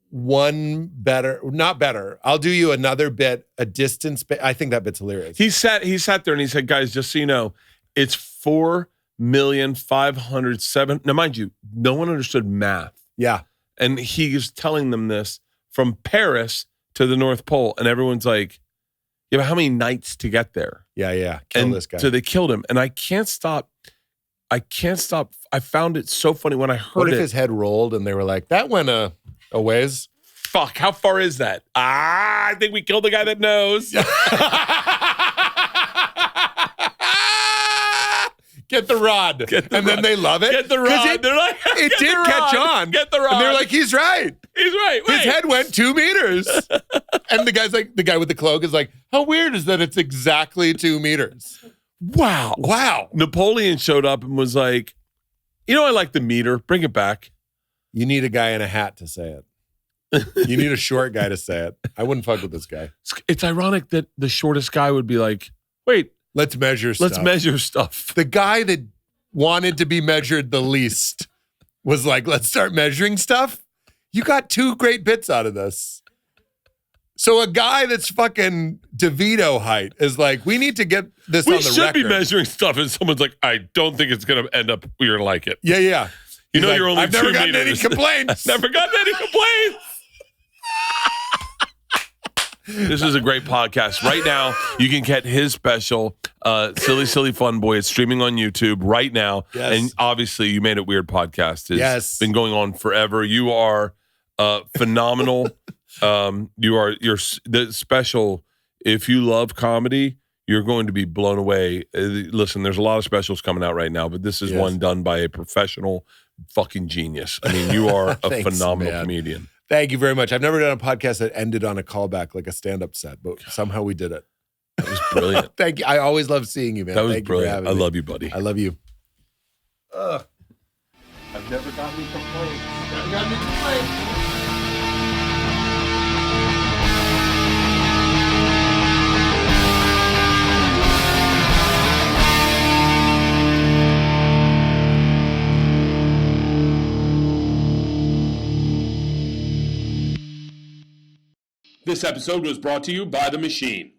one better, not better. I'll do you another bit, a distance bit. I think that bit's hilarious. He sat there and he said, guys, just so you know, it's 4,507,000. Now, mind you, no one understood math. Yeah. And he is telling them this from Paris to the North Pole. And everyone's like, yeah, but how many nights to get there? Yeah. Kill this guy. So they killed him. And I can't stop. I found it so funny when I heard What if it. his head rolled and they were like, that went a ways? Fuck, how far is that? I think we killed the guy that knows. Get the rod. Then they love it. Get the rod. They're like, it did catch on. Get the rod. And they're like, he's right. He's right. Wait. His head went 2 meters. And the guy with the cloak is like, how weird is that it's exactly 2 meters? Wow. Napoleon showed up and was like, I like the meter. Bring it back. You need a guy in a hat to say it. You need a short guy to say it. I wouldn't fuck with this guy. It's ironic that the shortest guy would be like, wait. Let's measure stuff. The guy that wanted to be measured the least was like, let's start measuring stuff. You got 2 great bits out of this. So a guy that's fucking DeVito height is like, we need to get this on the record. We should be measuring stuff, and someome's like, I don't think it's going to end up, you're going to like it. Yeah. He's like, you're only I've 2 never gotten meters. any complaints. Never gotten any complaints. This is a great podcast. Right now, you can get his special, Silly, Silly Fun Boy. It's streaming on YouTube right now. Yes. And obviously, You Made It Weird podcast has been going on forever. You are phenomenal. You're the special. If you love comedy, you're going to be blown away. Listen, there's a lot of specials coming out right now, but this is one done by a professional fucking genius. I mean, you are a phenomenal comedian. Thank you very much. I've never done a podcast that ended on a callback like a stand-up set, but somehow we did it. That was brilliant. Thank you. I always love seeing you, man. That was Thank brilliant. I love you, buddy. I love you. I've never gotten any complaints. Never gotten any complaints. This episode was brought to you by The Machine.